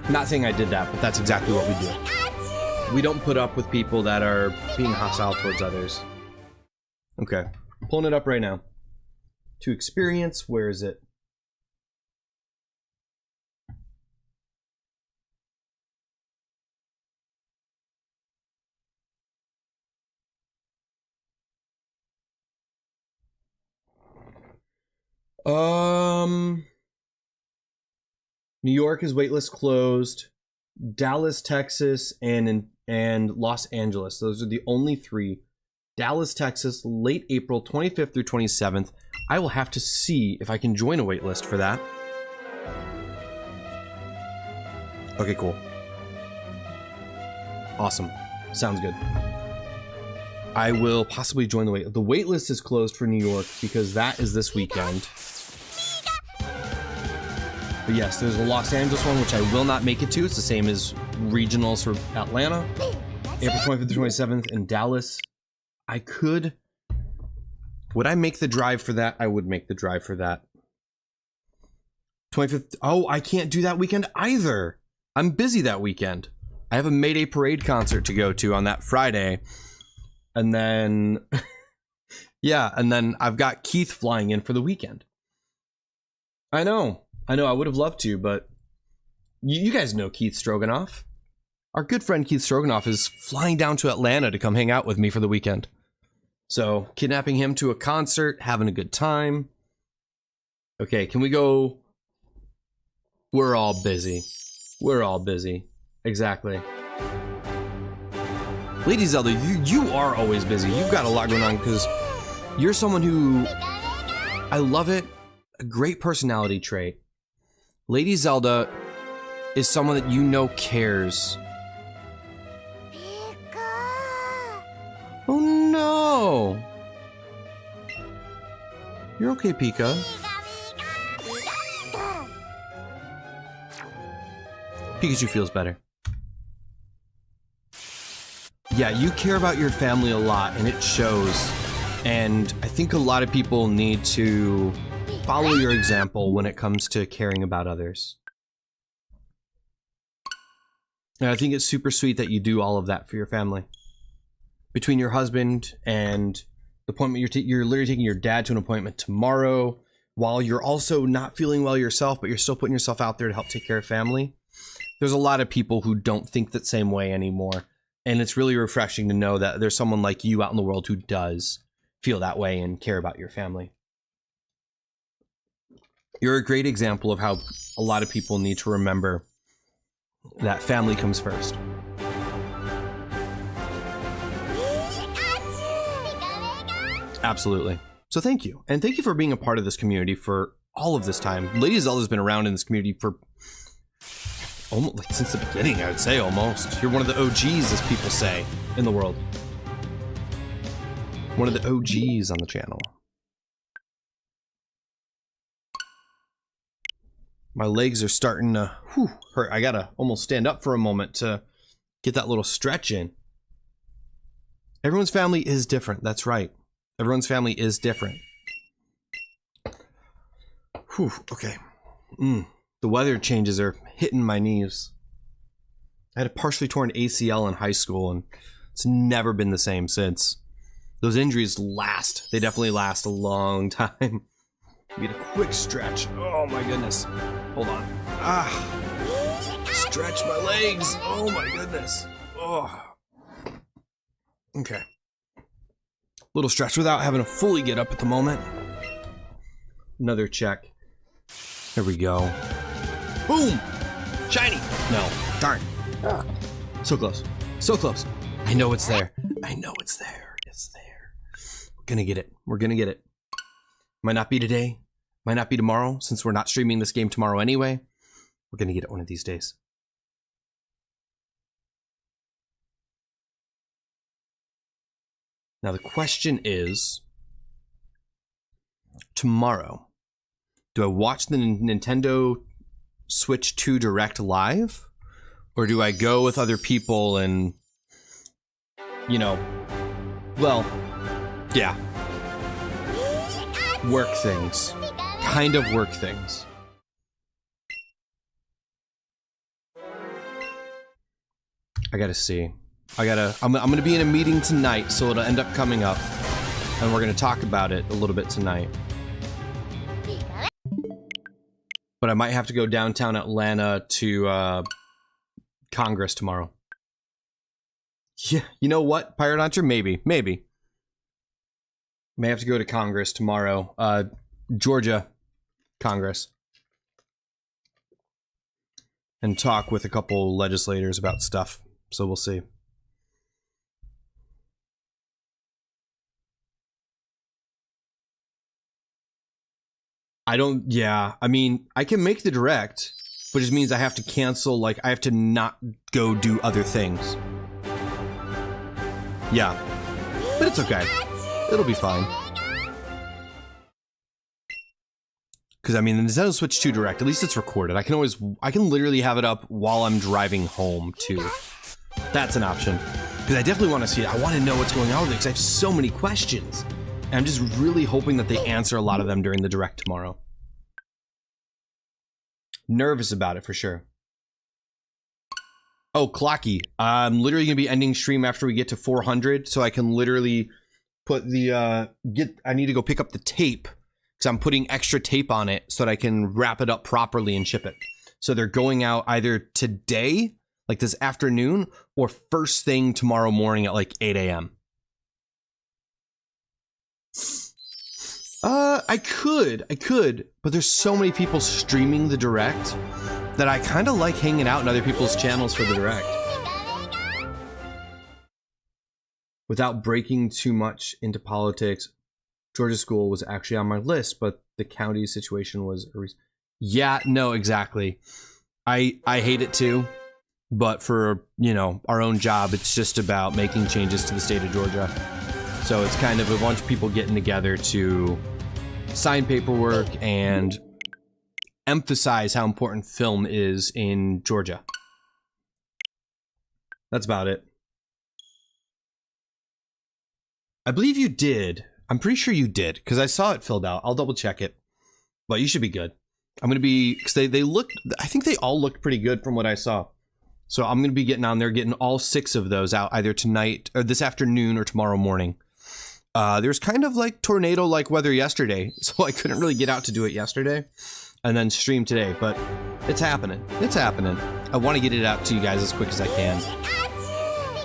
Not saying I did that, but that's exactly what we do. We don't put up with people that are being hostile towards others. Okay, pulling it up right now. To experience, where is it? New York is waitlist closed. Dallas, Texas, and Los Angeles. Those are the only three. Dallas, Texas, late April 25th through 27th. I will have to see if I can join a waitlist for that. Okay, cool. Awesome. Sounds good. I will possibly join the wait. The waitlist is closed for New York because that is this weekend. But yes, there's a Los Angeles one, which I will not make it to. It's the same as regionals for Atlanta. April 25th to 27th in Dallas. I could... Would I make the drive for that? I would make the drive for that. 25th... Oh, I can't do that weekend either. I'm busy that weekend. I have a Mayday Parade concert to go to on that Friday. And then... yeah, and then I've got Keith flying in for the weekend. I know, I would have loved to, but you guys know Keith Stroganoff. Our good friend Keith Stroganoff is flying down to Atlanta to come hang out with me for the weekend. So, kidnapping him to a concert, having a good time. Okay, can we go? We're all busy. We're all busy. Exactly. Lady Zelda, you are always busy. You've got a lot going on because you're someone who... I love it. A great personality trait. Lady Zelda is someone that you know cares. Oh no! You're okay, Pika. Pikachu feels better. Yeah, you care about your family a lot, and it shows. And I think a lot of people need to follow your example when it comes to caring about others. And I think it's super sweet that you do all of that for your family. Between your husband and the appointment, you're literally taking your dad to an appointment tomorrow, while you're also not feeling well yourself, but you're still putting yourself out there to help take care of family. There's a lot of people who don't think that same way anymore. And it's really refreshing to know that there's someone like you out in the world who does feel that way and care about your family. You're a great example of how a lot of people need to remember that family comes first. Absolutely. So thank you. And thank you for being a part of this community for all of this time. Lady Zelda's been around in this community for almost like since the beginning, I would say almost. You're one of the OGs, as people say, in the world. One of the OGs on the channel. My legs are starting to hurt. I gotta almost stand up for a moment to get that little stretch in. Everyone's family is different. That's right. Everyone's family is different. Whew, okay. The weather changes are hitting my knees. I had a partially torn ACL in high school, and it's never been the same since. Those injuries last. They definitely last a long time. Get a quick stretch. Oh my goodness. Hold on. Stretch my legs. Oh my goodness. Oh. Okay. Little stretch without having to fully get up at the moment. Another check. There we go. Boom! Shiny! No. Darn. So close. So close. I know it's there. I know it's there. It's there. We're gonna get it. We're gonna get it. Might not be today. Might not be tomorrow, since we're not streaming this game tomorrow anyway. We're gonna get it one of these days. Now the question is, tomorrow, do I watch the Nintendo Switch 2 Direct live? Or do I go with other people and, you know, well, yeah. Work things. Kind of work things. I gotta see. I'm gonna be in a meeting tonight, so it'll end up coming up. And we're gonna talk about it a little bit tonight. But I might have to go downtown Atlanta to Congress tomorrow. Yeah, you know what, Pirate Hunter? Maybe. May have to go to Congress tomorrow. Georgia Congress. And talk with a couple legislators about stuff. So we'll see. I mean, I can make the direct, but it just means I have to cancel, like, I have to not go do other things. Yeah. But it's okay. It'll be fine. Because, I mean, the Nintendo Switch 2 Direct, at least it's recorded. I can literally have it up while I'm driving home, too. That's an option. Because I definitely want to see it. I want to know what's going on with it, because I have so many questions. And I'm just really hoping that they answer a lot of them during the Direct tomorrow. Nervous about it, for sure. Oh, Clocky. I'm literally going to be ending stream after we get to 400, so I can literally put the, I need to go pick up the tape, because I'm putting extra tape on it so that I can wrap it up properly and ship it. So they're going out either today, like this afternoon, or first thing tomorrow morning at like 8 a.m. I could, but there's so many people streaming the Direct that I kind of like hanging out in other people's channels for the Direct. Without breaking too much into politics, Georgia school was actually on my list, but the county situation was a reason. Yeah, no, exactly. I hate it too, but for, you know, our own job, it's just about making changes to the state of Georgia. So it's kind of a bunch of people getting together to sign paperwork and emphasize how important film is in Georgia. That's about it. I believe you did. I'm pretty sure you did, because I saw it filled out. I'll double check it. But you should be good. I'm going to be, because they looked, I think they all looked pretty good from what I saw. So I'm going to be getting on there, getting all 6 of those out either tonight, or this afternoon, or tomorrow morning. There's kind of like tornado-like weather yesterday, so I couldn't really get out to do it yesterday, and then stream today, but it's happening. It's happening. I want to get it out to you guys as quick as I can.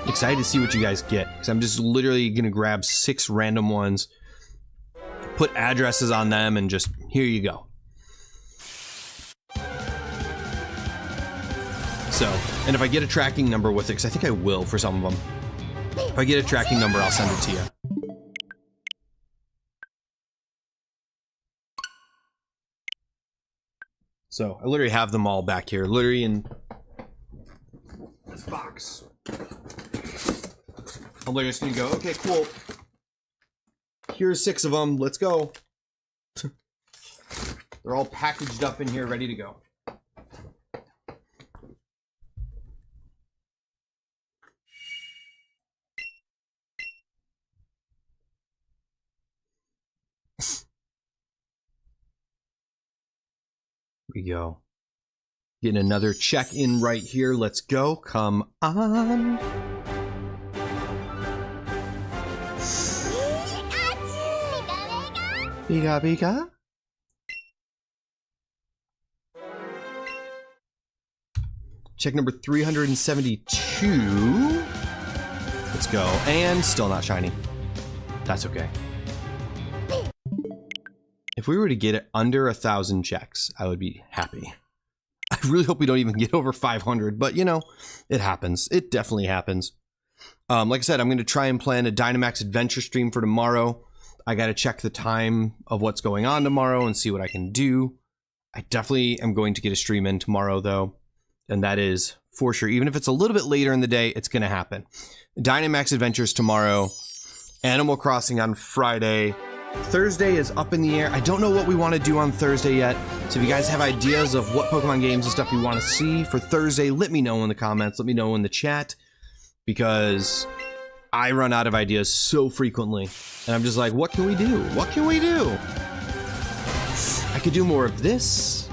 Excited to see what you guys get, because I'm just literally going to grab 6 random ones, put addresses on them, and just, here you go. So, and if I get a tracking number with it, because I think I will for some of them. If I get a tracking number, I'll send it to you. So, I literally have them all back here, literally in this box. I'm literally just gonna go, okay, cool. Here's 6 of them, let's go. They're all packaged up in here, ready to go. We go. Getting another check-in right here. Let's go. Come on. Pika Pika. Check number 372. Let's go. And still not shiny. That's okay. If we were to get it under 1,000 checks, I would be happy. I really hope we don't even get over 500, but you know, it happens. It definitely happens. Like I said, I'm going to try and plan a Dynamax Adventure stream for tomorrow. I got to check the time of what's going on tomorrow and see what I can do. I definitely am going to get a stream in tomorrow, though. And that is for sure. Even if it's a little bit later in the day, it's going to happen. Dynamax Adventures tomorrow. Animal Crossing on Friday. Thursday is up in the air. I don't know what we want to do on Thursday yet. So if you guys have ideas of what Pokemon games and stuff you want to see for Thursday, let me know in the comments. Let me know in the chat. Because I run out of ideas so frequently. And I'm just like, what can we do? What can we do? I could do more of this.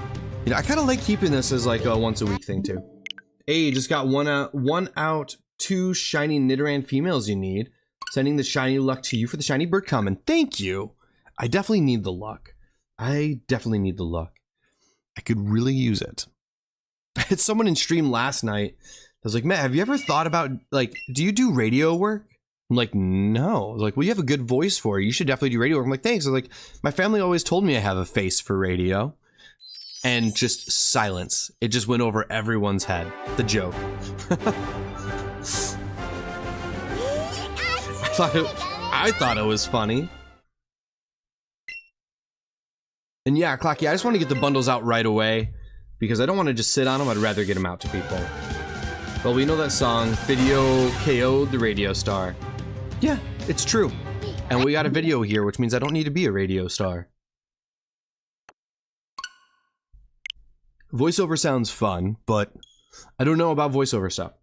You know, I kind of like keeping this as like a once a week thing too. Hey, just got one out, 2 shiny Nidoran females you need. Sending the shiny luck to you for the shiny bird common. Thank you. I definitely need the luck. I could really use it. I had someone in stream last night. I was like, Matt, have you ever thought about, like, do you do radio work? I'm like, no. I was like, well, you have a good voice for it. You should definitely do radio work. I'm like, thanks. I was like, my family always told me I have a face for radio. And just silence. It just went over everyone's head. The joke. I thought it was funny. And yeah, Clocky, I just want to get the bundles out right away because I don't want to just sit on them. I'd rather get them out to people. Well, we know that song, Video KO'd the radio star. Yeah, it's true. And we got a video here, which means I don't need to be a radio star. Voiceover sounds fun, but I don't know about voiceover stuff.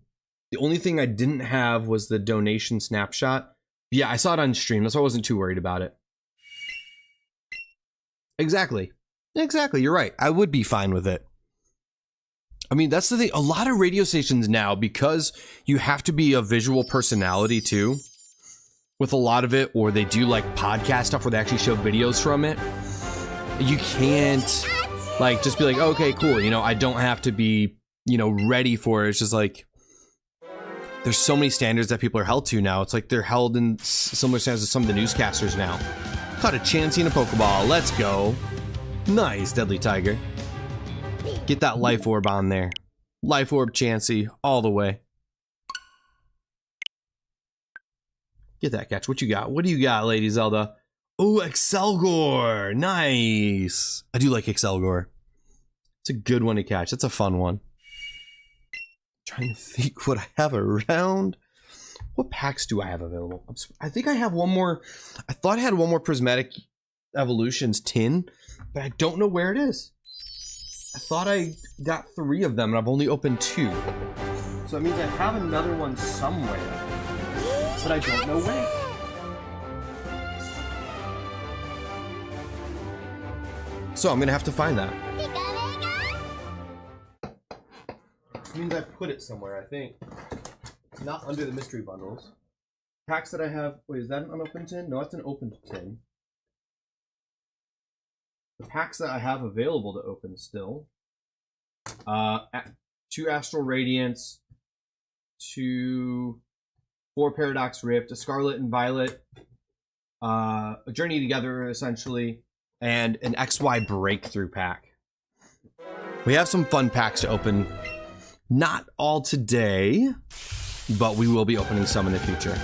The only thing I didn't have was the donation snapshot. Yeah, I saw it on stream, that's why I wasn't too worried about it. Exactly. Exactly, you're right. I would be fine with it. I mean, that's the thing. A lot of radio stations now, because you have to be a visual personality too, with a lot of it, or they do like podcast stuff where they actually show videos from it. You can't like just be like, okay, cool. You know, I don't have to be, you know, ready for it. It's just like, there's so many standards that people are held to now. It's like they're held in similar standards to some of the newscasters now. Caught a Chansey and a Pokeball. Let's go. Nice, Deadly Tiger. Get that Life Orb on there. Life Orb Chansey all the way. Get that catch. What you got? What do you got, Lady Zelda? Oh, Excelgor. Nice. I do like Excelgor. It's a good one to catch. It's a fun one. Trying to think what I have around. What packs do I have available? I think I have one more. I thought I had one more Prismatic Evolutions tin, but I don't know where it is. I thought I got 3 of them and I've only opened 2. So that means I have another one somewhere, but I don't know where. So I'm gonna have to find that. Which means I put it somewhere, I think. Not under the mystery bundles. Packs that I have. Wait, is that an unopened tin? No, that's an opened tin. The packs that I have available to open still. 2 Astral Radiance, 2 4 Paradox Rift, a Scarlet and Violet, a Journey Together essentially, and an XY Breakthrough pack. We have some fun packs to open. Not all today, but we will be opening some in the future.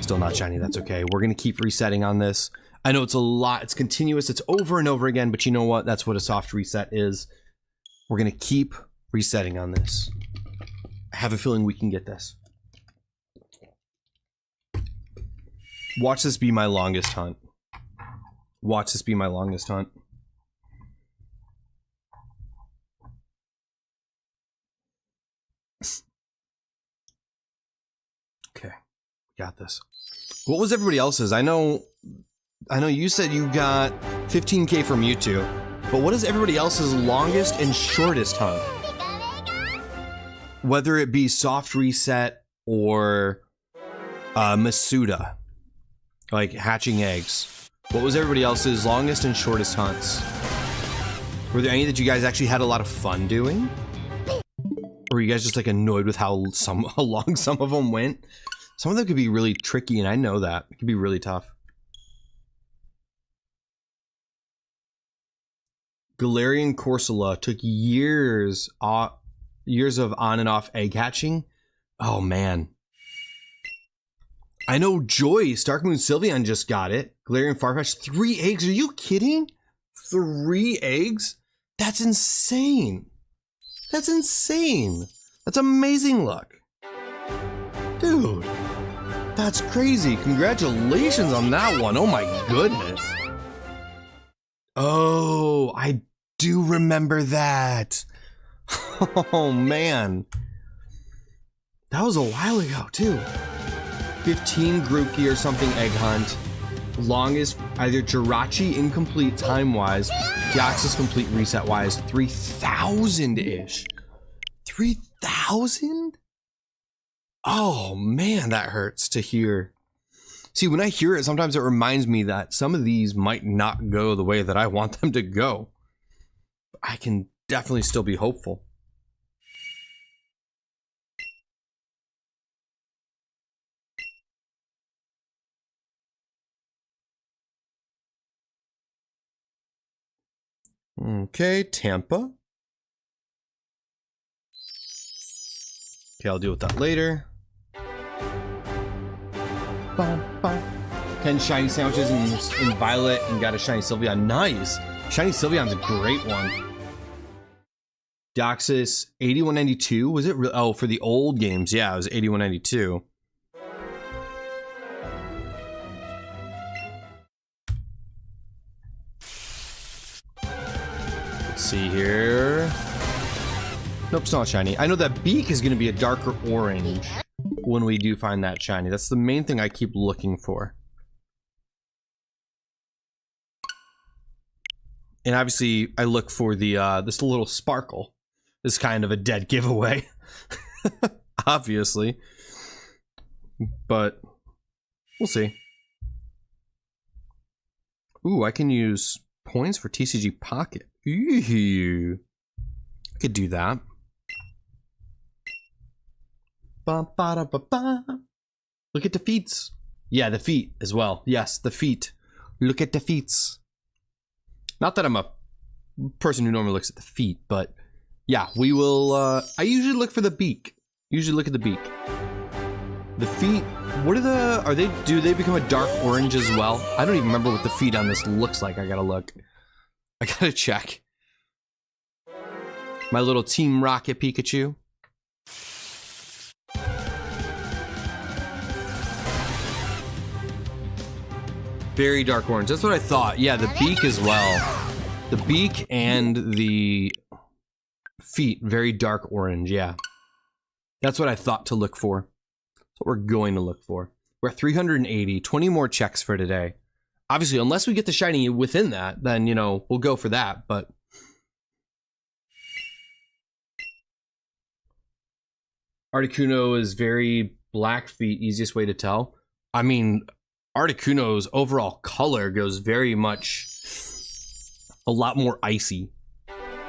Still not shiny, that's okay. We're gonna keep resetting on this. I know it's a lot, it's continuous, it's over and over again, but you know what? That's what a soft reset is. We're gonna keep resetting on this. I have a feeling we can get this. Watch this be my longest hunt. Watch this be my longest hunt. Okay, got this. What was everybody else's? I know you said you got 15K from Mewtwo, but what is everybody else's longest and shortest hunt? Whether it be soft reset or Masuda, like hatching eggs. What was everybody else's longest and shortest hunts? Were there any that you guys actually had a lot of fun doing? Or were you guys just like annoyed with how long some of them went? Some of them could be really tricky, and I know that. It could be really tough. Galarian Corsola took years of on and off egg hatching. Oh man. I know Joyce, Dark Moon Sylveon just got it. Galarian Farfetch'd 3 eggs. Are you kidding? 3 eggs? That's insane. That's insane. That's amazing luck. Dude, That's crazy. Congratulations on that one. Oh my goodness. Oh, I do remember that. Oh man. That was a while ago too. 15 Grookey or something egg hunt. Longest either Jirachi incomplete time-wise, Deoxys complete reset-wise, 3,000-ish. 3,000? Oh man, that hurts to hear. See, when I hear it, sometimes it reminds me that some of these might not go the way that I want them to go. I can definitely still be hopeful. Okay, Tampa. Okay, I'll deal with that later. 10 shiny sandwiches in Violet and got a shiny Sylveon. Nice. Shiny Sylveon's a great one. Deoxys 8192. Was it? Oh, for the old games. Yeah, it was 8192. Let's see here. Nope, it's not shiny. I know that beak is going to be a darker orange when we do find that shiny. That's the main thing I keep looking for. And obviously, I look for the this little sparkle. Is kind of a dead giveaway, obviously. But we'll see. Ooh, I can use points for TCG Pocket. Ooh, I could do that. Look at the feats. Yeah, the feet as well. Yes, the feet. Look at the feats. Not that I'm a person who normally looks at the feet, but yeah, we will. I usually look for the beak. Usually look at the beak. The feet. What are they? Do they become a dark orange as well? I don't even remember what the feet on this looks like. I gotta look. I gotta check. My little Team Rocket Pikachu. Very dark orange. That's what I thought. Yeah, the beak as well. The beak and the feet, very dark orange. Yeah. That's what I thought to look for. That's what we're going to look for. We're at 380. 20 more checks for today. Obviously, unless we get the shiny within that, then, you know, we'll go for that. But Articuno is very black feet. Easiest way to tell. I mean, Articuno's overall color goes very much a lot more icy.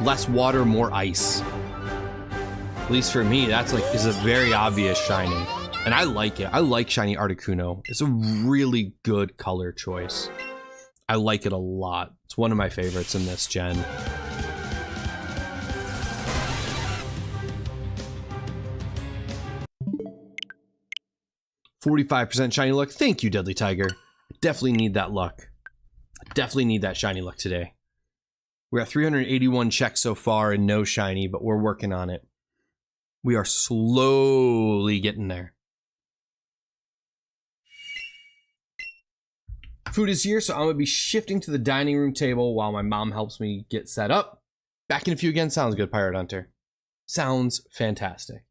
Less water, more ice. At least for me, that's like is a very obvious shiny. And I like it. I like shiny Articuno. It's a really good color choice. I like it a lot. It's one of my favorites in this gen. %, shiny luck. Thank you, Deadly Tiger. I definitely need that luck. I definitely need that shiny luck today. We're at 381 checks so far and no shiny, but we're working on it. We are slowly getting there. Food is here, so I'm going to be shifting to the dining room table while my mom helps me get set up. Back in a few again. Sounds good, Pirate Hunter. Sounds fantastic.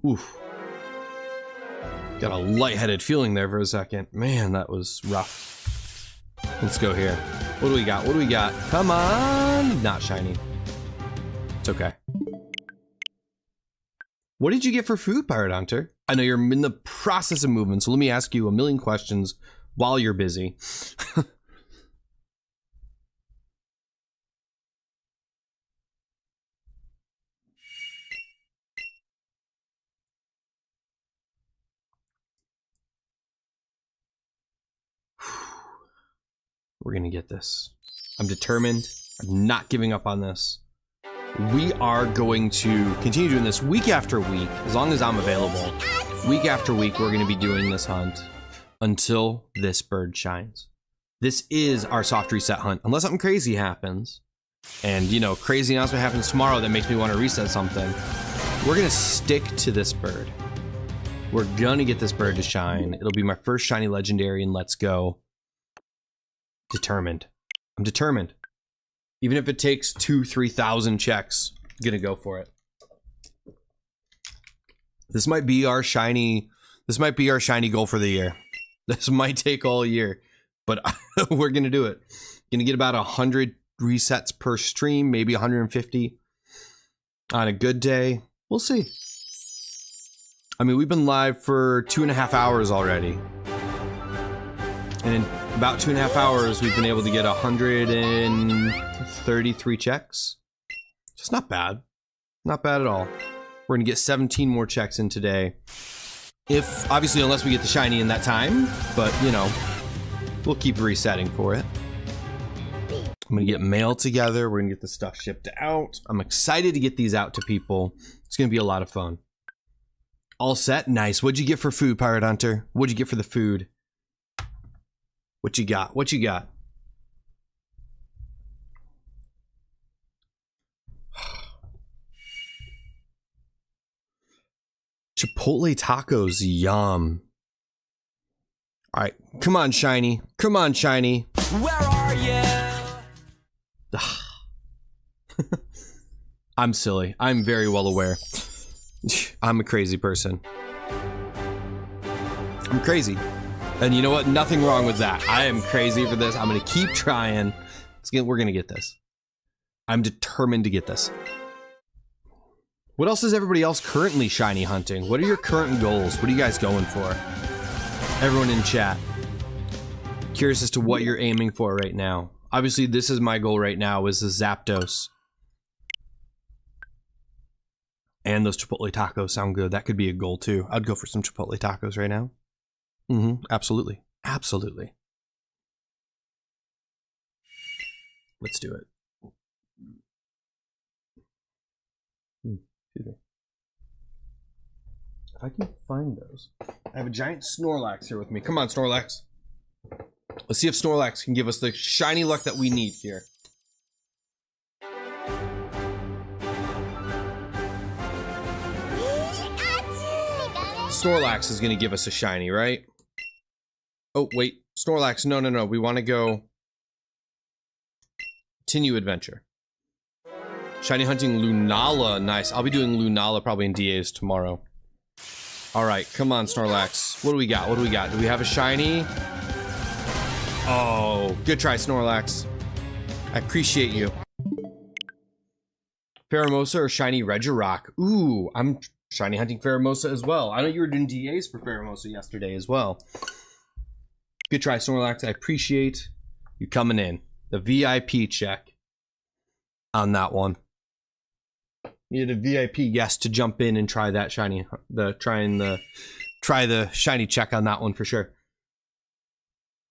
Oof. Got a lightheaded feeling there for a second. Man, that was rough. Let's go here. What do we got? What do we got? Come on! Not shiny. It's okay. What did you get for food, Pirate Hunter? I know you're in the process of movement, so let me ask you a million questions while you're busy. We're gonna get this. I'm determined. I'm not giving up on this. We are going to continue doing this week after week, as long as I'm available. week after week, we're going to be doing this hunt until this bird shines. This is our soft reset hunt, unless something crazy happens. And, you know, crazy announcement happens tomorrow that makes me want to reset something. We're going to stick to this bird. We're going to get this bird to shine. It'll be my first shiny legendary, and let's go. Determined. I'm determined. Even if it takes 2,000-3,000 checks, I'm going to go for it. This might be our shiny goal for the year. This might take all year, but we're going to do it. Going to get about 100 resets per stream, maybe 150 on a good day. We'll see. I mean, we've been live for 2.5 hours already. And in about 2.5 hours, we've been able to get 133 checks. It's not bad. Not bad at all. We're going to get 17 more checks in today. If, obviously, unless we get the shiny in that time. But, you know, we'll keep resetting for it. I'm going to get mail together. We're going to get the stuff shipped out. I'm excited to get these out to people. It's going to be a lot of fun. All set? Nice. What'd you get for food, Pirate Hunter? What'd you get for the food? What you got? What you got? Chipotle tacos. Yum. All right. Come on, Shiny. Come on, Shiny. Where are you? I'm silly. I'm very well aware. I'm a crazy person. I'm crazy. And you know what? Nothing wrong with that. I am crazy for this. I'm going to keep trying. We're going to get this. I'm determined to get this. What else is everybody else currently shiny hunting? What are your current goals? What are you guys going for? Everyone in chat. Curious as to what you're aiming for right now. Obviously, this is my goal right now, is the Zapdos. And those Chipotle tacos sound good. That could be a goal too. I'd go for some Chipotle tacos right now. Absolutely. Absolutely. Let's do it. Excuse me. If I can find those. I have a giant Snorlax here with me. Come on, Snorlax. Let's see if Snorlax can give us the shiny luck that we need here. Snorlax is going to give us a shiny, right? Oh, wait. Snorlax, no. We want to go continue adventure. Shiny hunting Lunala. Nice. I'll be doing Lunala probably in DAs tomorrow. All right. Come on, Snorlax. What do we got? What do we got? Do we have a shiny? Oh, good try, Snorlax. I appreciate you. Pheromosa or shiny Regirock? Ooh, I'm shiny hunting Pheromosa as well. I know you were doing DAs for Pheromosa yesterday as well. Good try, Snorlax. I appreciate you coming in. The VIP check on that one. Needed a VIP guest to jump in and try that shiny, try the shiny check on that one for sure.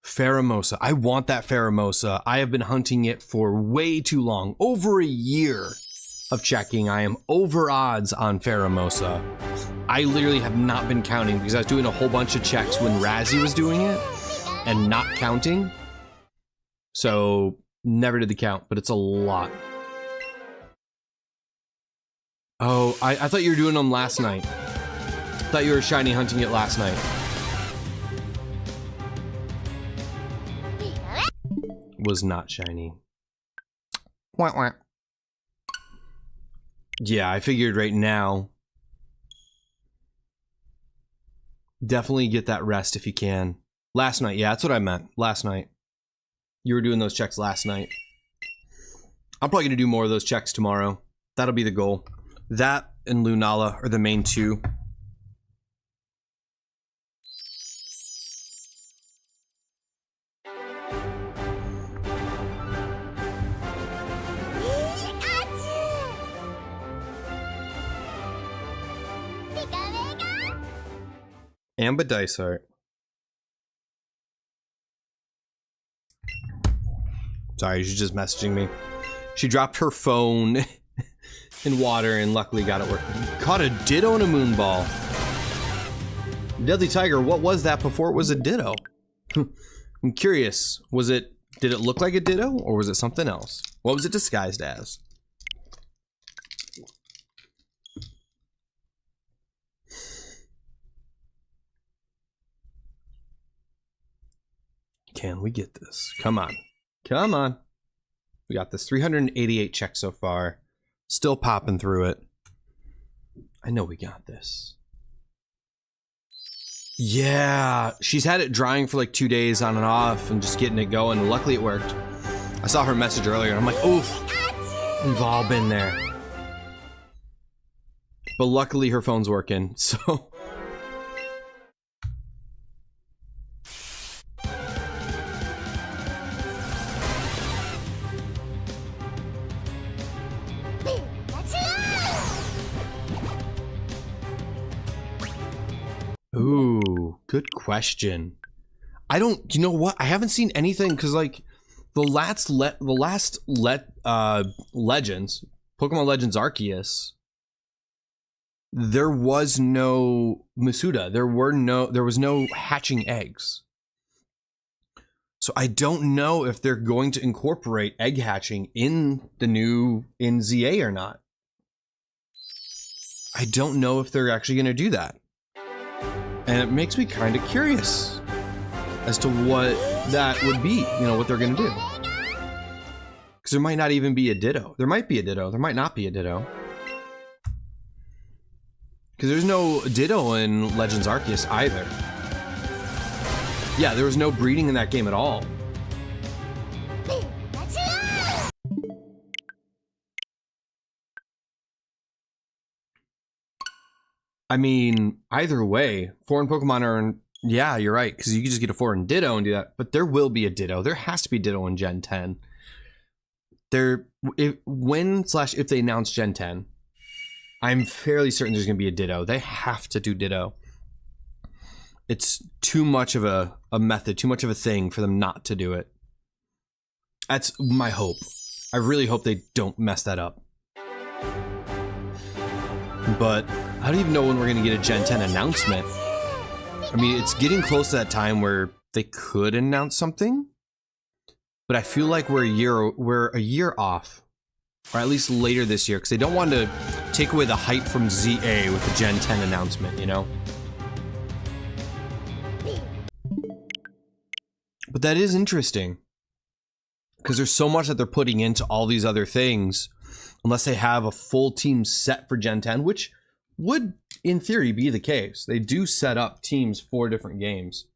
Pheromosa. I want that Pheromosa. I have been hunting it for way too long. Over a year of checking. I am over odds on Pheromosa. I literally have not been counting because I was doing a whole bunch of checks when Razzie was doing it and not counting. So never did the count, but it's a lot. Oh, I thought you were doing them last night. I thought you were shiny hunting it last night. Was not shiny. Wah, wah. Yeah, I figured right now. Definitely get that rest if you can. Last night, yeah, that's what I meant. Last night. You were doing those checks last night. I'm probably going to do more of those checks tomorrow. That'll be the goal. That and Lunala are the main two. Amba Dice Art. Sorry, she's just messaging me. She dropped her phone in water and luckily got it working. Caught a Ditto and a Moonball. Deadly Tiger, what was that before it was a Ditto? I'm curious. Did it look like a Ditto, or was it something else? What was it disguised as? Can we get this? Come on. Come on. We got this 388 checks so far. Still popping through it. I know we got this. Yeah, she's had it drying for like 2 days on and off and just getting it going. And luckily it worked. I saw her message earlier and I'm like, oof, we've all been there. But luckily her phone's working, so. Ooh, good question. I don't, you know what? I haven't seen anything because like the last Legends, Pokemon Legends Arceus, there was no Masuda. There was no hatching eggs. So I don't know if they're going to incorporate egg hatching in ZA or not. I don't know if they're actually going to do that. And it makes me kind of curious as to what that would be, what they're going to do. Because there might not even be a Ditto. There might be a Ditto. There might not be a Ditto. Because there's no Ditto in Legends Arceus either. Yeah, there was no breeding in that game at all. I mean, either way, foreign Pokemon are, yeah, you're right, because you can just get a foreign Ditto and do that, but there will be a Ditto. There has to be Ditto in Gen 10. If they announce Gen 10, I'm fairly certain there's going to be a Ditto. They have to do Ditto. It's too much of a method, too much of a thing for them not to do it. That's my hope. I really hope they don't mess that up. But I don't even know when we're going to get a Gen 10 announcement. I mean, it's getting close to that time where they could announce something. But I feel like we're a year off. Or at least later this year. Because they don't want to take away the hype from ZA with the Gen 10 announcement, But that is interesting. Because there's so much that they're putting into all these other things. Unless they have a full team set for Gen 10, which would, in theory, be the case. They do set up teams for different games.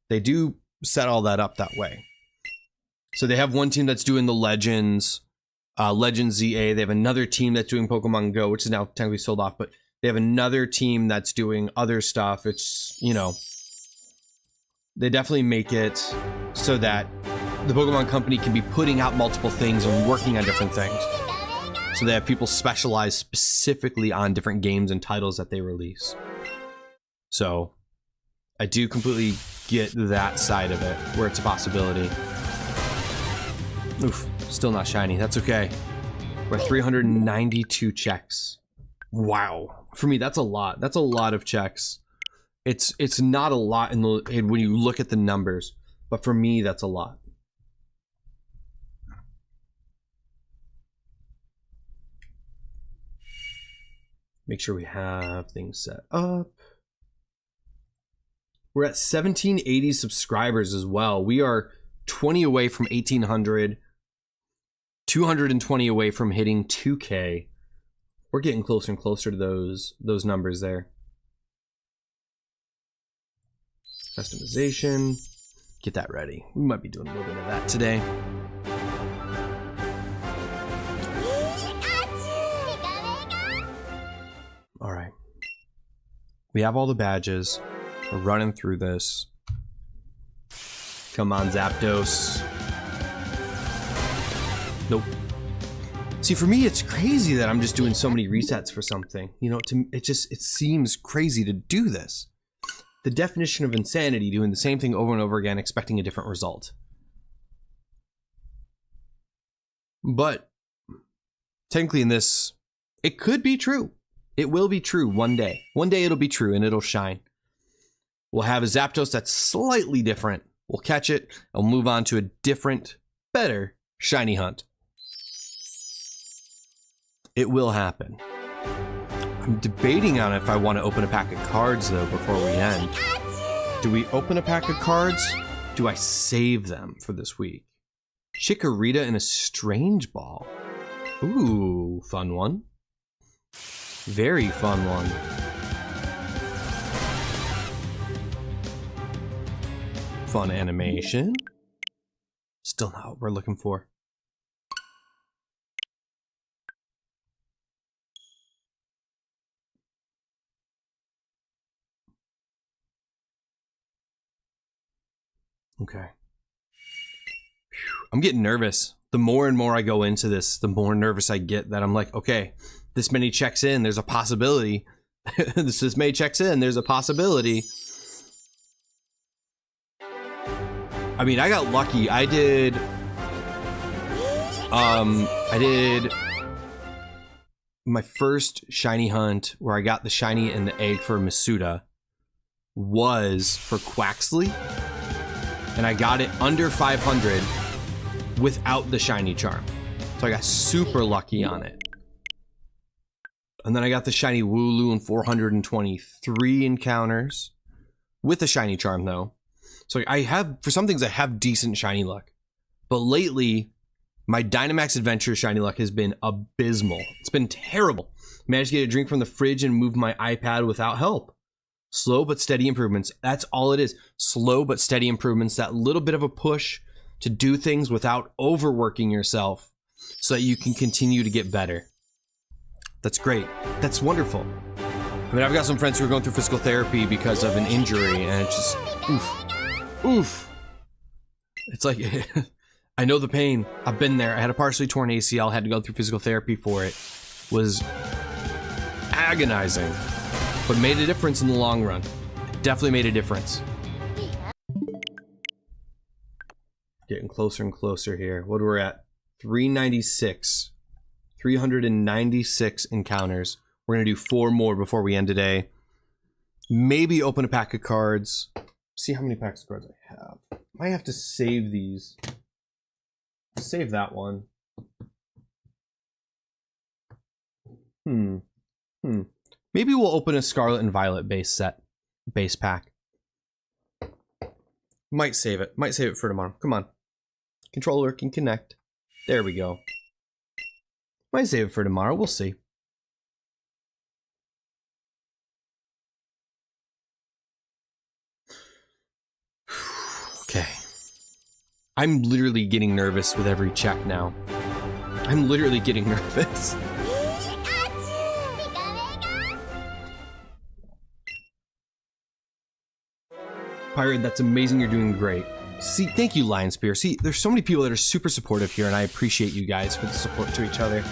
They do set all that up that way. So they have one team that's doing the Legends ZA. They have another team that's doing Pokemon Go, which is now technically sold off, but they have another team that's doing other stuff. It's, they definitely make it so that the Pokemon Company can be putting out multiple things and working on different things. So they have people specialized specifically on different games and titles that they release. So I do completely get that side of it, where it's a possibility. Oof, still not shiny. That's okay. We're at 392 checks. Wow. For me, that's a lot. That's a lot of checks. It's not a lot when you look at the numbers, but for me, that's a lot. Make sure we have things set up. We're at 1780 subscribers as well. We are 20 away from 1800, 220 away from hitting 2K. We're getting closer and closer to those numbers there. Customization. Get that ready. We might be doing a little bit of that today. All right. We have all the badges. We're running through this. Come on, Zapdos. Nope. See, for me, it's crazy that I'm just doing so many resets for something. It seems crazy to do this. The definition of insanity, doing the same thing over and over again, expecting a different result. But technically in this, it could be true. It will be true one day. One day it'll be true and it'll shine. We'll have a Zapdos that's slightly different. We'll catch it, and we'll move on to a different, better shiny hunt. It will happen. I'm debating on if I want to open a pack of cards, though, before we end. Do we open a pack of cards? Do I save them for this week? Chikorita and a Strange Ball. Ooh, fun one. Very fun one. Fun animation. Still not what we're looking for. Okay. I'm getting nervous. The more and more I go into this, the more nervous I get that I'm like, okay, this many checks in, there's a possibility. this many checks in, there's a possibility. I mean, I got lucky. I did my first shiny hunt where I got the shiny and the egg for Masuda was for Quaxley. And I got it under 500 without the shiny charm. So I got super lucky on it. And then I got the shiny Wooloo in 423 encounters with the shiny charm though. So I have, for some things I have decent shiny luck. But lately, my Dynamax Adventure shiny luck has been abysmal. It's been terrible. Managed to get a drink from the fridge and move my iPad without help. Slow but steady improvements. That's all it is. Slow but steady improvements. That little bit of a push to do things without overworking yourself so that you can continue to get better. That's great. That's wonderful. I mean, I've got some friends who are going through physical therapy because of an injury, and it's just, oof. It's like, I know the pain. I've been there. I had a partially torn ACL, had to go through physical therapy for it. Was agonizing. But made a difference in the long run. Definitely made a difference. Getting closer and closer here. What are we at? 396. 396 encounters. We're going to do 4 more before we end today. Maybe open a pack of cards. See how many packs of cards I have. Might have to save these. Save that one. Maybe we'll open a Scarlet and Violet base pack. Might save it. Might save it for tomorrow. Come on. Controller can connect. There we go. Might save it for tomorrow. We'll see. Okay. I'm literally getting nervous with every check now. I'm literally getting nervous. Pirate, that's amazing. You're doing great. See, thank you, Lion Spear. See, there's so many people that are super supportive here, and I appreciate you guys for the support to each other.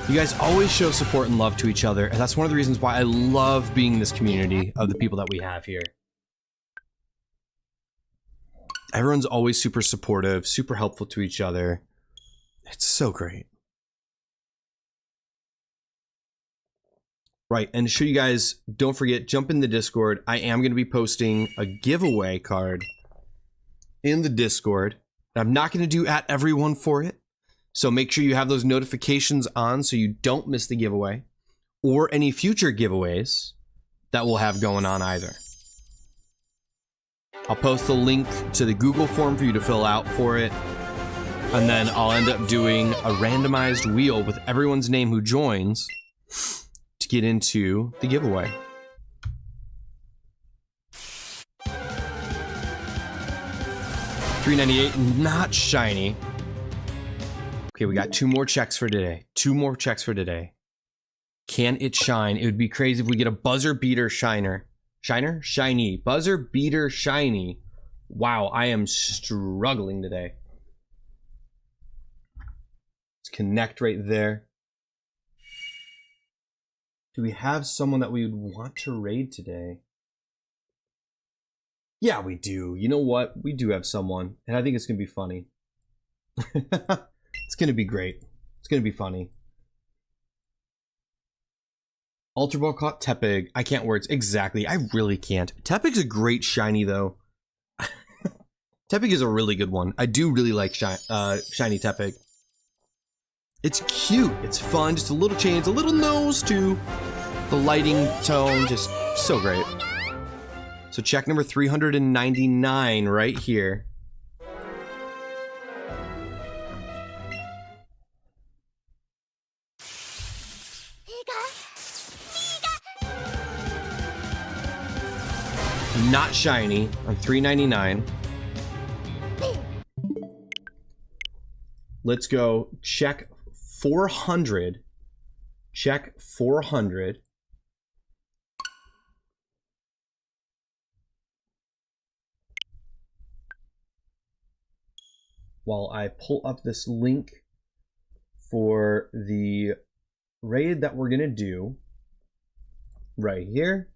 You guys always show support and love to each other, and that's one of the reasons why I love being in this community of the people that we have here. Everyone's always super supportive, super helpful to each other. It's so great. Right, and to show you guys, don't forget, jump in the Discord. I am going to be posting a giveaway card in the Discord. I'm not going to do at everyone for it. So make sure you have those notifications on so you don't miss the giveaway or any future giveaways that we'll have going on either. I'll post the link to the Google form for you to fill out for it. And then I'll end up doing a randomized wheel with everyone's name who joins to get into the giveaway. $3.98, not shiny. Okay, we got 2 more checks for today. 2 more checks for today. Can it shine? It would be crazy if we get a buzzer beater shiner. Shiner? Shiny. Buzzer beater shiny. Wow, I am struggling today. Let's connect right there. Do we have someone that we would want to raid today? Yeah, we do. You know what? We do have someone, and I think it's going to be funny. It's going to be great. It's going to be funny. Ultra Ball caught Tepig. I can't words. Exactly. I really can't. Tepig's a great shiny, though. Tepig is a really good one. I do really like shiny Tepig. It's cute. It's fun. Just a little change. A little nose, too. The lighting tone. Just so great. So check number 399 right here. Not shiny on 399. Let's go check 400. Check 400. While I pull up this link for the raid that we're gonna do right here.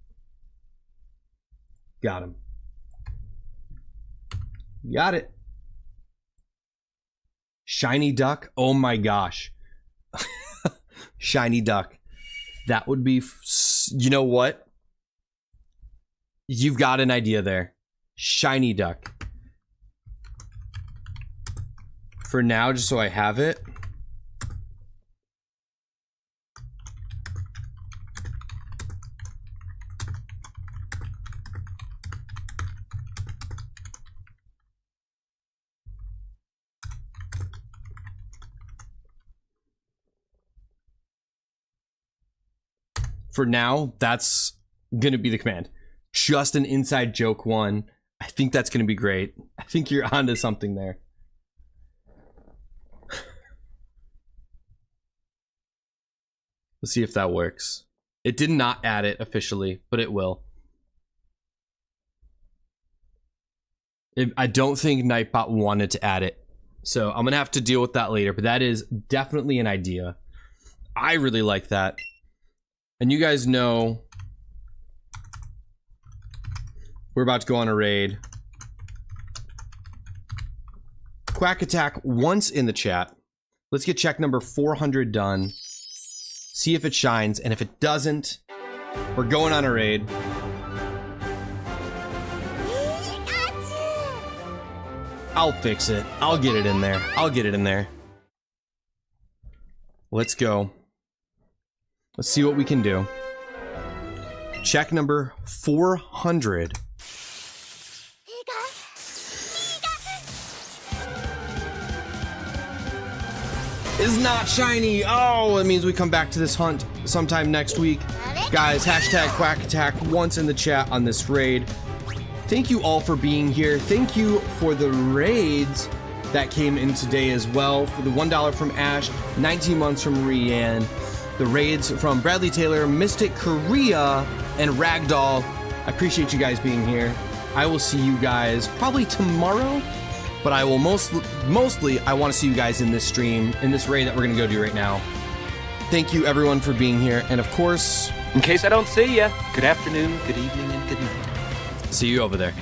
Got him. Got it. Shiny duck. Oh my gosh. Shiny duck. That would be... You know what? You've got an idea there. Shiny duck. For now, just so I have it. For now, that's going to be the command. Just an inside joke one. I think that's going to be great. I think you're onto something there. Let's see if that works. It did not add it officially, but it will. I don't think Nightbot wanted to add it. So I'm going to have to deal with that later, but that is definitely an idea. I really like that. And you guys know we're about to go on a raid. Quack Attack once in the chat. Let's get check number 400 done. See if it shines, and if it doesn't, we're going on a raid. I'll fix it. I'll get it in there. I'll get it in there. Let's go. Let's see what we can do. Check number 400. Is not shiny. Oh, it means we come back to this hunt sometime next week. Guys, hashtag Quack Attack once in the chat on this raid. Thank you all for being here. Thank you for the raids that came in today as well. For the $1 from Ash, 19 months from Rianne. The raids from Bradley Taylor, Mystic Korea, and Ragdoll. I appreciate you guys being here. I will see you guys probably tomorrow, but I will mostly I want to see you guys in this stream, in this raid that we're going to go do right now. Thank you everyone for being here, and of course, in case I don't see ya, good afternoon, good evening, and good night. See you over there.